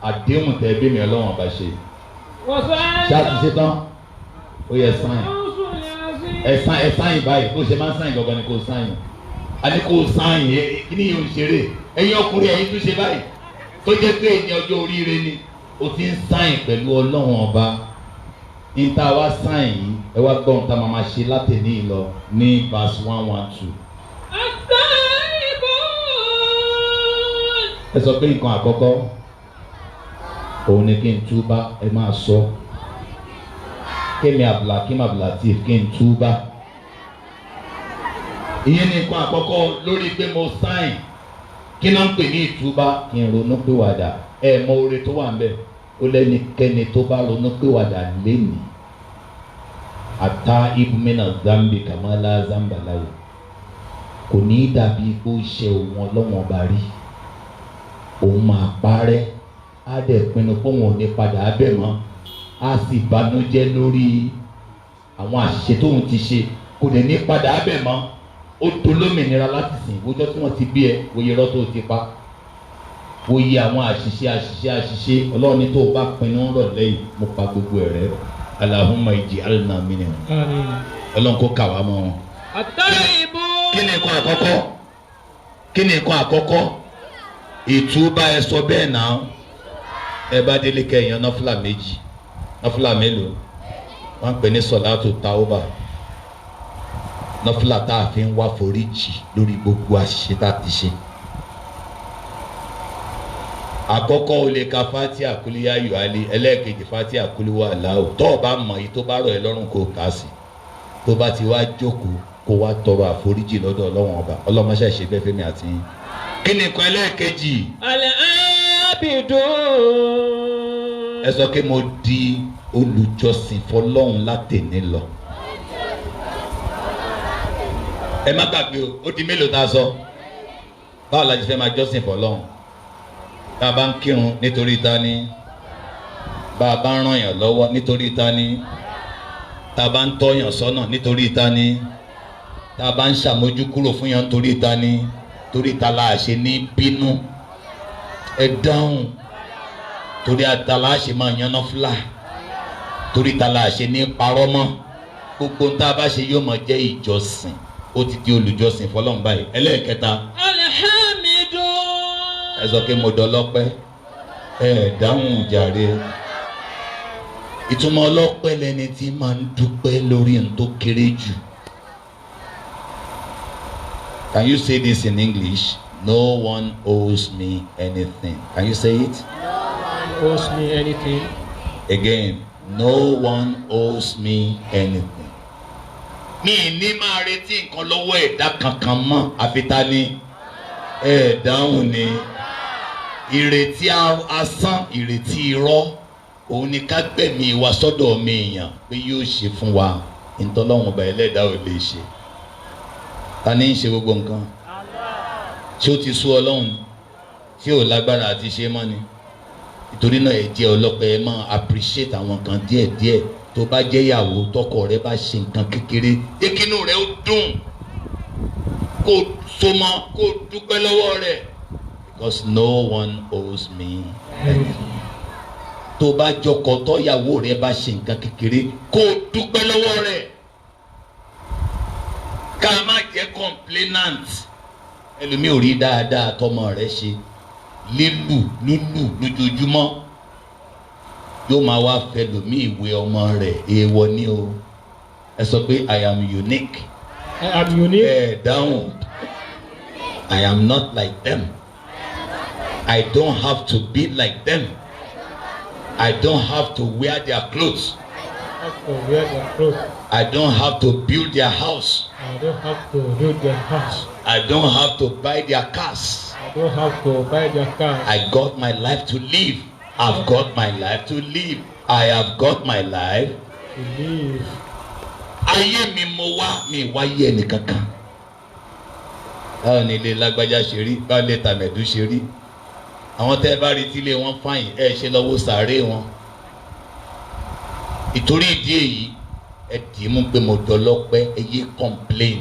àdéhùn tẹ́ bí mi Ọlọ́run ọba ṣe. Ṣáàtì ṣe tán ó yẹ sáyìn ẹ sáyìn báyìí bó ṣe máa ń sáyìn gangan ni kò sáyìn a ní kò sáyìn kí ni yóò ṣeré ẹ̀yin ọkùnrin ẹ̀yin tún ṣe báyìí tó jẹ́ pé ẹni ọjọ́ oríire ni o ti ń sáyìn pẹ̀lú Ọlọ́run ọba ní ta wá sáyìn yìí ẹ wá gbọ́ ohun tá a máa ṣe látẹ̀lé lọ ní verse 112. Ẹ sọ pé nǹkan àkọ́kọ́ òun ni kí n túbá ẹ máa sọ kémi Abdulhakeem Abdulateef kí n túbá. Ìyẹn ni nǹkan àkọ́kọ́ lórí pé mo sáìn kí náà ń pè ní ìtúbá kí n ronú pìwàdà ẹ mọ oore tó wà ń bẹ̀ ó lẹ́nikẹ́ni tó bá ronú pìwàdà lénìí ata ibùmínà zambi kàmálà zambalawo kò ní í dàbí kó ṣe òun Ọlọ́wọ́n ọba rí òun máa parẹ́ á dẹ̀ pinnu pé òun ò ní padà abẹ́ mọ́ á sì banújẹ́ lórí àwọn àṣìṣe tóun ti ṣe kò dẹ̀ ní padà abẹ́ mọ́ ó dolómìnira láti sìn wójọ́ tí wọ́n ti bí ẹ wòye irọ́ tó ti pa wòye àwọn àṣìṣe Ọlọ́run ní tó o bá pinnu ń rọ̀ lẹ́yìn mo pa gbogbo ẹ̀ rẹ́ Allahumma ij'alna minhum Ọlọ́run kó kà wá mọ́ wọn. Kí ni nǹkan àkọ́kọ́ ìtúbà ẹ sọ bẹ́ẹ̀ náà ẹ bá délé kẹyìn nọ́fìlà méjì nọ́fìlà mélòó wọ́n ń pè ní sọ̀látù tàúbà nọ́fìlà tá a fi ń wá foríjì lórí gbogbo àṣìṣe tá a ti ṣe. Àkọ́kọ́ o lè ka Fatiha kuliya yuhali ẹlẹ́ẹ̀kejì Fatiha kuliwa aláwọ̀ tó o bá mọ̀ yìí tó bá rọ̀ ẹ́ lọ́rùn kó o kà á sí tó bá ti wá jókòó kó wá tọrọ àforíjì lọ́dọ̀ Ọlọ́run ọba ọlọ́mọṣẹ́ ṣe bẹ́ẹ̀ fẹ́mi àti yín. Kí ni nǹkan ẹlẹ́ẹ̀kejì? Ẹ sọ pé mo di olùjọsìn fọ́lọ́run látẹ̀ní lọ. Ẹ má gbàgbé ó di mélòó tá a sọ báwo la ti fẹ́ máa jọ́sìn fọ́lọ́run bá a bá ń kírun nítorí ta ni bá a bá ń ràn yàn lọ́wọ́ nítorí ta ni tá a bá ń tọ́yàn sọ́nà nítorí ta ni tá a bá ń ṣàmójúkúrò fún yàn nítorí ta ni torí ta la ṣe ní bínú ẹ dáhùn torí ta la ṣe máa yan náfìlà torí ta la ṣe ní parọ́ mọ́ gbogbo tá a bá ṣe yóò máa jẹ́ ìjọsìn ó ti di olùjọsìn fọ́lọ́run báyìí. Ẹlẹ́ẹ̀kẹta ẹ sọ pé mo dọlọ́pẹ́ ẹ dáhùn jàre ìtumọ̀ ọlọ́pẹ́ lẹni tí máa ń dúpẹ́ lórí ohun tó kéré jù. Can you say this in English? No one owes me anything. Can you say it? owes me anything. Again, no one owes me anything. Mi ní máa retí nǹkan lọ́wọ́ ẹ̀dá kankan mọ́ àfitání dáhùn ni ìrètí asán ìrètí irọ́ òun ni ká gbẹ̀mí wa sọ́dọ̀ mi èèyàn pé yóò ṣe fún wa ìtọ́lọ́hún ọba ẹlẹ́dàá ò lè ṣe. Ta ni ń ṣe gbogbo nǹkan tí ó ti sú Ọlọ́run tí ò lágbára àti ṣe mọ́ ni. Nítorí náà ẹ jẹ́ ọlọ́pẹ́ ẹ máa appreciate àwọn kan díẹ̀díẹ̀ tó bá jẹ́ ìyàwó tọkọ rẹ bá ṣe nǹkan kékeré jẹ́ kínú rẹ ó dùn kó so mọ́ kó dúpẹ́ lọ́wọ́ rẹ̀ because no one owes me anything. Tó bá jọkọ tọ́yàwó rẹ bá ṣe nǹkan kékeré kó dúpẹ́ lọ́wọ́ rẹ̀ ká má jẹ́ complainant. Ẹlòmíì ò rí dáadáa tọmọ rẹ ṣe lílù lúlù lójoojúmọ́ yóò máa wá fẹ́ lòmí ìwé ọmọ rẹ̀ èèwọ̀ ni o. Ẹ sọ pé I am unique. I am unique. Ẹ dáhùn. I am not like them. I don't have to be like them. I don't have to wear their clothes. I don't have to build their house. I don't have to build their house. I don't have to buy their cars. I don't have to buy their cars. I got my life to live. I've got my life to live. I have got my life to live. Ayé mi mo wá mi wáyé ẹnìkankan. Báwo ni ilé lágbájá ṣe rí? Báwo ni tàmẹ̀dú ṣe rí? Àwọn tẹ́ bá rí tílé wọn fáyìn ẹ ṣe lọ́wọ́ sàárè wọn. Ìtorí ìdí èyí ẹ dì í mú pé mo dọlọ́pẹ́ ẹ yé complain.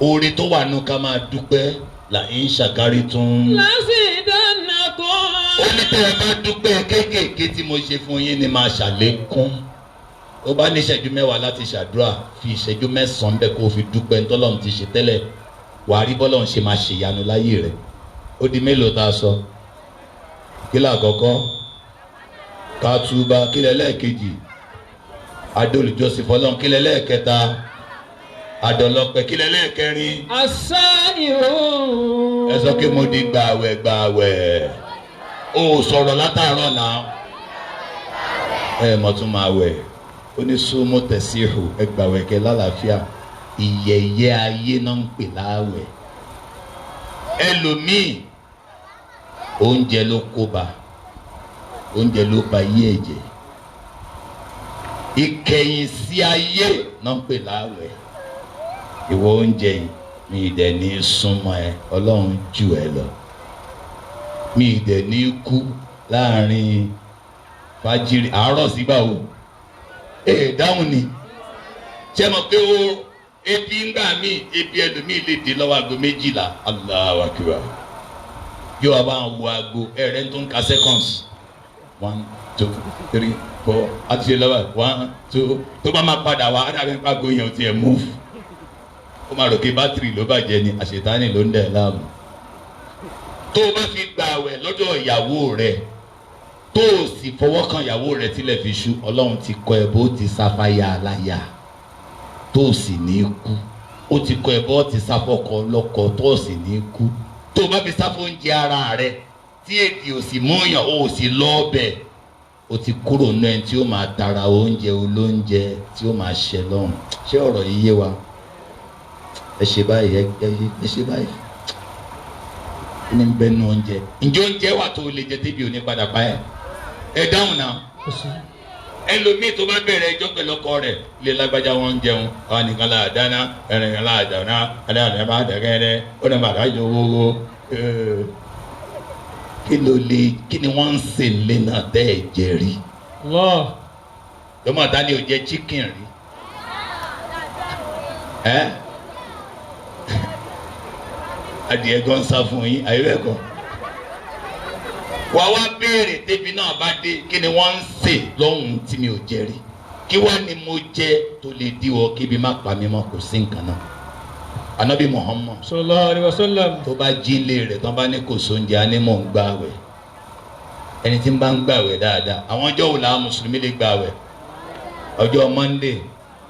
Oore tó wà nù ká máa dúpẹ́ là ń ṣàkárí tún. Lásìdánakọ́. Ó ní tẹ́ ẹ bá dúpẹ́ kéékèèké tí mo ṣe fún yín ni máa ṣàlékún. Ó bá ní ìṣẹ́jú 10 láti ṣàdúrà fi ìṣẹ́jú 9 bẹ́ẹ̀ kó o fi dúpẹ́ ntọ́lọ́run ti ṣe tẹ́lẹ̀ wàá rí bọ́lọ́run ṣe máa ṣèyanu láyé rẹ̀. Ó di mélòó tá a sọ? Kí lákọ̀ọ́kọ́? Ká túbà. Kí lẹ́lẹ́ẹ̀kejì? Adolùjọsìn fọlọ́run. Kí lẹ́lẹ́ẹ̀kẹta? Adọlọ́pẹ́. Kí lẹ́lẹ́ẹ̀kẹrin? Àṣà ìhòòhò. Ẹ sọ pé mo di gbàwẹ̀. O sọ̀rọ̀ látàárọ̀ náà. Ẹ mọ̀ tún máa wẹ̀. Ó ní súnmọ́ tẹ̀síhù ẹgbàwẹ̀ kẹ́ lálàáfíà. Ìyẹ̀yẹ́ ayé náà ń pè láwẹ̀. Ẹlòmíì oúnjẹ ló kóbá. Oúnjẹ ló ba yé ẹ̀jẹ̀. Ìkẹyìn sí ayé náà ń pè láwẹ̀. Ìwọ oúnjẹ yìí mi ìdẹ̀ ní súnmọ́ ẹ Ọlọ́run jù ẹ lọ. Mi ìdẹ̀ ní kú láàrin fàjìrì àárọ̀ sígbà wo. Dáhùn ni. Ṣé mo pé o ebi ń gbà mí ebi ẹlòmíì lè dé lọ́wọ́ aago 12. Allahu Akbar. Yóò wá bá wo aago ẹ̀rẹ́ tó ń ka seconds. 1 2 3 4 àti ṣe lọ́wọ́ 1 2 tó bá máa padà wá adágún pàgọ́ yẹn ò tiẹ̀ move. Ó máa rò pé bátìrì ló bàjẹ́ ni àṣetánì ló ń dẹ̀ láàmú. Tó o bá fi gbààwẹ̀ lọ́dọ̀ ìyàwó rẹ̀ tó o sì fọwọ́ kan ìyàwó rẹ̀ tilẹ̀ fi ṣú Ọlọ́run ti kọ́ ẹ bó ti sáfáyà aláya tó o sì ní kú. Ó ti kọ́ ẹ bó ti sáfọ́kọ lọ́kọ tó o sì ní kú. Tó o bá fi sáfọ́ oúnjẹ ara rẹ̀ tí èdè ò sì múyàn o sì lọ́ọ̀bẹ̀ o ti kúrò nínú ẹni tí ó máa tara oúnjẹ olóúnjẹ tí ó máa ṣẹ lọ́rùn. Ṣé ọ̀rọ̀ yìí yé wa? Ẹ ṣe báyìí ẹ ṣe báyìí. Ní bẹ́ẹ̀ ní oúnjẹ. Ǹjẹ́ oúnjẹ wà tó lè jẹ débi òní padà pa ẹ̀? Ẹ dáhùn náà. Ẹlòmíì tó bá bẹ̀rẹ̀ ẹjọ́ pẹ̀lú ọkọ rẹ̀ lè lágbájá wọn jẹun. Àwọn nìkan là dáná ẹnìkan là dáná adáyàdá bá dẹ̀gẹ́dẹ́ ó dẹ̀ bàtà jọ owó. Kí ni wọ́n ń sè lé náà tẹ́ ẹ̀ jẹ rí? Lọ́mọ dání ò jẹ chicken rí. Adìẹ gan sá fún yín ayé ẹ̀kọ́. Wà wá béèrè débi náà bá dé kí ni wọ́n ń sè lọ́hùn tí mi ò jẹ rí. Kí wá ni mo jẹ tó lè díwọ́ kí ibi má pa mí mọ́ kò sí nǹkan náà. Ànábì Muhammad sallallahu alaihi wasallam tó bá jí ilé rẹ̀ tó bá ní kò sóúnjẹ á ní mò ń gbààwẹ̀. Ẹni tí ń bá ń gbààwẹ̀ dáadáa àwọn ọjọ́ wo làwọn mùsùlùmí lè gbààwẹ̀? Ọjọ́ Monday,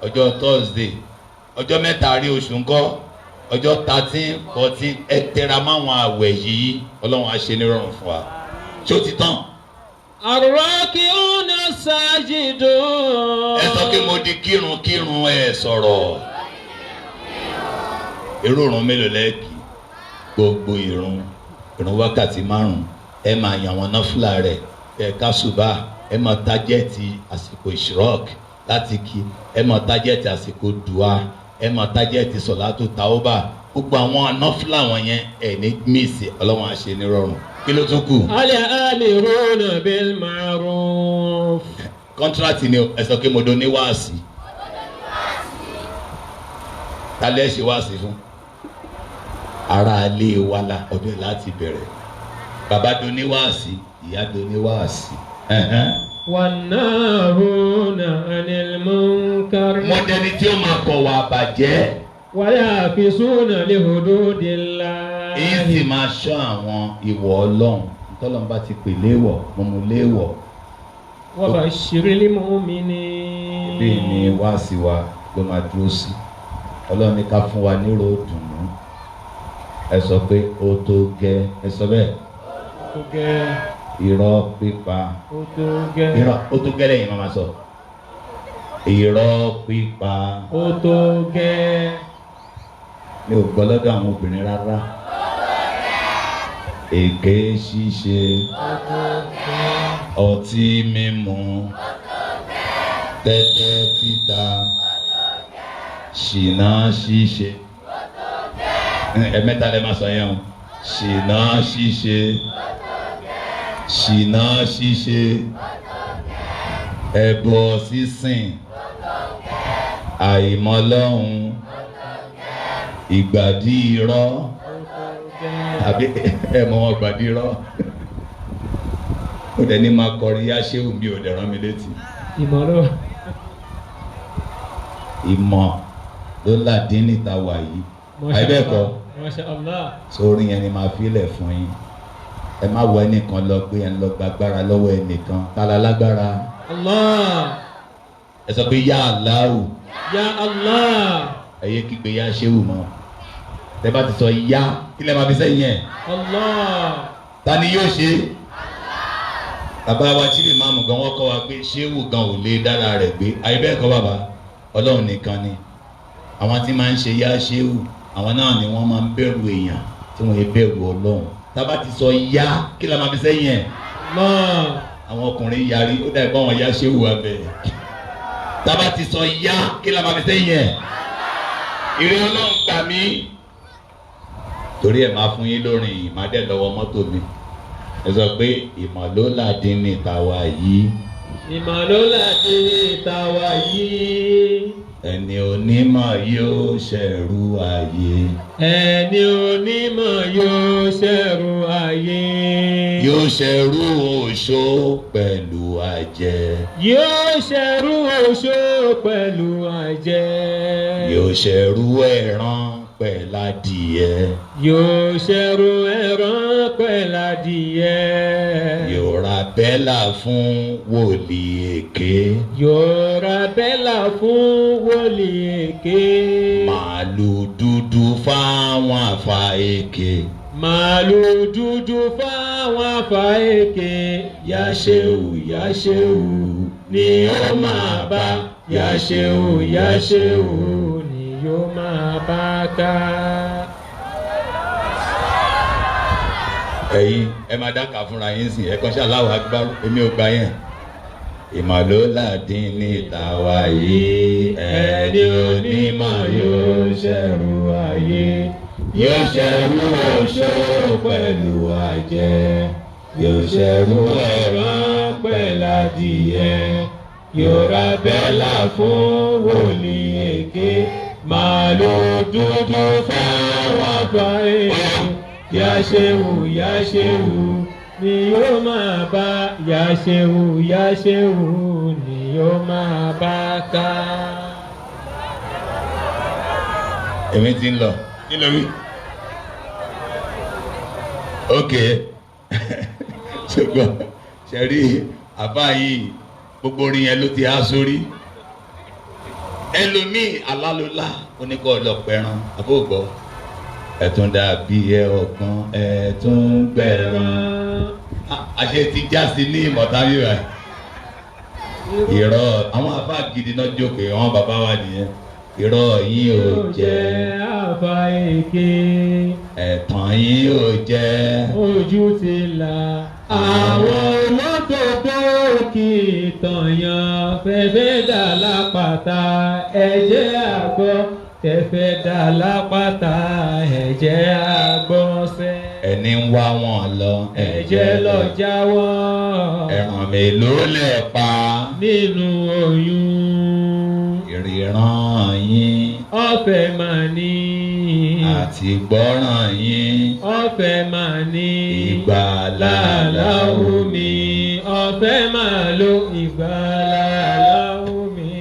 ọjọ́ Thursday, ọjọ́ mẹ́ta rí oṣù ńkọ́, ọjọ́ 13, 14 ẹ tẹra máwọn àwẹ̀ yìí Ọlọ́run á ṣe nírọ̀rùn fún wa. Ṣé ó ti tán? الراكعون الساجدون. ẹ sọ pé mo di kírun ẹ sọ̀rọ̀. irú ìrun mélòó lẹ́ẹ̀kì? gbogbo ìrun wákàtí 5 ẹ máa yàn wọn náfìlà rẹ̀ ẹ kásùbà ẹ máa tájẹ́ẹ̀tì àsìkò ìṣirọ́ọ̀k láti kí ẹ máa tájẹ́ẹ̀tì àsìkò dùá ẹ máa tájẹ́ẹ̀tì sọ̀látù tàóbà gbogbo àwọn náfìlà wọn yẹn ẹ ní míìsì ọlọ́wọ́n á ṣe nírọ̀rùn. kí ló tún kù? al-amiruna bil ma'ruf. kọ́ńtrátì ni ẹ sọ pé mo do ní wáàsí. ta lẹ́ ṣe wáàsí fún? ara ilé wa la ọdún láti bẹ̀rẹ̀. bàbá do ní wáàsí ìyá do ní wáàsí. wannahuna anil munkar. mo dẹni tí ó máa kọ̀ wá bàjẹ́. wa yahfizuna li hududillah. èyí sì máa ṣọ́ àwọn ìwọ̀ ọlọ́run tọ́lọ́run bá ti pè léèwọ̀ mo mú léèwọ̀. wa bashiril mu'minin. bí ni wáàsí wa ló máa dúró sí ọlọ́run ní ká fún wa nírò dùnú. ẹ sọ pé ó tó gẹ́ ẹ sọ bẹ́ẹ̀. ó tó gẹ́. irọ́ pípa. ó tó gẹ́. irọ́ ó tó gẹ́ lẹ́yìn máa sọ. irọ́ pípa. ó tó gẹ́. mi ò gbọ́ lọ́dọ̀ àwọn obìnrin rárá. èké ṣíṣe. ó tó gẹ́. ọtí mímu. tẹ́tẹ́ títa. ṣìnà ṣíṣe. ẹ̀mẹ́ta lẹ máa sọ yẹn o. ṣìnà ṣíṣe. ṣìnà ṣíṣe. ẹbọ sísìn. àìmọ̀lọ́hun. ìgbàdí irọ́. àbí ẹ mọ wọn gbàdí irọ́. ó dẹ̀ ní máa kọrin yá ṣéwù mi ò dẹ̀ rán mi létí. ìmọ̀lọ́. ìmọ̀ ló ládín níta wà yìí. àìbẹ́ẹ̀kọ́ Masha Allah. sórí yẹn ni máa filẹ̀ fún yín. ẹ má wọ ẹnìkan lọ pé ẹ ń lọ gbàgbára lọ́wọ́ ẹnìkan. tala lágbára. Allah. ẹ sọ pé yá Allahu. Ya Allah. ẹ yé kígbe yá ṣéwù mọ́. tẹ bá ti sọ yá kí lẹ máa fi sẹ́yìn ẹ̀. Allah. ta ni yóò ṣe. bàbá wa tí lè máa mú gan wọ́n kọ́ wa pé ṣéwù gan ò lè dára rẹ̀ gbé. àìbẹ́ẹ̀kọ́ bàbá ọlọ́run nìkan ni. àwọn tí máa ń ṣe yá ṣéwù àwọn náà ni wọ́n máa ń bẹ̀rù èèyàn tí wọ́n yẹ bẹ̀rù ọlọ́run. tá bá ti sọ yá kí la máa fi sẹ́yìn ẹ̀. àwọn ọkùnrin yarí ó dà ìpọ́n wọn yá ṣéwù abẹ. tá bá ti sọ yá kí la máa fi sẹ́yìn ẹ̀. ìrẹ́ ọlọ́run gbà mí. torí ẹ̀ máa fún yín lórin ìmádẹ́ lọ́wọ́ mọ́tò mi. ẹ sọ pé ìmọ̀lóládín ní tàwa yìí. ìmọ̀lóládín ní tàwa yìí. ẹni onímọ̀ yóò ṣẹ̀rù ayé. ẹni onímọ̀ yóò ṣẹ̀rù ayé. yóò ṣẹ̀rù oṣó pẹ̀lú àjẹ́. yóò ṣẹ̀rù oṣó pẹ̀lú àjẹ́. yóò ṣẹ̀rù ẹran pẹ̀ládìẹ. yóò ṣẹ̀rù ẹran pẹ̀ládìẹ. yóò ra bẹ́là fún wòlíì èké. yóò ra bẹ́là fún wòlíì èké. màálù dúdú fáwọn àfa èké. màálù dúdú fáwọn àfa èké. yá ṣéwù yá ṣéwù ni ó máa bá. yá ṣéwù yá ṣéwù ni yóò máa bá ká. ẹ̀yin ẹ máa dáka fúnra yín sìn ẹ kàn ṣe Allahu Akbar èmi ò gbà yẹn. ìmọ̀lóládín ní tàwa yìí. ẹni onímọ̀ yóò ṣẹ̀rù ayé. yóò ṣẹ̀rù oṣó pẹ̀lú àjẹ́. yóò ṣẹ̀rù ẹran pẹ̀ládìẹ. yóò ra bẹ́là fún wòlíì èké. màálù dúdú fáwọn àgbà èké. yá ṣéwù yá ṣéwù ni yóò máa bá. yá ṣéwù yá ṣéwù ni yóò máa bá ká. èmi ti ń lọ kí ló wí. ok ṣùgbọ́n ṣe rí àbá yìí gbogbo orin yẹn ló ti há sórí. ẹlòmíì alálòlá oníkọ́ ọlọ́pẹ̀rán àbóògbọ́ ẹ̀tún dàbí ẹ ọ̀kan ẹ̀tún gbẹ̀rán. àṣẹ ti já sí ní ìmọ̀tàbí rẹ̀. irọ́ àwọn afá gidi náà jókòó àwọn bàbá wa nìyẹn. irọ́ yín ò jẹ́ àfa èké. ẹ̀tàn yín ò jẹ́ ojú ti là àwọn olódodo kì í tọ̀yàn fẹ́fẹ́ dà lápáta ẹ̀jẹ̀ àgbọ̀ tẹ̀fẹ́ dà lápáta ẹ̀jẹ̀ àgbọ̀nsẹ̀. ẹni ń wá wọn lọ ẹ̀jẹ̀ lọ jáwọ́. ẹ̀ràn mélòó lẹ̀ pa nínú oyún. ìríran yín ọ̀fẹ́ máa ní. àti gbọ́ràn yín ọ̀fẹ́ máa ní. ìgbàlà láwùmí ọ̀fẹ́ máa lo ìgbàlà láwùmí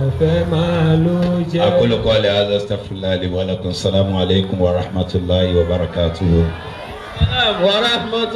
ọ̀fẹ́ máa lo jẹ́. أقول قولي هذا استغفر الله لي ولكم. السلام عليكم ورحمة الله وبركاته. ورحمة